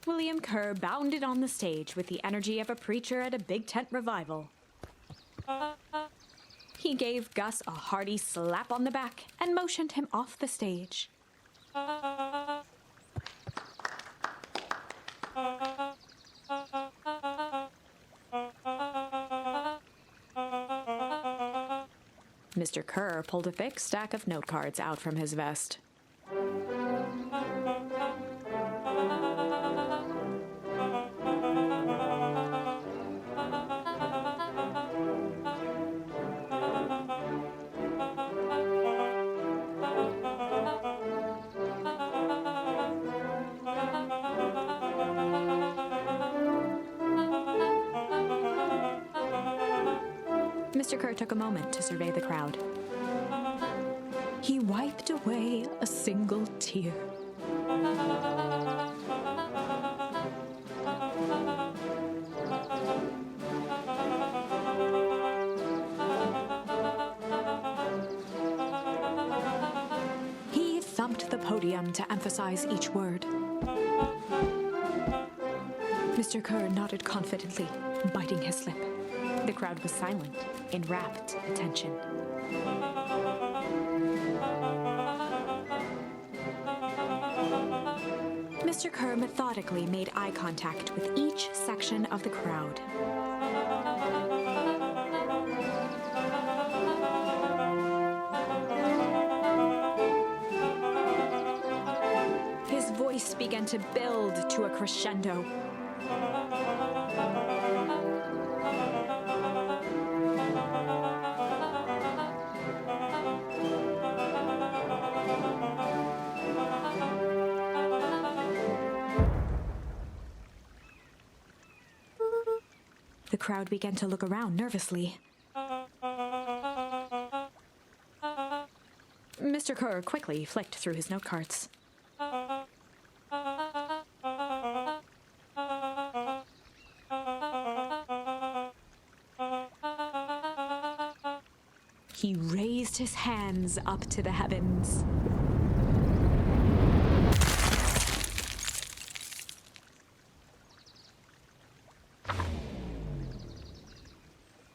William Kerr bounded on the stage with the energy of a preacher at a big tent revival. He gave Gus a hearty slap on the back and motioned him off the stage. Mr. Kerr pulled a thick stack of note cards out from his vest. Mr. Kerr took a moment to survey the crowd. He wiped away a single tear. He thumped the podium to emphasize each word. Mr. Kerr nodded confidently, biting his lip. The crowd was silent, in rapt attention. Mr. Kerr methodically made eye contact with each section of the crowd. His voice began to build to a crescendo. The crowd began to look around nervously. Mr. Kerr quickly flicked through his note cards. He raised his hands up to the heavens.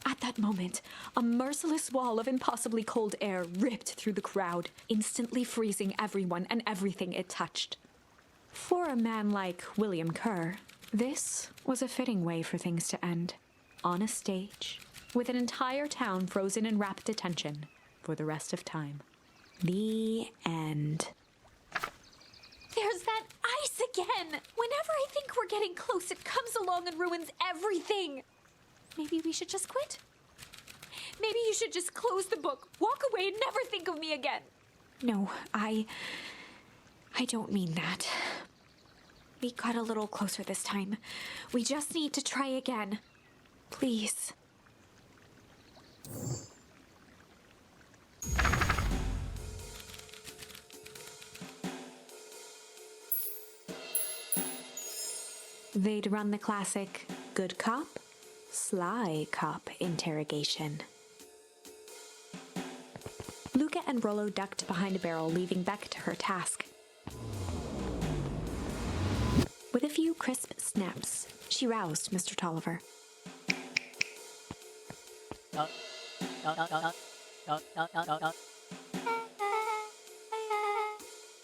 At that moment, a merciless wall of impossibly cold air ripped through the crowd, instantly freezing everyone and everything it touched. For a man like William Kerr, this was a fitting way for things to end. On a stage, with an entire town frozen in rapt attention for the rest of time. The end. There's that ice again! Whenever I think we're getting close, it comes along and ruins everything! Maybe we should just quit? Maybe you should just close the book, walk away, and never think of me again. No, I don't mean that. We got a little closer this time. We just need to try again. Please. They'd run the classic good cop, sly cop interrogation. Luca and Rollo ducked behind a barrel, leaving Beck to her task. With a few crisp snaps, she roused Mr. Tolliver.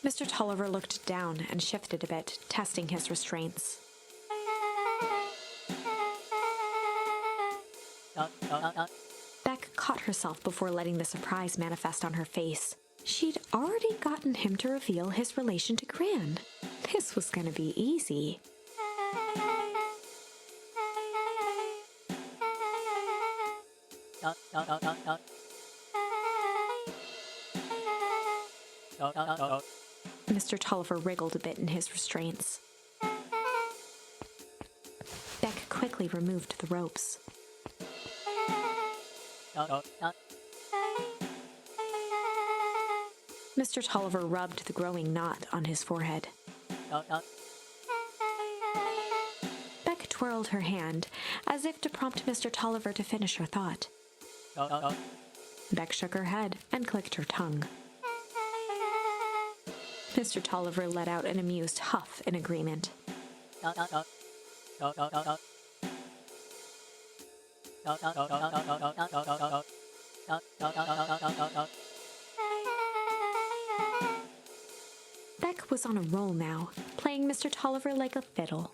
Mr. Tolliver looked down and shifted a bit, testing his restraints. Beck caught herself before letting the surprise manifest on her face. She'd already gotten him to reveal his relation to Gran. This was gonna be easy. Mr. Mr. Tolliver wriggled a bit in his restraints. Beck quickly removed the ropes. Mr. Tolliver rubbed the growing knot on his forehead. Beck twirled her hand, as if to prompt Mr. Tolliver to finish her thought. Beck shook her head and clicked her tongue. Mr. Tolliver let out an amused huff in agreement. Beck was on a roll now, playing Mr. Tolliver like a fiddle.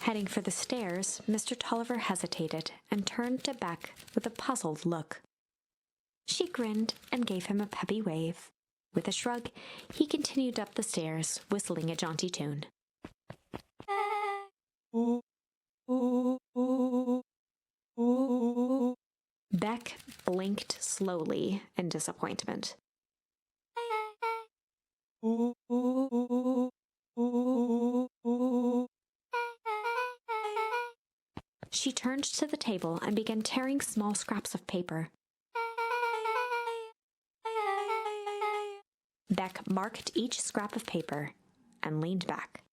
Heading for the stairs, Mr. Tolliver hesitated and turned to Beck with a puzzled look. She grinned and gave him a peppy wave. With a shrug, he continued up the stairs, whistling a jaunty tune. Beck blinked slowly in disappointment. She turned to the table and began tearing small scraps of paper. Beck marked each scrap of paper and leaned back.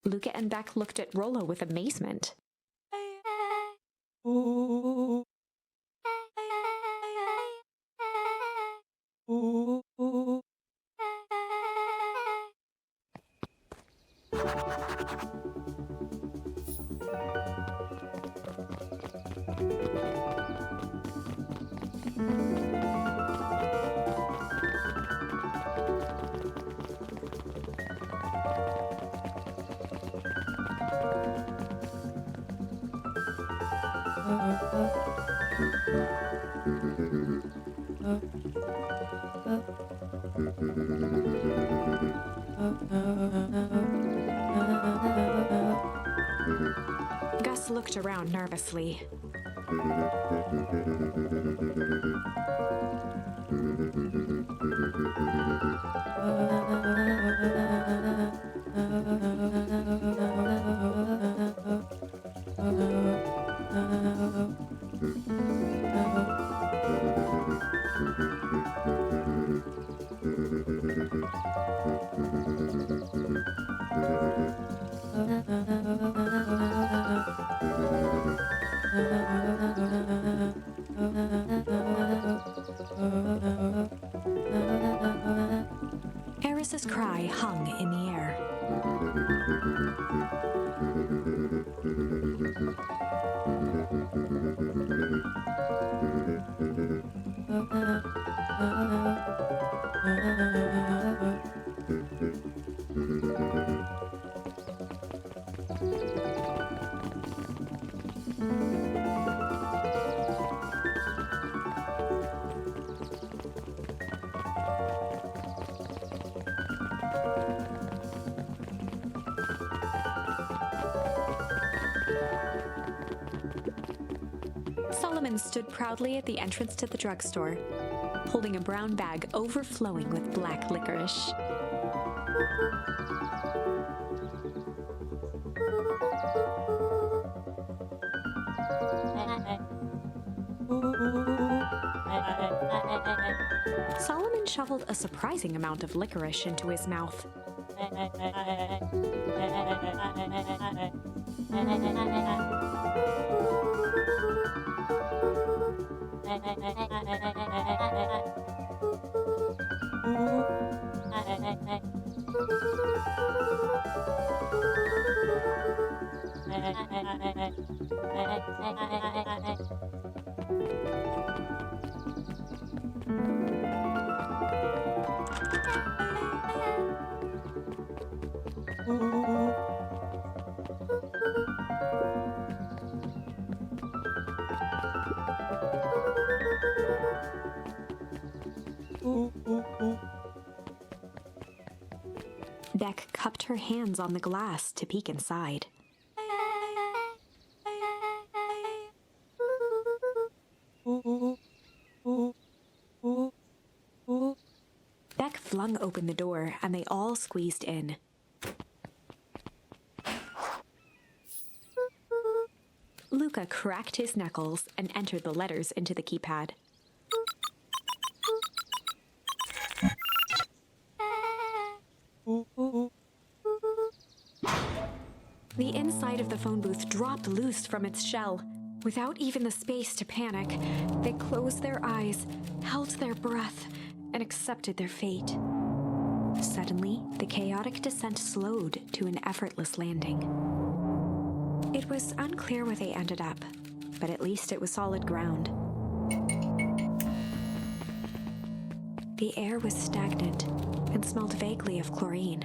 Luca and Beck looked at Rollo with amazement. Gus looked around nervously. Eris's cry hung in the air. Solomon stood proudly at the entrance to the drugstore, holding a brown bag overflowing with black licorice. Solomon shoveled a surprising amount of licorice into his mouth. Beck cupped her hands on the glass to peek inside. Beck flung open the door, and they all squeezed in. Luca cracked his knuckles and entered the letters into the keypad. The inside of the phone booth dropped loose from its shell. Without even the space to panic, they closed their eyes, held their breath, and accepted their fate. Suddenly, the chaotic descent slowed to an effortless landing. It was unclear where they ended up, but at least it was solid ground. The air was stagnant and smelled vaguely of chlorine.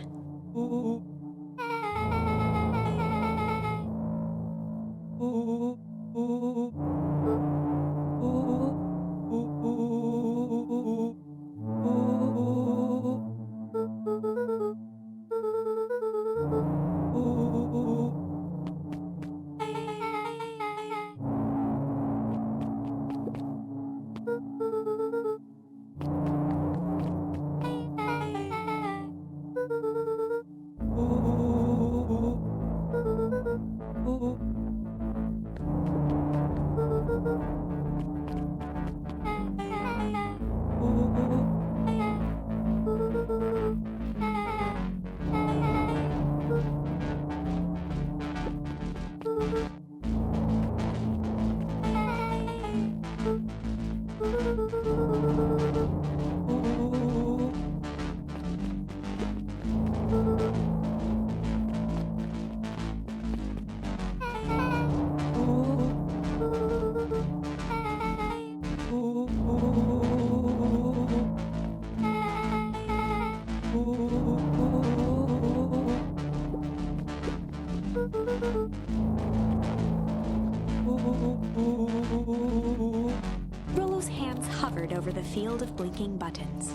Rollo's hands hovered over the field of blinking buttons.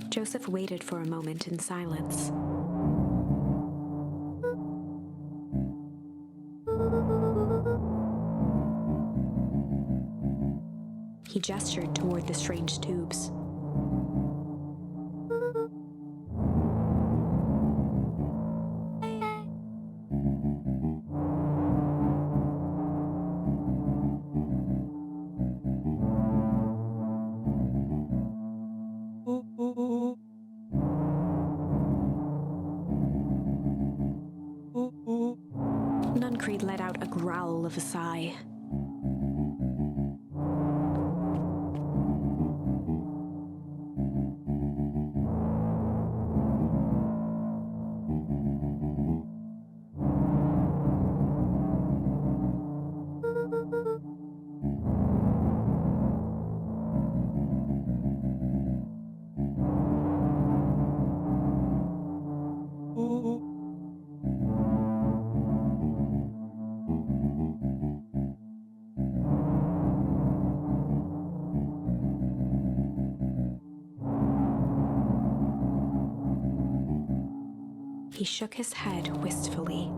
Joseph waited for a moment in silence. He gestured toward the strange tubes. Nuncreed let out a growl of a sigh. he shook his head wistfully.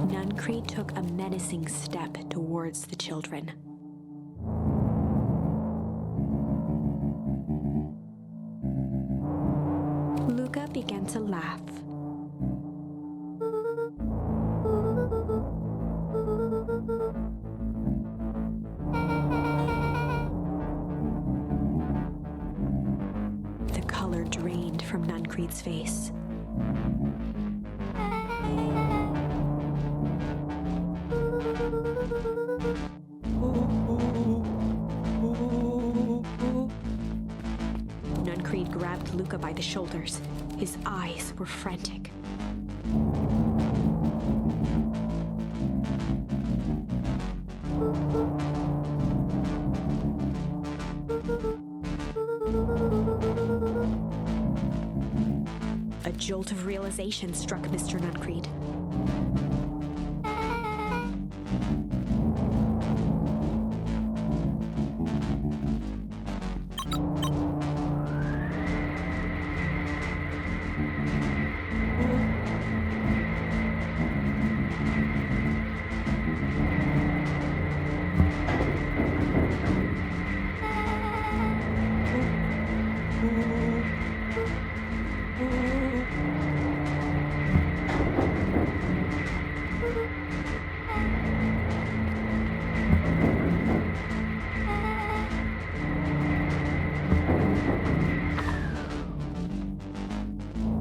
Nuncreed took a menacing step towards the children. Luca began to laugh. The color drained from Nuncreed's face. Nuncreed grabbed Luca by the shoulders. His eyes were frantic. A jolt of realization struck Mr. Nuncreed.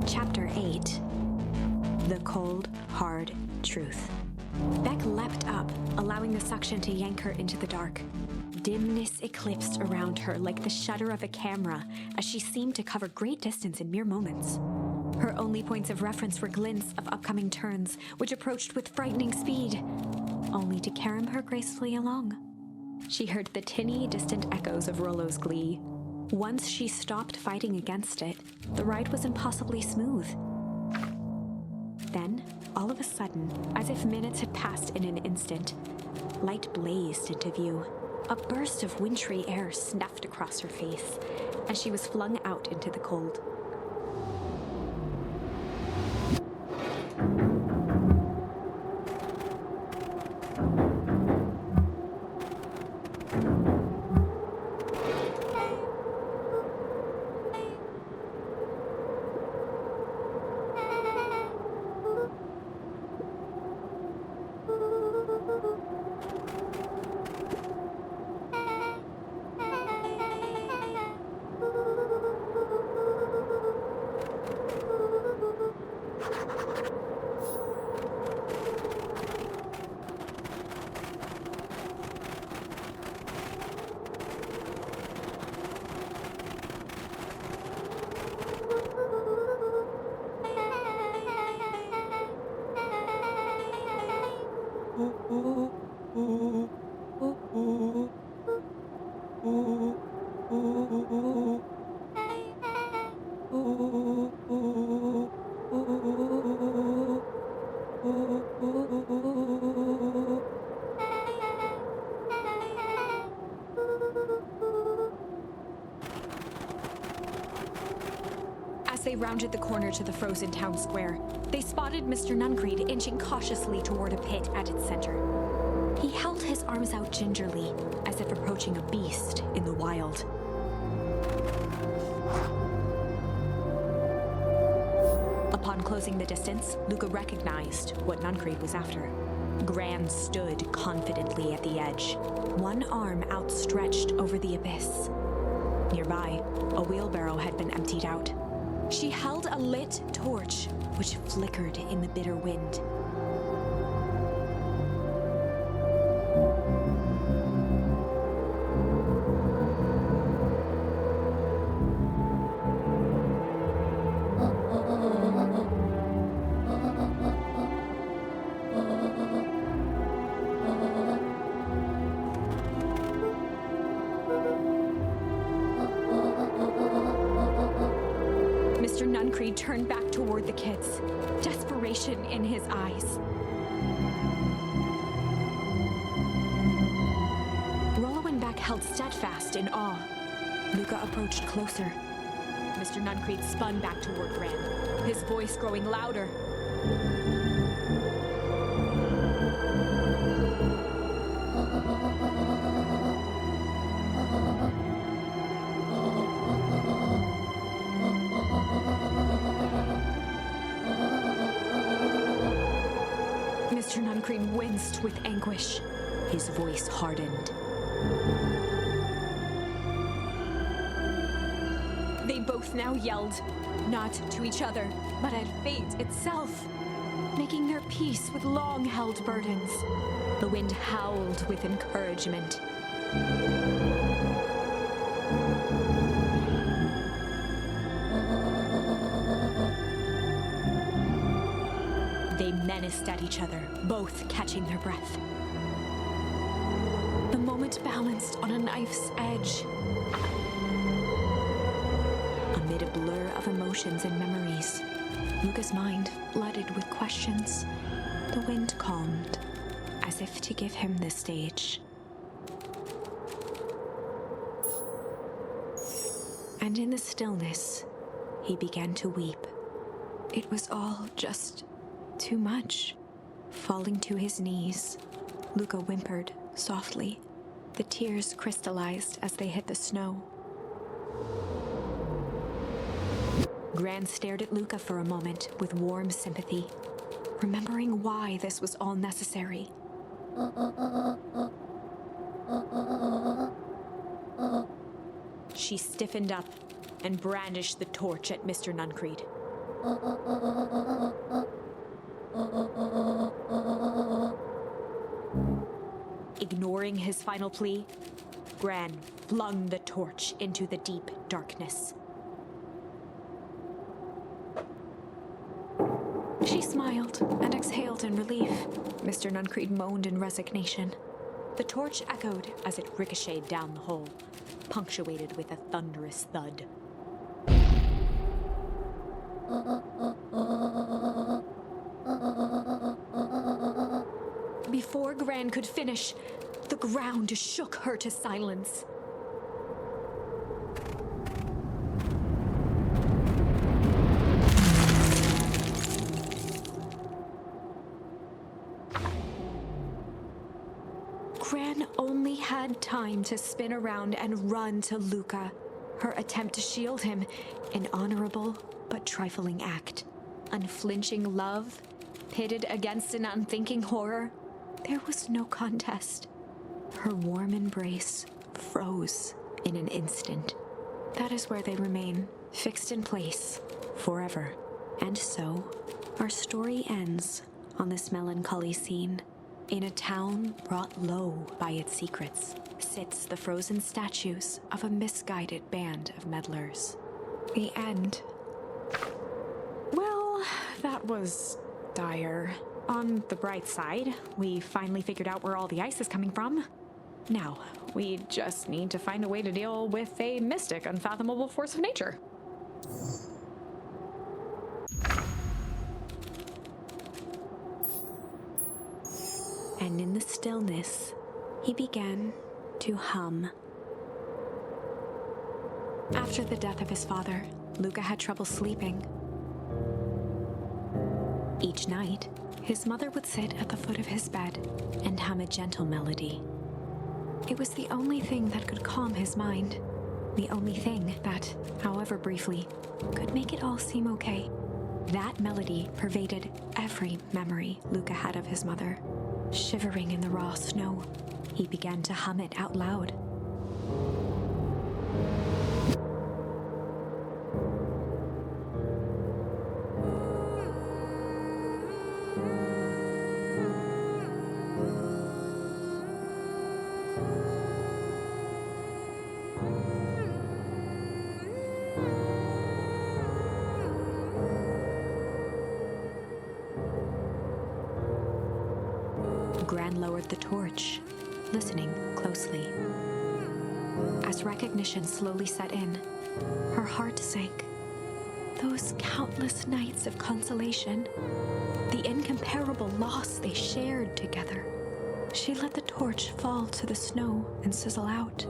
Chapter 8. The Cold, Hard Truth. Beck leapt up, allowing the suction to yank her into the dark. Dimness eclipsed around her like the shutter of a camera as she seemed to cover great distance in mere moments. Her only points of reference were glints of upcoming turns, which approached with frightening speed, only to carom her gracefully along. She heard the tinny, distant echoes of Rollo's glee. Once she stopped fighting against it, the ride was impossibly smooth. Then, all of a sudden, as if minutes had passed in an instant, light blazed into view. A burst of wintry air snuffed across her face as she was flung out into the cold. As they rounded the corner to the frozen town square, they spotted Mr. Nuncreed inching cautiously toward a pit at its center. He held his arms out gingerly, as if approaching a beast in the wild. Upon closing the distance, Luca recognized what Nuncreed was after. Gran stood confidently at the edge, one arm outstretched over the abyss. Nearby, a wheelbarrow had been emptied out. She held a lit torch, which flickered in the bitter wind. Mr. Nuncreed turned back toward the kids, desperation in his eyes. Rollo and Beck held steadfast in awe. Luca approached closer. Mr. Nuncreed spun back toward Gran, his voice growing louder. Mr. Nuncreed winced with anguish. His voice hardened. They both now yelled, not to each other, but at fate itself, making their peace with long-held burdens. The wind howled with encouragement. They menaced at each other, both catching their breath. The moment balanced on a knife's edge. Amid a blur of emotions and memories, Luca's mind flooded with questions. The wind calmed, as if to give him the stage. And in the stillness, he began to weep. It was all just too much. Falling to his knees, Luca whimpered softly. The tears crystallized as they hit the snow. Gran stared at Luca for a moment with warm sympathy, remembering why this was all necessary. She stiffened up and brandished the torch at Mr. Nuncreed. Ignoring his final plea, Gran flung the torch into the deep darkness. She smiled and exhaled in relief. Mr. Nuncreed moaned in resignation. The torch echoed as it ricocheted down the hole, punctuated with a thunderous thud. Before Gran could finish, the ground shook her to silence. Gran only had time to spin around and run to Luca. Her attempt to shield him, an honorable but trifling act. Unflinching love, pitted against an unthinking horror. There was no contest. Her warm embrace froze in an instant. That is where they remain, fixed in place, forever. And so, our story ends on this melancholy scene. In a town brought low by its secrets, sits the frozen statues of a misguided band of meddlers. The end. Well, that was dire. On the bright side, we finally figured out where all the ice is coming from. Now, we just need to find a way to deal with a mystic, unfathomable force of nature. And in the stillness, he began to hum. After the death of his father, Luca had trouble sleeping. Each night, his mother would sit at the foot of his bed and hum a gentle melody. It was the only thing that could calm his mind, the only thing that, however briefly, could make it all seem okay. That melody pervaded every memory Luca had of his mother. Shivering in the raw snow, he began to hum it out loud. Gran lowered the torch, listening closely. As recognition slowly set in, her heart sank. Those countless nights of consolation, the incomparable loss they shared together. She let the torch fall to the snow and sizzle out.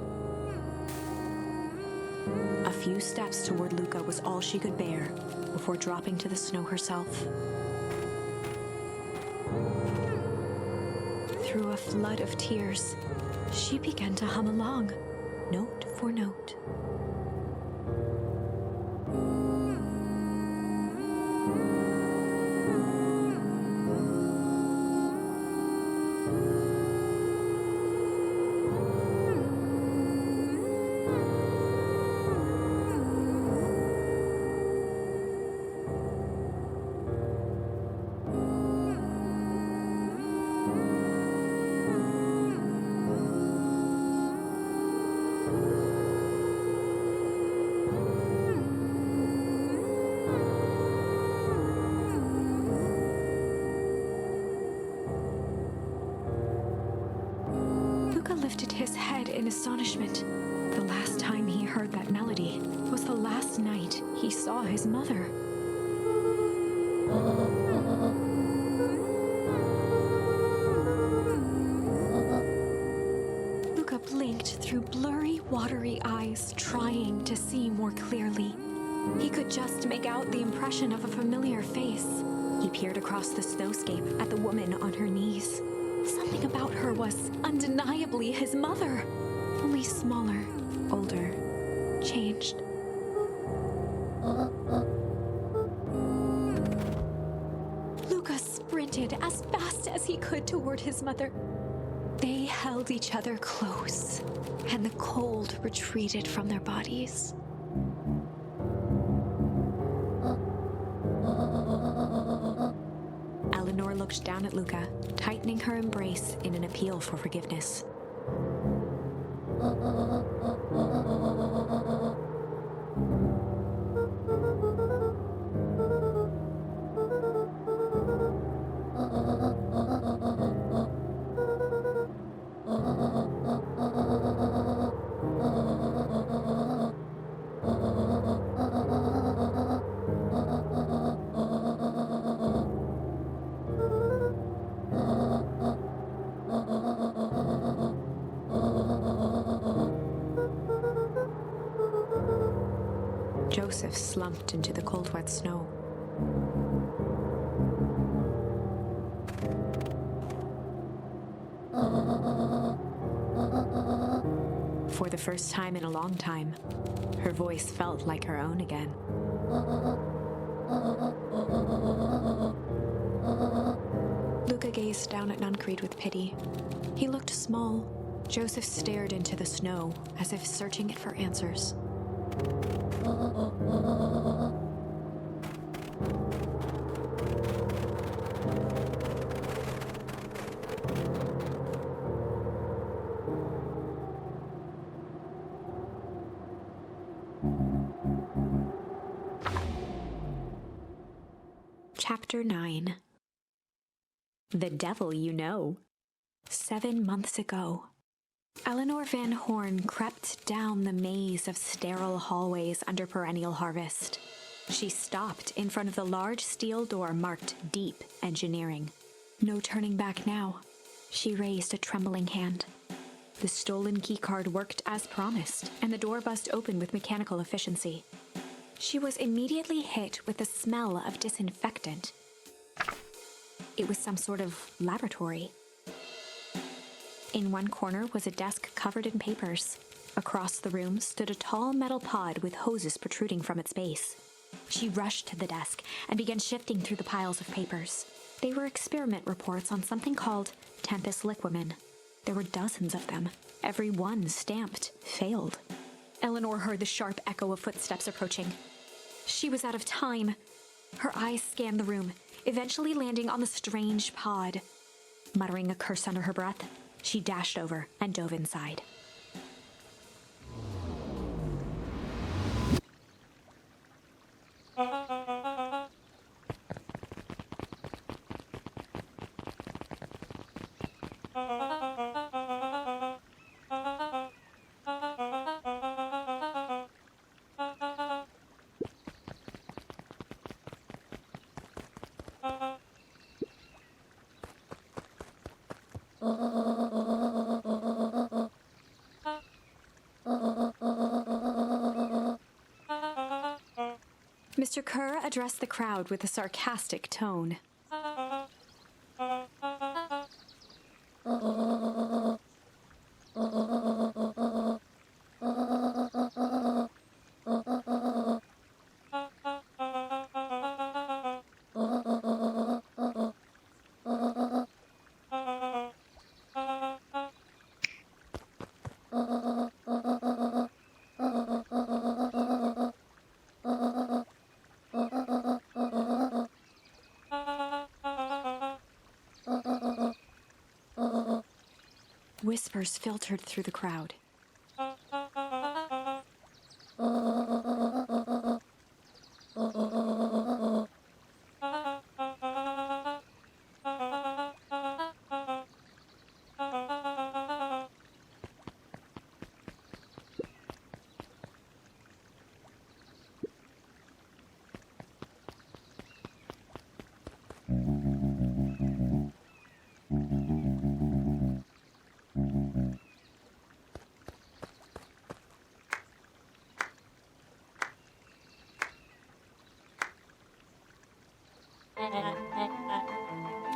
A few steps toward Luca was all she could bear before dropping to the snow herself. Through a flood of tears, she began to hum along, note for note. Luca lifted his head in astonishment. The last time he heard that melody was the last night he saw his mother. Luca blinked through blurry, watery eyes, trying to see more clearly. He could just make out the impression of a familiar face. He peered across the snowscape at the woman on her knees. Something about her was undeniably his mother, only smaller, older, changed. Luca sprinted as fast as he could toward his mother. They held each other close, and the cold retreated from their bodies. Eleanor looked down at Luca, tightening her embrace in an appeal for forgiveness. Joseph slumped into the cold, wet snow. For the first time in a long time, her voice felt like her own again. Luca gazed down at Nuncreed with pity. He looked small. Joseph stared into the snow as if searching it for answers. Chapter 9. The Devil You Know. 7 months ago. Eleanor Van Horn crept down the maze of sterile hallways under perennial harvest. She stopped in front of the large steel door marked Deep Engineering. No turning back now. She raised a trembling hand. The stolen keycard worked as promised, and the door buzzed open with mechanical efficiency. She was immediately hit with the smell of disinfectant. It was some sort of laboratory. In one corner was a desk covered in papers. Across the room stood a tall metal pod with hoses protruding from its base. She rushed to the desk and began shifting through the piles of papers. They were experiment reports on something called Tempus Liquamen. There were dozens of them, every one stamped failed. Eleanor heard the sharp echo of footsteps approaching. She was out of time. Her eyes scanned the room, eventually landing on the strange pod. Muttering a curse under her breath, she dashed over and dove inside. Master Kerr addressed the crowd with a sarcastic tone. Whispers filtered through the crowd.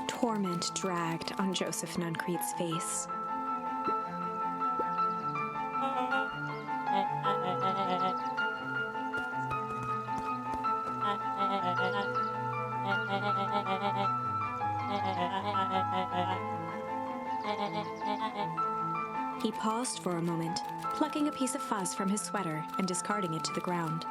Torment dragged on Joseph Nuncrete's face. He paused for a moment, plucking a piece of fuzz from his sweater and discarding it to the ground.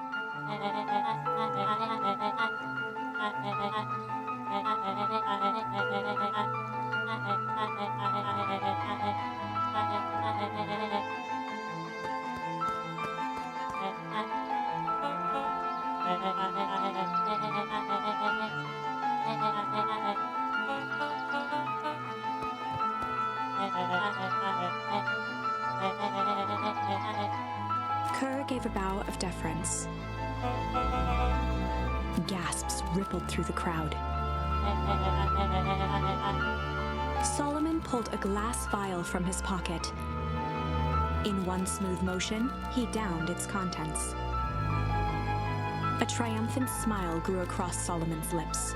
Kerr gave a bow of deference. Gasps rippled through the crowd. Solomon pulled a glass vial from his pocket. In one smooth motion, he downed its contents. A triumphant smile grew across Solomon's lips.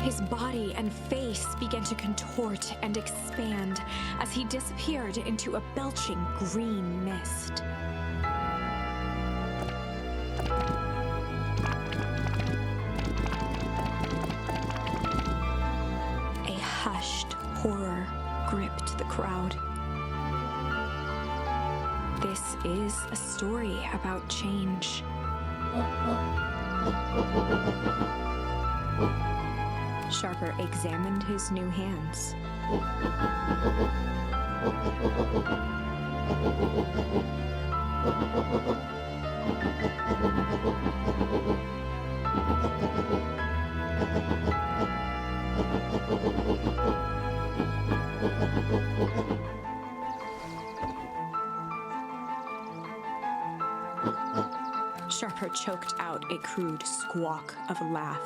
His body and face began to contort and expand as he disappeared into a belching green mist. A hushed horror gripped the crowd. This is a story about change. Sharper examined his new hands. Sharper choked out a crude squawk of a laugh.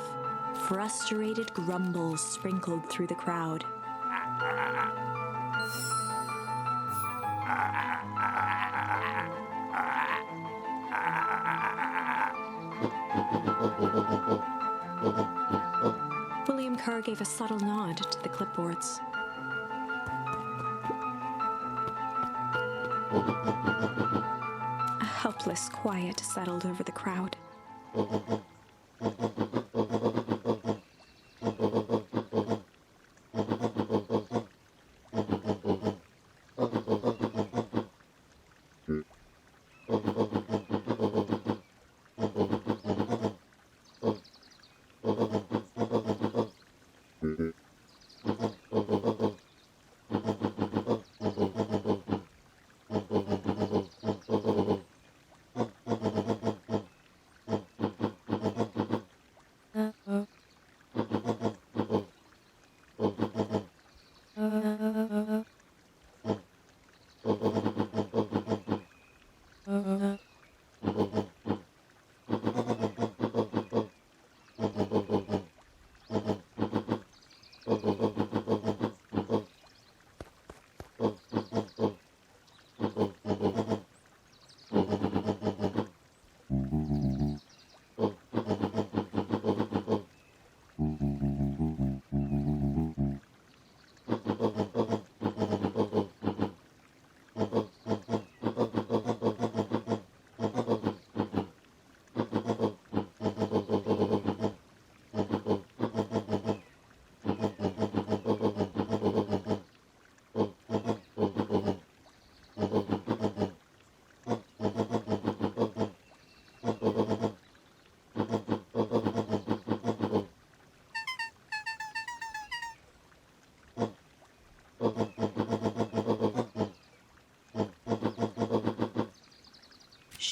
Frustrated grumbles sprinkled through the crowd. William Kerr gave a subtle nod to the clipboards. A helpless quiet settled over the crowd.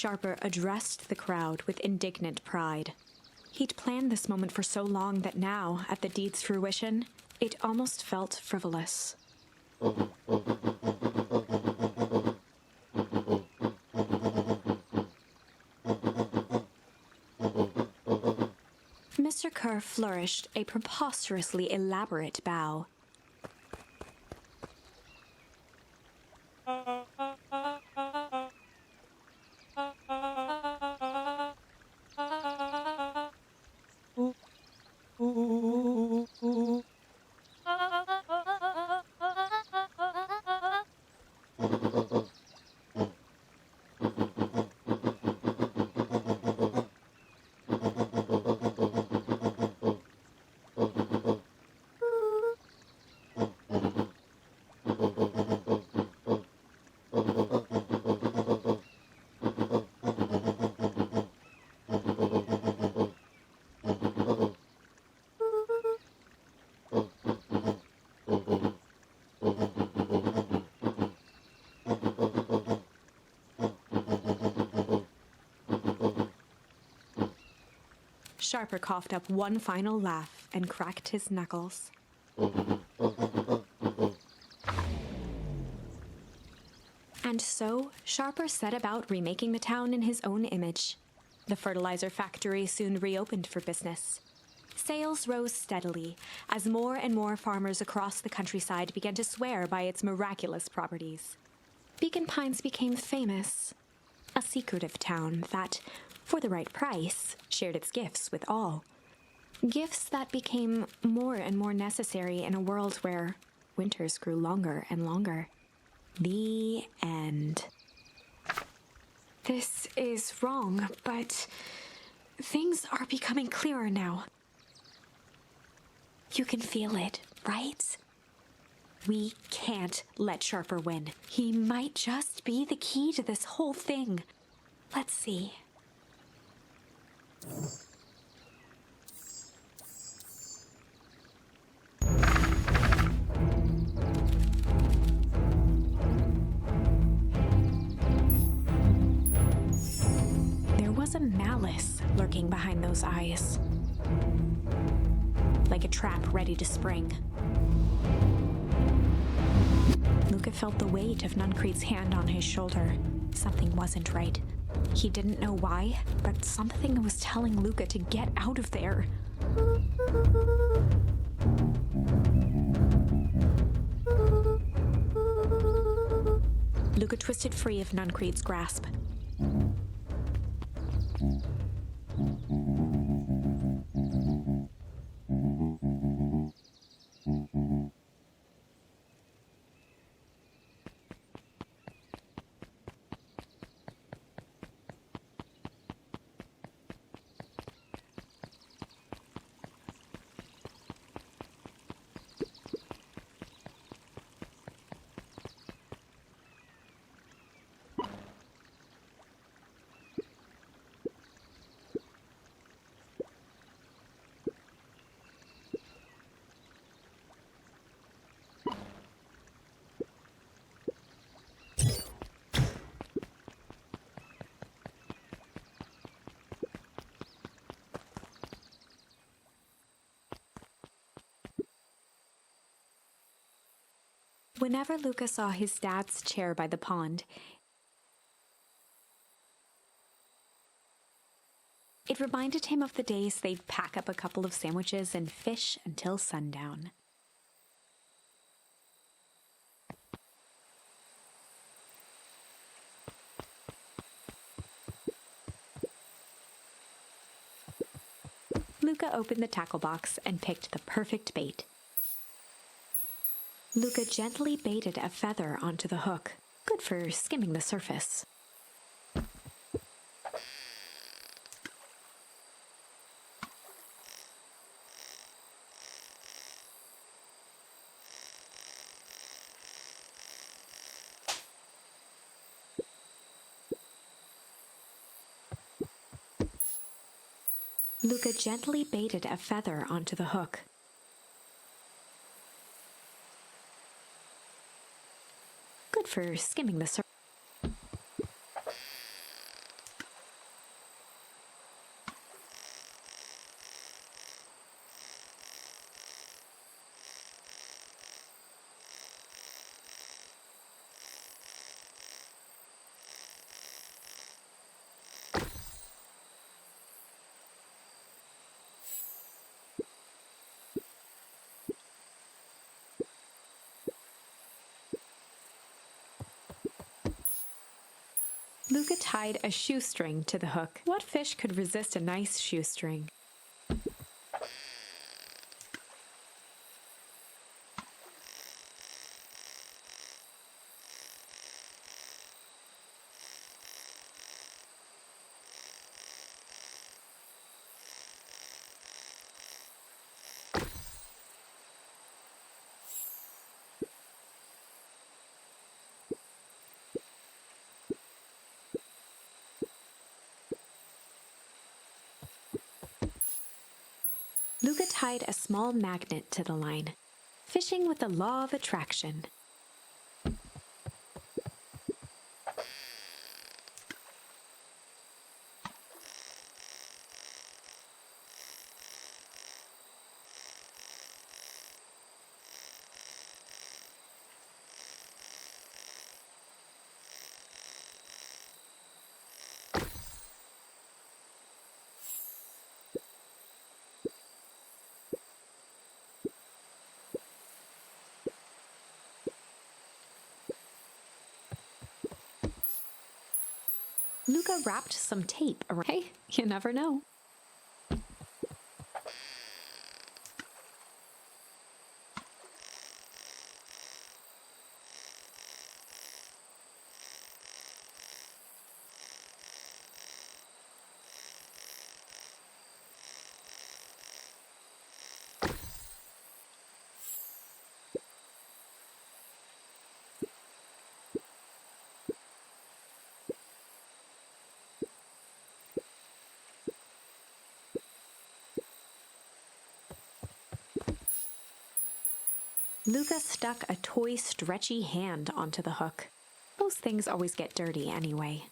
Sharper addressed the crowd with indignant pride. He'd planned this moment for so long that now, at the deed's fruition, it almost felt frivolous. Mr. Kerr flourished a preposterously elaborate bow. Sharper coughed up one final laugh and cracked his knuckles. And so, Sharper set about remaking the town in his own image. The fertilizer factory soon reopened for business. Sales rose steadily as more and more farmers across the countryside began to swear by its miraculous properties. Beacon Pines became famous, a secretive town that, for the right price, shared its gifts with all. Gifts that became more and more necessary in a world where winters grew longer and longer. The end. This is wrong, but things are becoming clearer now. You can feel it, right? We can't let Sharper win. He might just be the key to this whole thing. Let's see. There was a malice lurking behind those eyes. Like a trap ready to spring. Luca felt the weight of Nuncrete's hand on his shoulder. Something wasn't right. He didn't know why, but something was telling Luca to get out of there. Luca twisted free of Nuncrete's grasp. Whenever Luca saw his dad's chair by the pond, it reminded him of the days they'd pack up a couple of sandwiches and fish until sundown. Luca opened the tackle box and picked the perfect bait. Luca gently baited a feather onto the hook, good for skimming the surface. Luca gently baited a feather onto the hook. Good for skimming the surface. Luca tied a shoestring to the hook. What fish could resist a nice shoestring? Luca tied a small magnet to the line, fishing with the law of attraction. Luca wrapped some tape around. Hey, you never know. Luca stuck a toy stretchy hand onto the hook. Those things always get dirty anyway.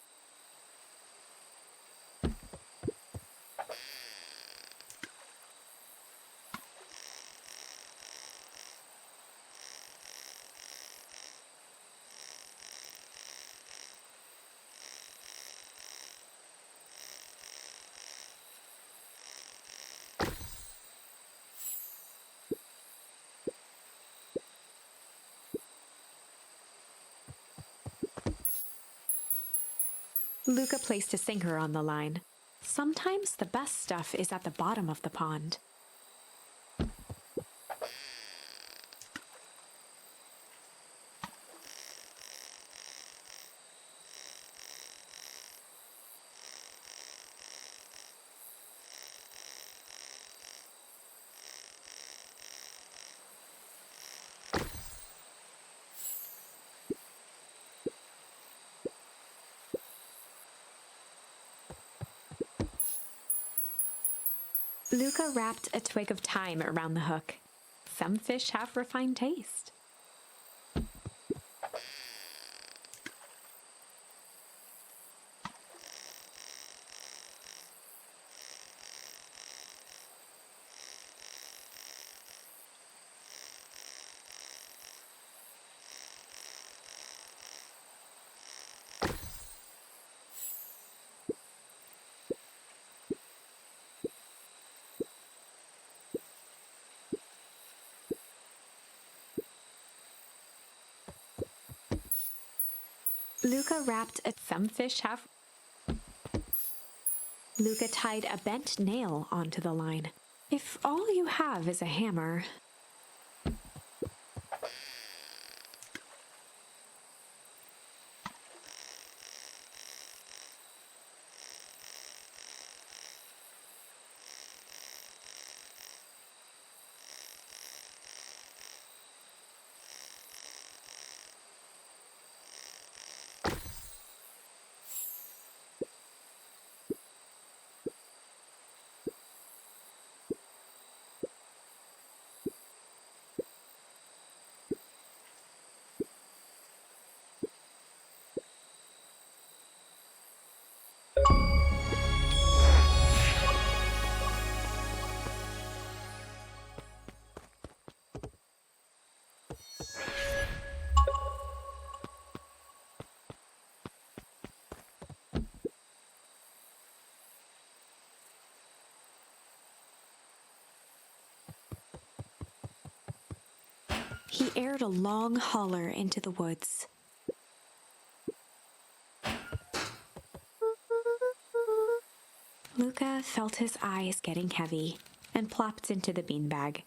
Luca placed a sinker on the line. Sometimes the best stuff is at the bottom of the pond. Luca wrapped a twig of thyme around the hook. Some fish have refined taste. Luca wrapped a some fish have. Luca tied a bent nail onto the line. If all you have is a hammer, he aired a long holler into the woods. Luca felt his eyes getting heavy and plopped into the beanbag.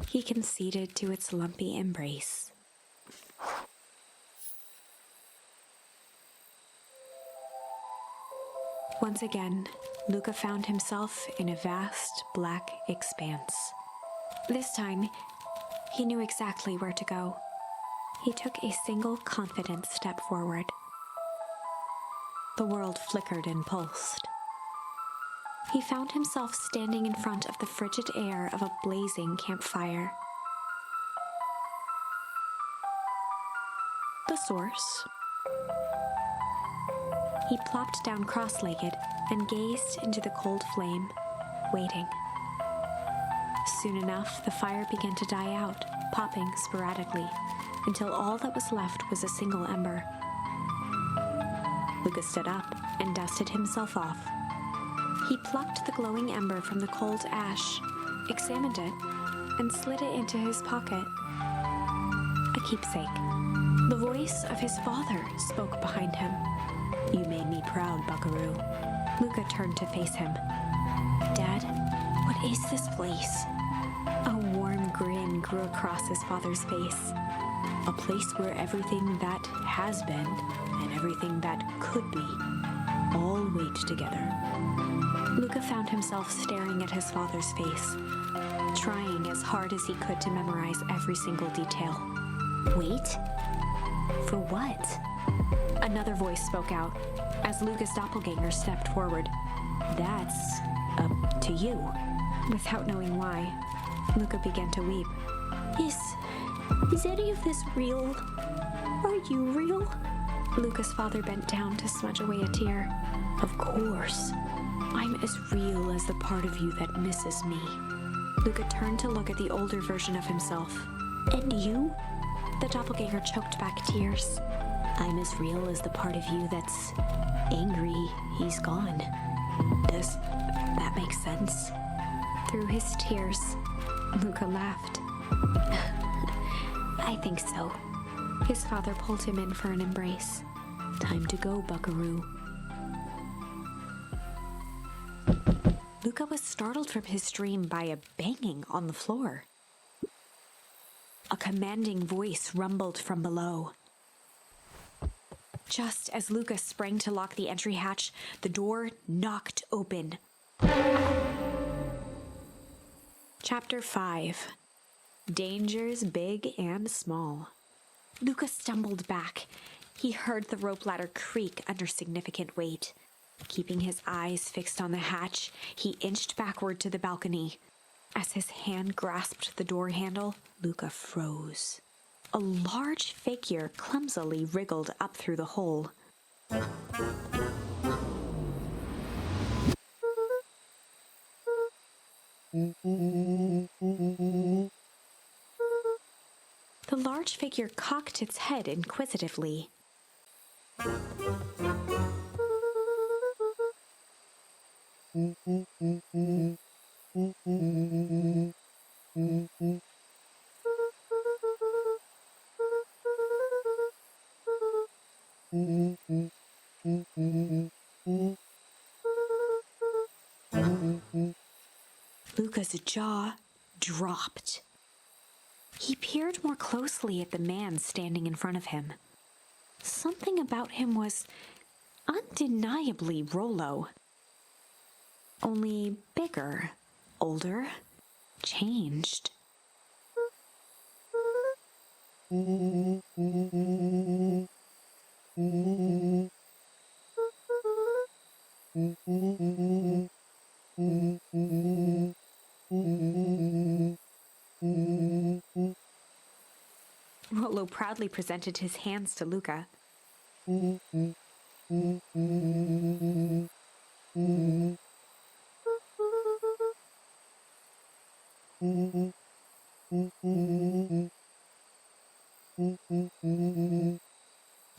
He conceded to its lumpy embrace. Once again, Luca found himself in a vast black expanse. This time, he knew exactly where to go. He took a single confident step forward. The world flickered and pulsed. He found himself standing in front of the frigid air of a blazing campfire. The source. He plopped down cross-legged and gazed into the cold flame, waiting. Soon enough, the fire began to die out, popping sporadically, until all that was left was a single ember. Luca stood up and dusted himself off. He plucked the glowing ember from the cold ash, examined it, and slid it into his pocket. A keepsake. The voice of his father spoke behind him. "You made me proud, Buckaroo." Luca turned to face him. "Dad, what is this place?" A warm grin grew across his father's face. "A place where everything that has been and everything that could be all wait together." Luca found himself staring at his father's face, trying as hard as he could to memorize every single detail. Wait? For what? Another voice spoke out as Luca's doppelganger stepped forward. "That's up to you." Without knowing why, Luca began to weep. Is any of this real? Are you real?" Luca's father bent down to smudge away a tear. "Of course. I'm as real as the part of you that misses me." Luca turned to look at the older version of himself. "And you?" The doppelganger choked back tears. "I'm as real as the part of you that's angry he's gone." Does that make sense? Through his tears, Luca laughed. "I think so." His father pulled him in for an embrace. "Time to go, Buckaroo." Luca was startled from his dream by a banging on the floor. A commanding voice rumbled from below. Just as Luca sprang to lock the entry hatch, the door knocked open. Chapter 5. Dangers Big and Small. Luca stumbled back. He heard the rope ladder creak under significant weight. Keeping his eyes fixed on the hatch, he inched backward to the balcony. As his hand grasped the door handle, Luca froze. A large figure clumsily wriggled up through the hole. The large figure cocked its head inquisitively. Luca's jaw dropped. He peered more closely at the man standing in front of him. Something about him was undeniably Rollo. Only bigger, older, changed. Rollo proudly presented his hands to Luca.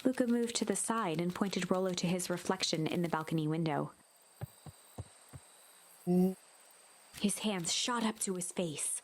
Luca moved to the side and pointed Rollo to his reflection in the balcony window. His hands shot up to his face.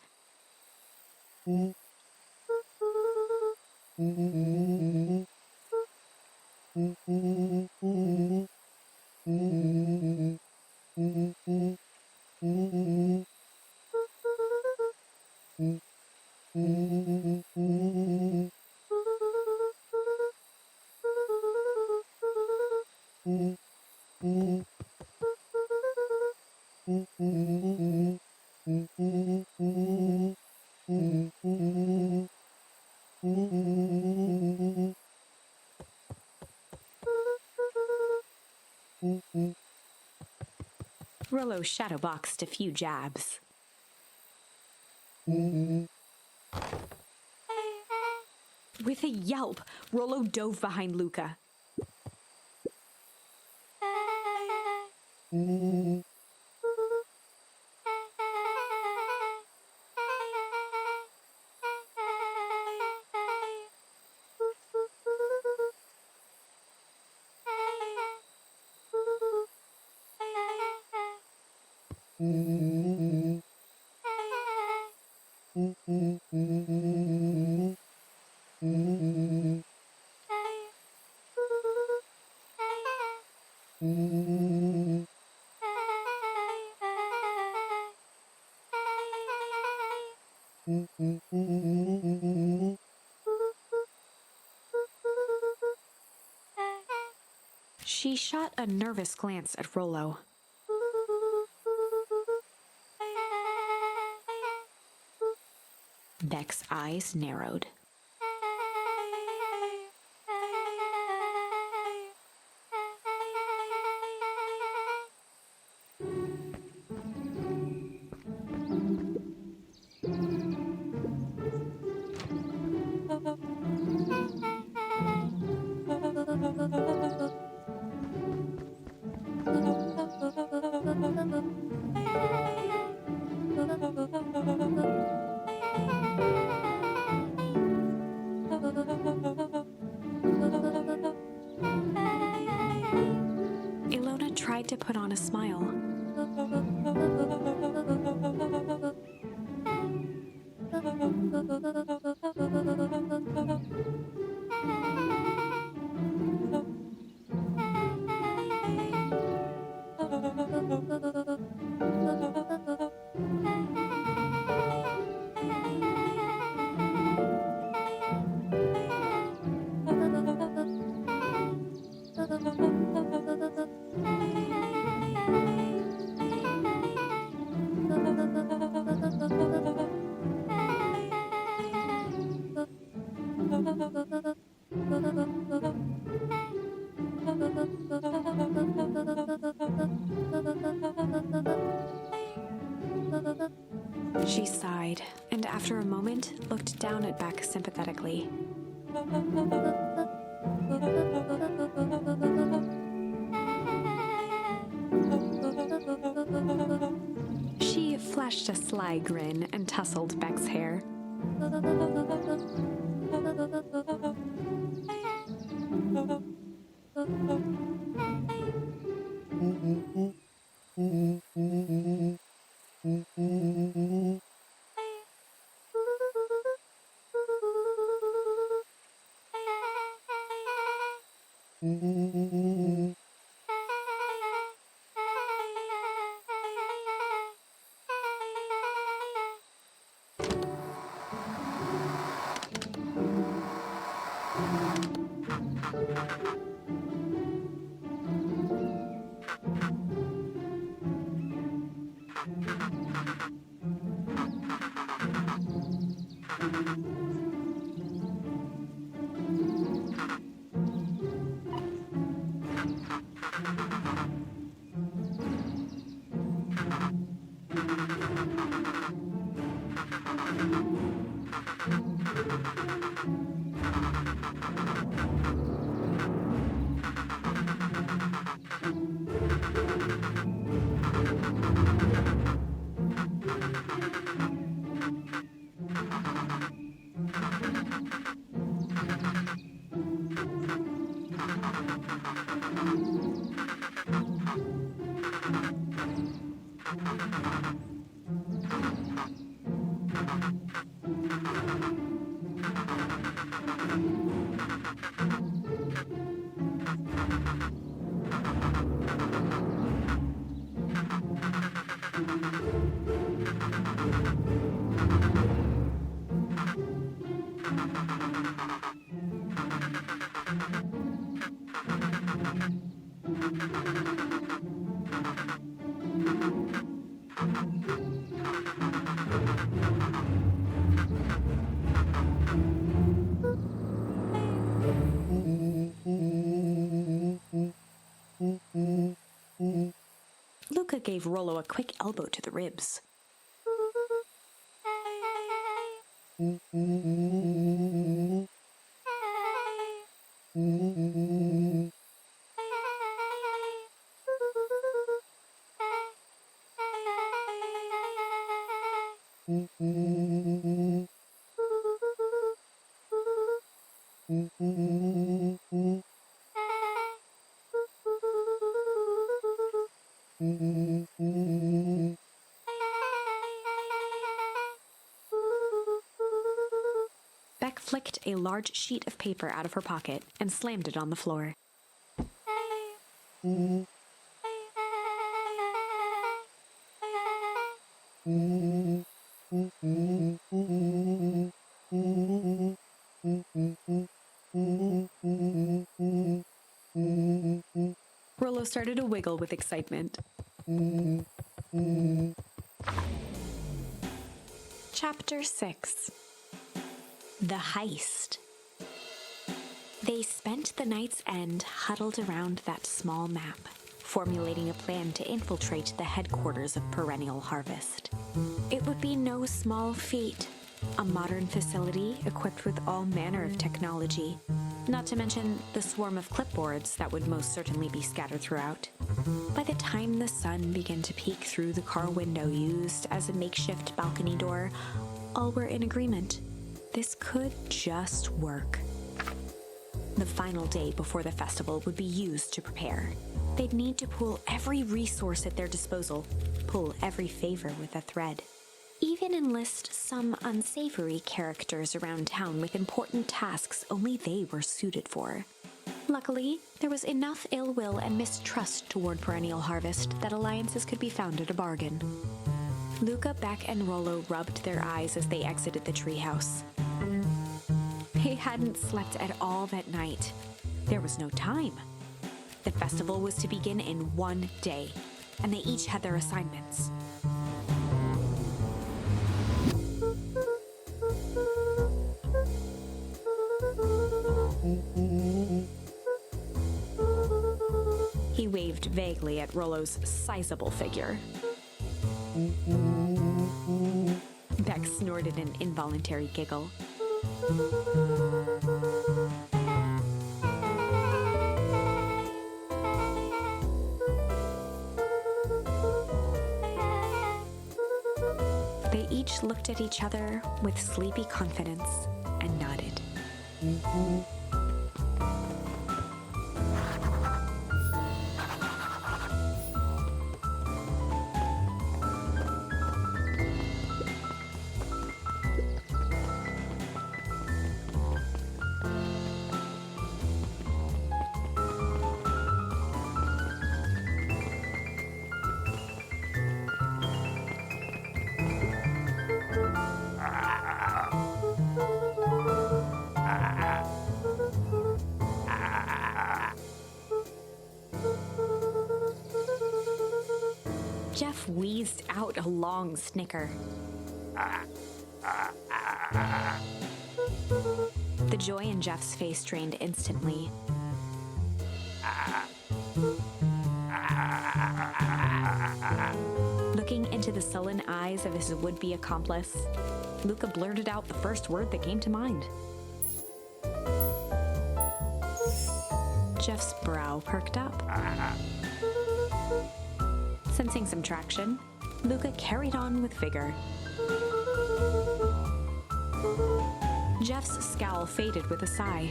Rollo shadowboxed a few jabs. With a yelp, Rollo dove behind Luca. She shot a nervous glance at Rollo. Beck's eyes narrowed. Ilona tried to put on a smile. She sighed, and after a moment, looked down at Beck sympathetically. She flashed a sly grin and tousled Beck's hair. Luca gave Rollo a quick elbow to the ribs. Beck flicked a large sheet of paper out of her pocket and slammed it on the floor. Rollo started to wiggle with excitement. Chapter 6. The Heist. They spent the night's end huddled around that small map, formulating a plan to infiltrate the headquarters of Perennial Harvest. It would be no small feat, a modern facility equipped with all manner of technology, not to mention the swarm of clipboards that would most certainly be scattered throughout. By the time the sun began to peek through the car window used as a makeshift balcony door, all were in agreement. This could just work. The final day before the festival would be used to prepare. They'd need to pool every resource at their disposal, pull every favor with a thread. Even enlist some unsavory characters around town with important tasks only they were suited for. Luckily, there was enough ill will and mistrust toward Perennial Harvest that alliances could be found at a bargain. Luca, Beck, and Rollo rubbed their eyes as they exited the treehouse. They hadn't slept at all that night. There was no time. The festival was to begin in one day, and they each had their assignments. He waved vaguely at Rollo's sizable figure. Beck snorted an involuntary giggle. They each looked at each other with sleepy confidence and nodded. Jeff wheezed out a long snicker. The joy in Jeff's face drained instantly. Looking into the sullen eyes of his would-be accomplice, Luca blurted out the first word that came to mind. Jeff's brow perked up. Sensing some traction, Luca carried on with vigor. Jeff's scowl faded with a sigh.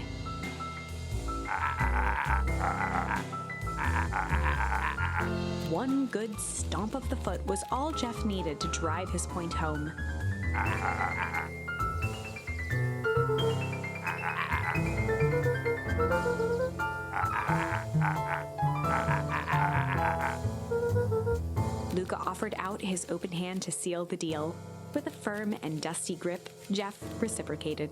One good stomp of the foot was all Jeff needed to drive his point home. Luca offered out his open hand to seal the deal. With a firm and dusty grip, Jeff reciprocated.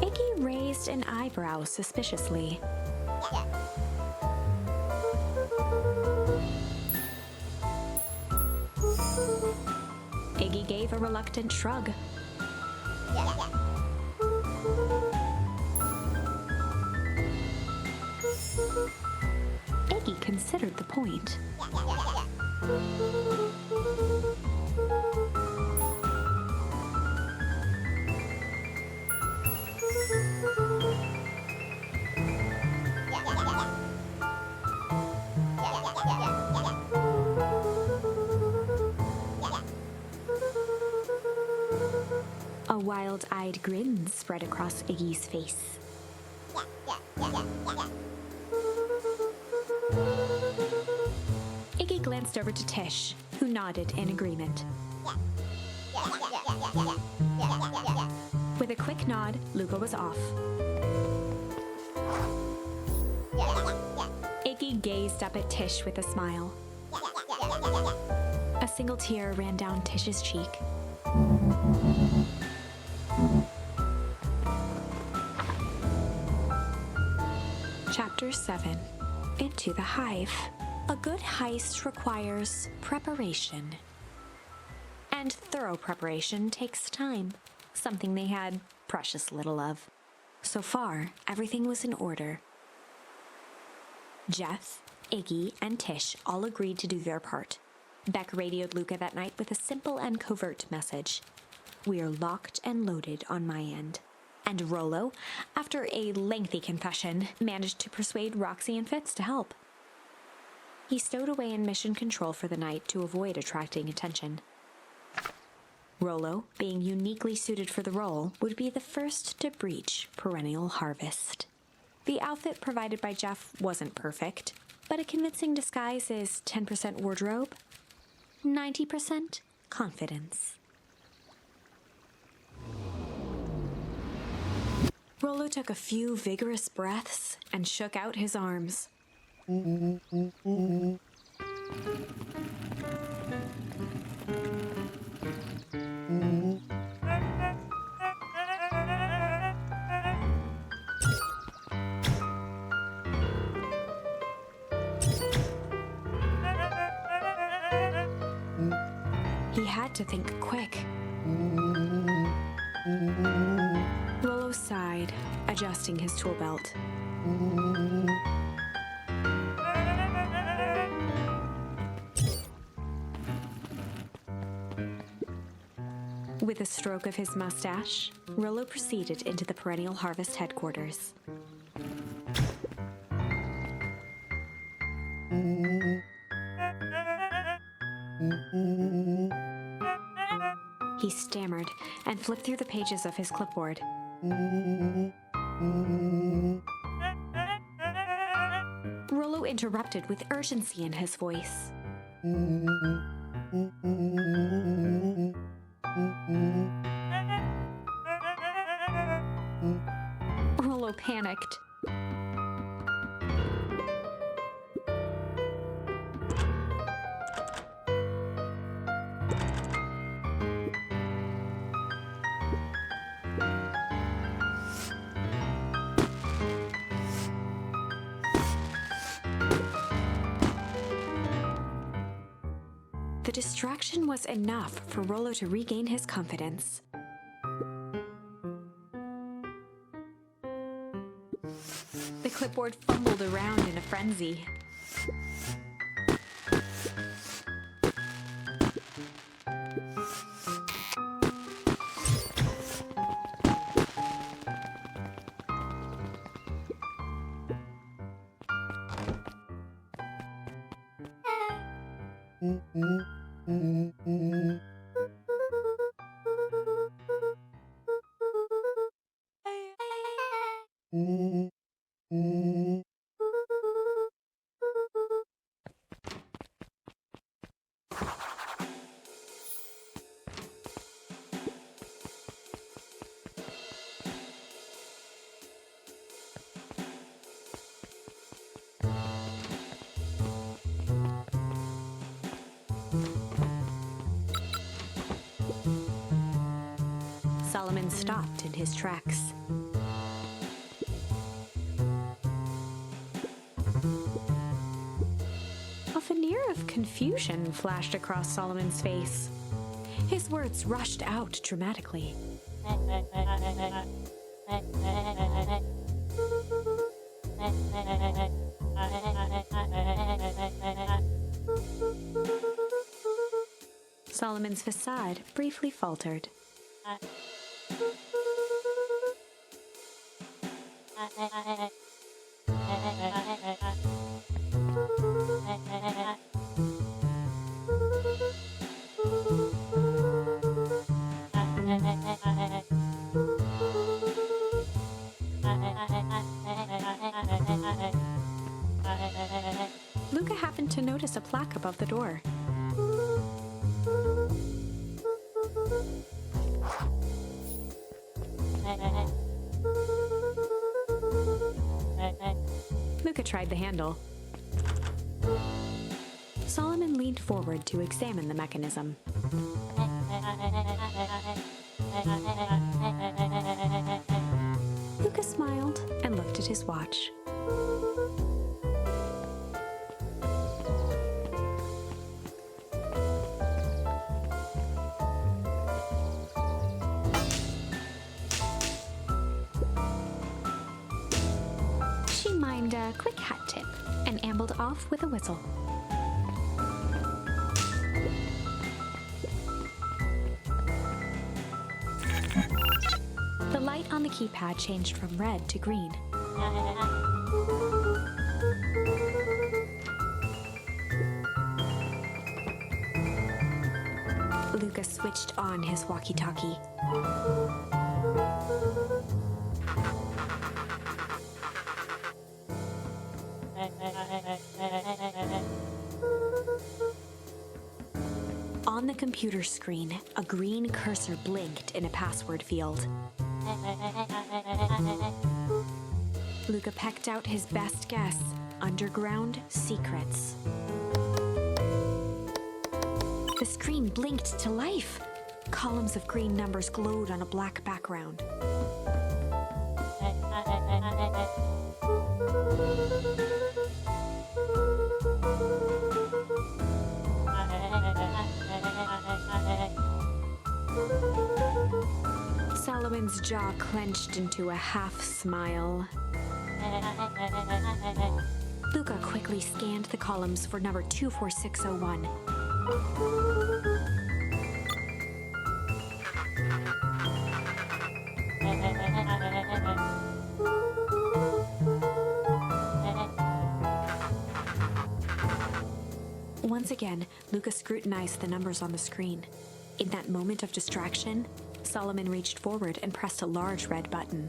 Iggy raised an eyebrow suspiciously. Iggy gave a reluctant shrug. Iggy considered the point. A wild-eyed grin spread across Iggy's face. Iggy glanced over to Tish, who nodded in agreement. With a quick nod, Luca was off. Iggy gazed up at Tish with a smile. A single tear ran down Tish's cheek. Chapter 7. Into the Hive. A good heist requires preparation. And thorough preparation takes time, something they had precious little of. So far, everything was in order. Jeff, Iggy, and Tish all agreed to do their part. Beck radioed Luca that night with a simple and covert message. "We're locked and loaded on my end." And Rollo, after a lengthy confession, managed to persuade Roxy and Fitz to help. He stowed away in mission control for the night to avoid attracting attention. Rollo, being uniquely suited for the role, would be the first to breach perennial harvest. The outfit provided by Jeff wasn't perfect, but a convincing disguise is 10% wardrobe, 90% confidence. Rollo took a few vigorous breaths and shook out his arms. He had to think quick. Rollo sighed, adjusting his tool belt. With a stroke of his mustache, Rollo proceeded into the Perennial Harvest headquarters. He stammered and flipped through the pages of his clipboard. Rollo interrupted with urgency in his voice. Rollo panicked. The distraction was enough for Rollo to regain his confidence. The clipboard fumbled around in a frenzy. Solomon stopped in his tracks. Confusion flashed across Solomon's face. His words rushed out dramatically. Solomon's facade briefly faltered. Luca happened to notice a plaque above the door. Luca tried the handle. Solomon leaned forward to examine the mechanism. Luca smiled and looked at his watch. She mimed a quick hat tip and ambled off with a whistle. The light on the keypad changed from red to green. Luca switched on his walkie-talkie. On the computer screen, a green cursor blinked in a password field. Luca pecked out his best guess: underground secrets. The screen blinked to life. Columns of green numbers glowed on a black background. Solomon's jaw clenched into a half smile. Luca quickly scanned the columns for number 24601. Once again, Luca scrutinized the numbers on the screen. In that moment of distraction, Solomon reached forward and pressed a large red button.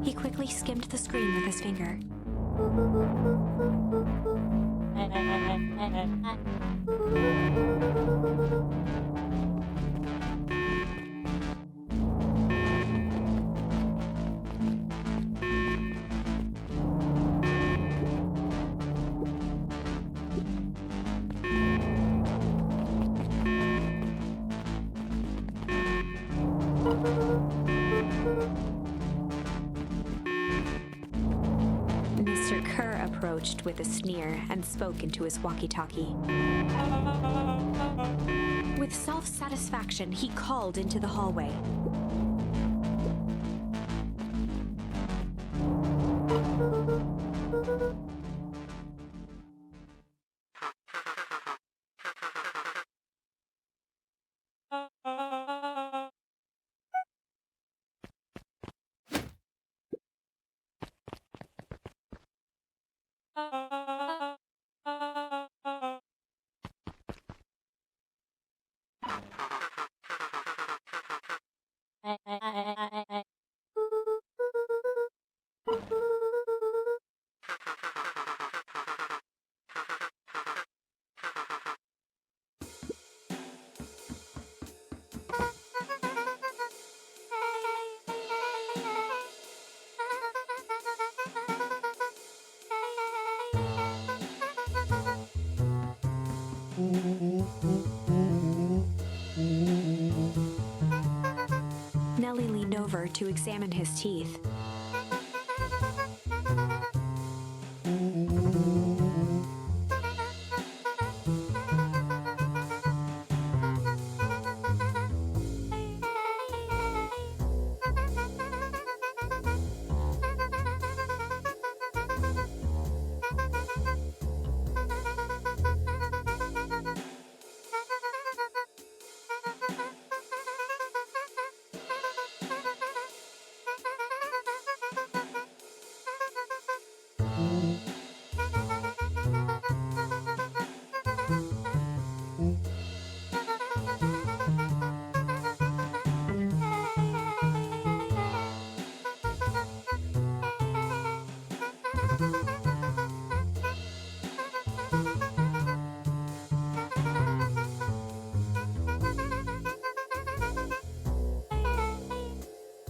He quickly skimmed the screen with his finger. Mr. Kerr approached with a sneer and spoke into his walkie-talkie. With self-satisfaction, he called into the hallway. to examine his teeth.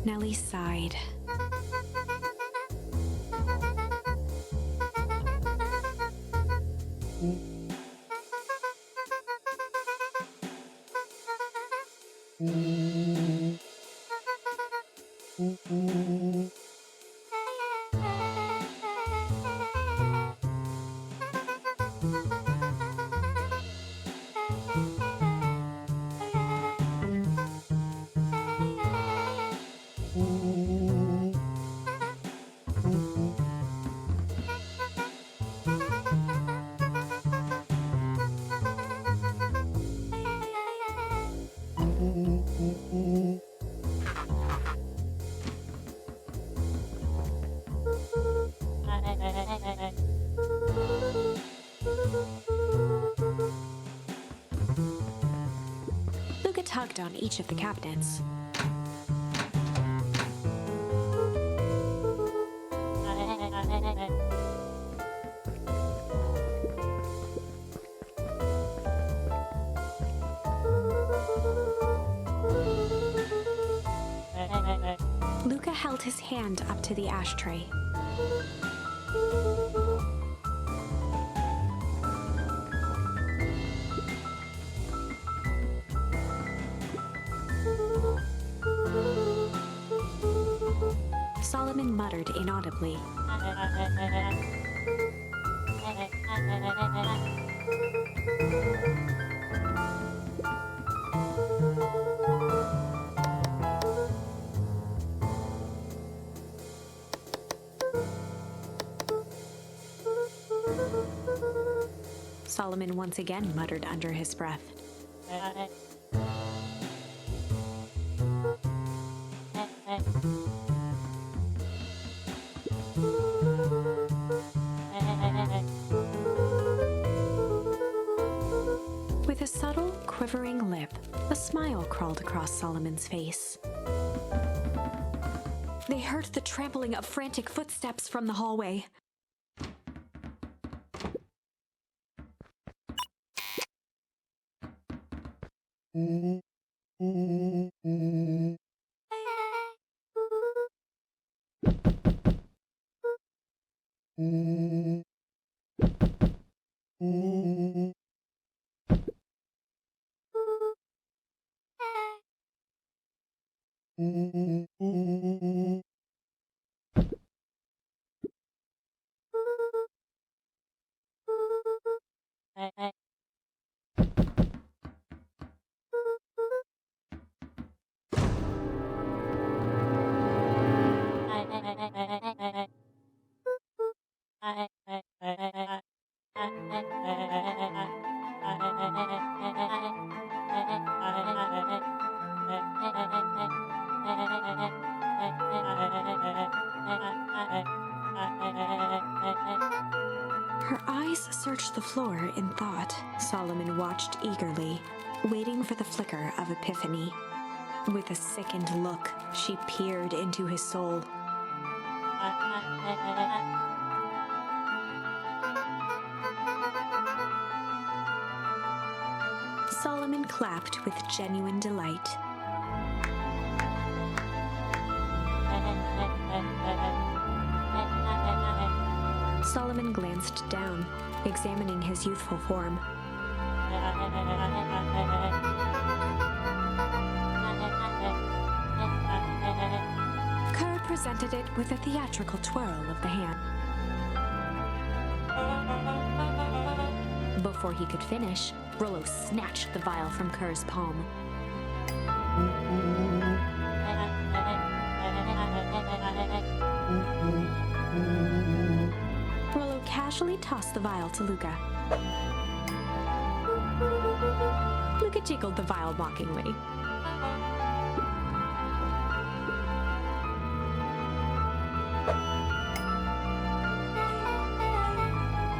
Nellie sighed. Luca tugged on each of the cabinets. Luca held his hand up to the ashtray. Solomon muttered inaudibly. Solomon once again muttered under his breath. With a subtle, quivering lip, a smile crawled across Solomon's face. They heard the trampling of frantic footsteps from the hallway. Her eyes searched the floor in thought. Solomon watched eagerly, waiting for the flicker of epiphany. With a sickened look, she peered into his soul. Solomon clapped with genuine delight. Solomon glanced down, examining his youthful form. presented it with a theatrical twirl of the hand. Before he could finish, Rollo snatched the vial from Kerr's palm. Rollo casually tossed the vial to Luca. Luca jiggled the vial mockingly.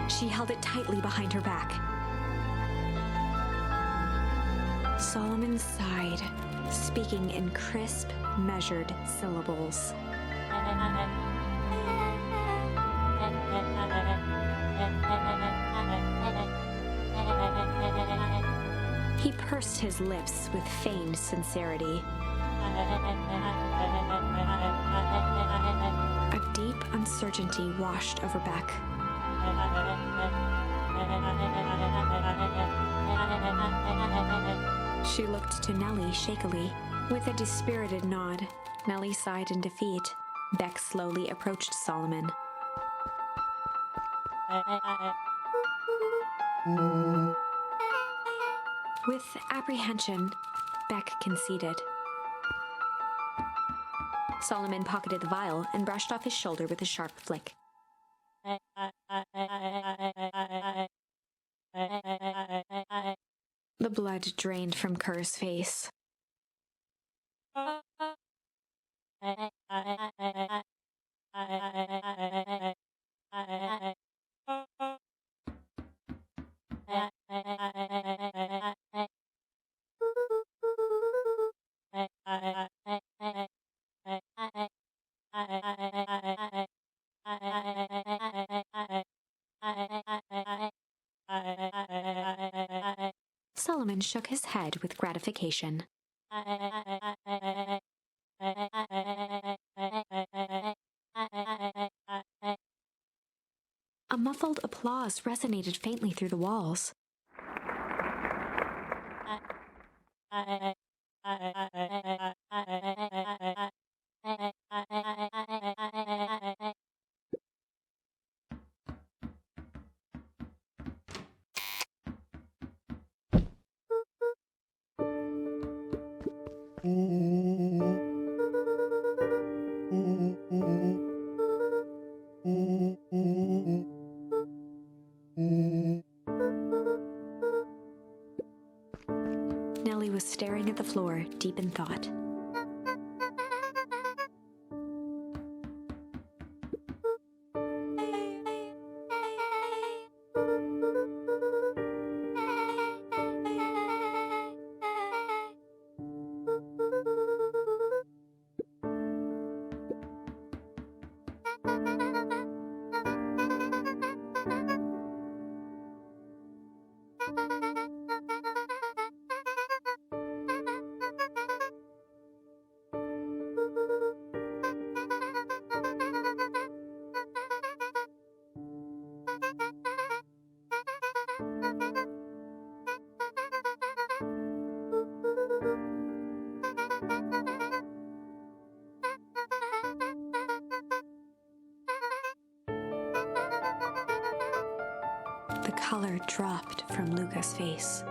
She held it tightly behind her back. Solomon sighed, speaking in crisp, measured syllables. He pursed his lips with feigned sincerity. A deep uncertainty washed over Beck. She looked to Nellie shakily. With a dispirited nod, Nellie sighed in defeat. Beck slowly approached Solomon. With apprehension, Beck conceded. Solomon pocketed the vial and brushed off his shoulder with a sharp flick. The blood drained from Kerr's face. Solomon shook his head with gratification. A muffled applause resonated faintly through the walls. Nellie was staring at the floor, deep in thought. The color dropped from Luca's face.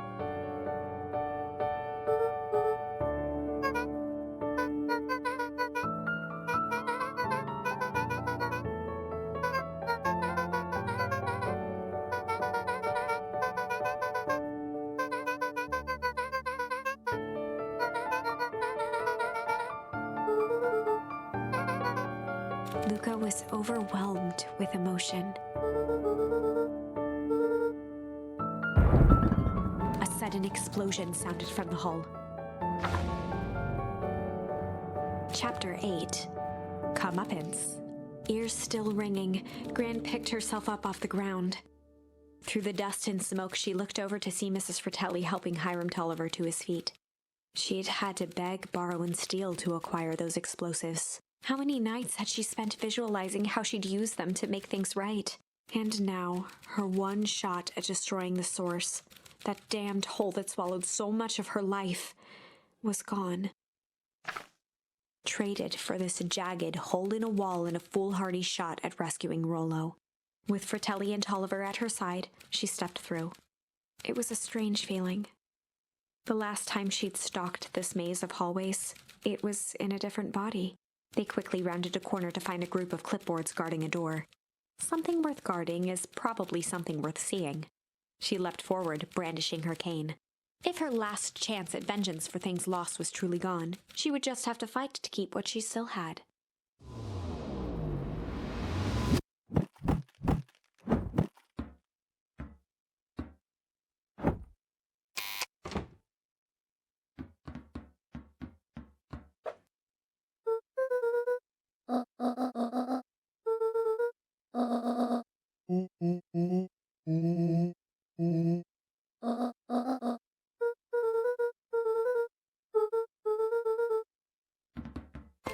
Luca was overwhelmed with emotion. A sudden explosion sounded from the hull. Chapter 8. Comeuppance. Ears still ringing, Gran picked herself up off the ground. Through the dust and smoke, she looked over to see Mrs. Fratelli helping Hiram Tolliver to his feet. She'd had to beg, borrow, and steal to acquire those explosives. How many nights had she spent visualizing how she'd use them to make things right? And now, her one shot at destroying the source, that damned hole that swallowed so much of her life, was gone. traded for this jagged hole-in-a-wall and a foolhardy shot at rescuing Rollo. With Fratelli and Tolliver at her side, she stepped through. It was a strange feeling. The last time she'd stalked this maze of hallways, it was in a different body. They quickly rounded a corner to find a group of clipboards guarding a door. Something worth guarding is probably something worth seeing. She leapt forward, brandishing her cane. If her last chance at vengeance for things lost was truly gone, she would just have to fight to keep what she still had.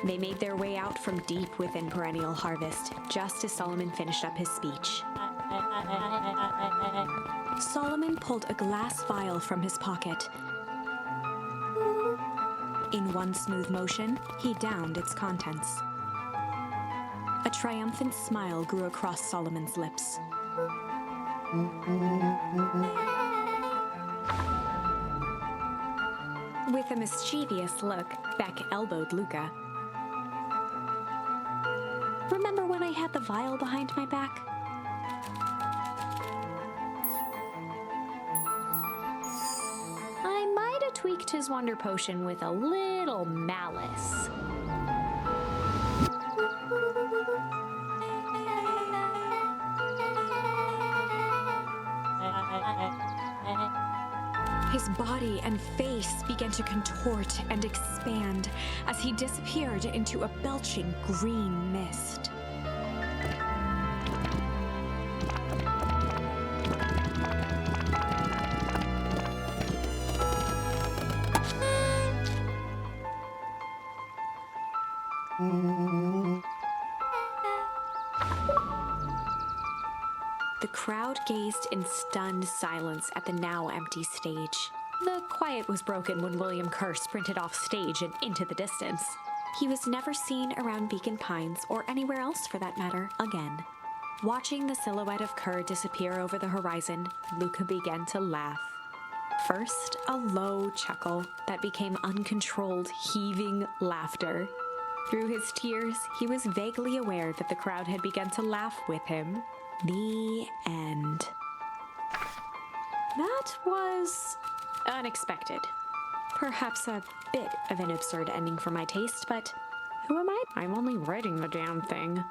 They made their way out from deep within Perennial Harvest, just as Solomon finished up his speech. Solomon pulled a glass vial from his pocket. In one smooth motion, he downed its contents. A triumphant smile grew across Solomon's lips. With a mischievous look, Beck elbowed Luca. Remember when I had the vial behind my back? I might have tweaked his wonder potion with a little malice. His body and face began to contort and expand as he disappeared into a belching green mist. The crowd gazed in stunned silence at the now empty stage. The quiet was broken when William Kerr sprinted off stage and into the distance. He was never seen around Beacon Pines, or anywhere else for that matter, again. Watching the silhouette of Kerr disappear over the horizon, Luca began to laugh. First, a low chuckle that became uncontrolled, heaving laughter. Through his tears, he was vaguely aware that the crowd had begun to laugh with him. The end. That was unexpected. Perhaps a bit of an absurd ending for my taste, but who am I? I'm only writing the damn thing.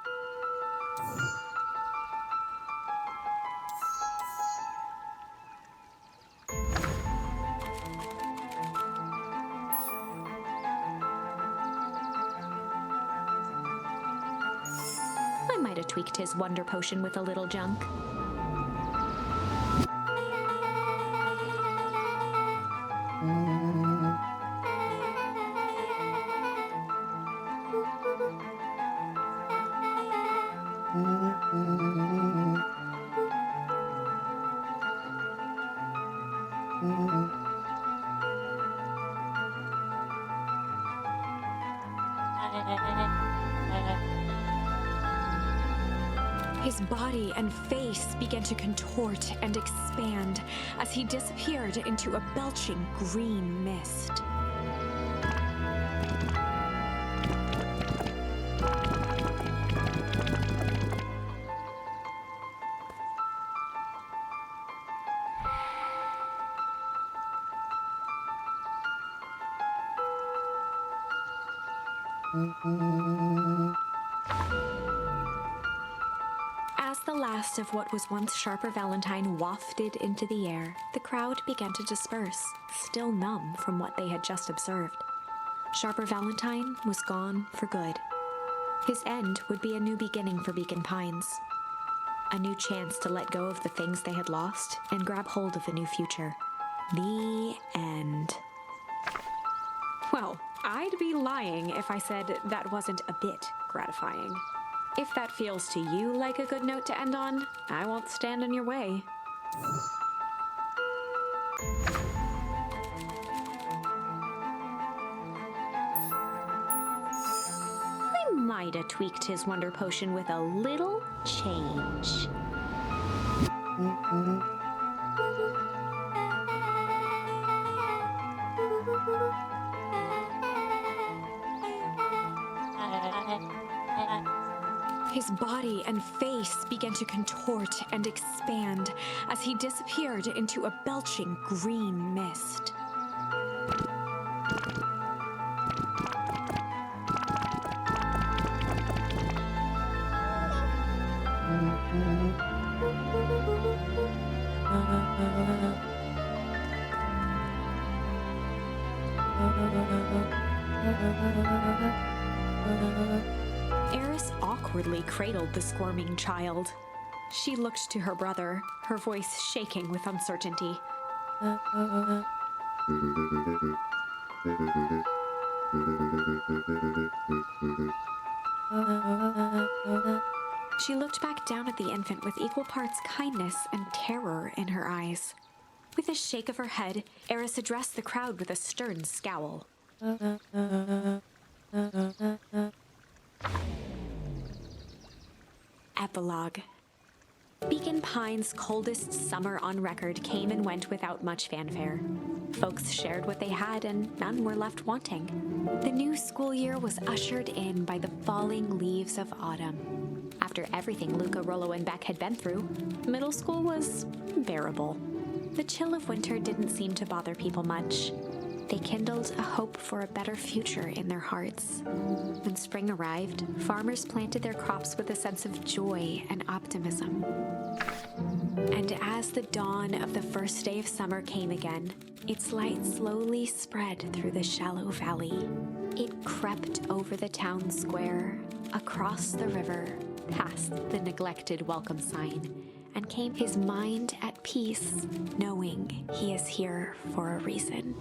I might have tweaked his wonder potion with a little junk. His body and face began to contort and expand as he disappeared into a belching green mist. As the last of what was once Sharper Valentine wafted into the air, the crowd began to disperse, still numb from what they had just observed. Sharper Valentine was gone for good. His end would be a new beginning for Beacon Pines. A new chance to let go of the things they had lost and grab hold of a new future. The end. Well, I'd be lying if I said that wasn't a bit gratifying. If that feels to you like a good note to end on, I won't stand in your way. Ida tweaked his wonder potion with a little change. His body and face began to contort and expand as he disappeared into a belching green mist. Eris awkwardly cradled the squirming child. She looked to her brother, her voice shaking with uncertainty. She looked back down at the infant with equal parts kindness and terror in her eyes. With a shake of her head, Eris addressed the crowd with a stern scowl. Epilogue. Beacon Pine's coldest summer on record came and went without much fanfare. Folks shared what they had, and none were left wanting. The new school year was ushered in by the falling leaves of autumn. After everything Luca, Rollo, and Beck had been through, middle school was bearable. The chill of winter didn't seem to bother people much. They kindled a hope for a better future in their hearts. When spring arrived, farmers planted their crops with a sense of joy and optimism. And as the dawn of the first day of summer came again, its light slowly spread through the shallow valley. It crept over the town square, across the river, past the neglected welcome sign, and came his mind at peace, knowing he is here for a reason.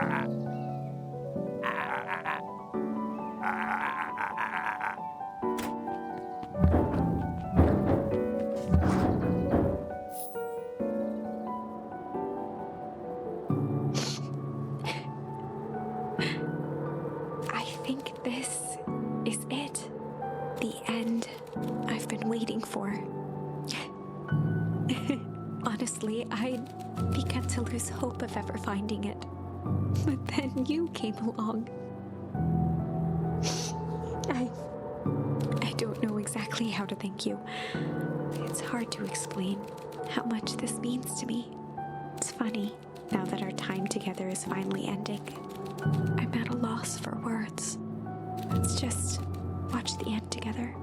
I think this is it. The end I've been waiting for. Honestly, I'd begun to lose hope of ever finding it. But then you came along. I don't know exactly how to thank you. It's hard to explain how much this means to me. It's funny, now that our time together is finally ending. I'm at a loss for words. Let's just watch the end together.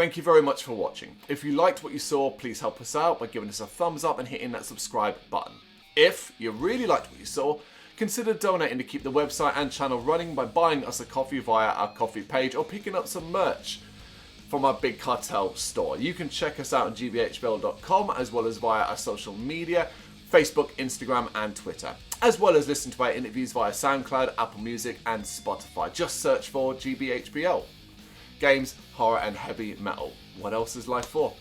Thank you very much for watching. If you liked what you saw, please help us out by giving us a thumbs up and hitting that subscribe button. If you really liked what you saw, consider donating to keep the website and channel running by buying us a coffee via our coffee page or picking up some merch from our Big Cartel store. You can check us out on gbhbl.com as well as via our social media, Facebook, Instagram and Twitter, as well as listen to our interviews via SoundCloud, Apple Music and Spotify. Just search for GBHBL. Games, horror and heavy metal. What else is life for?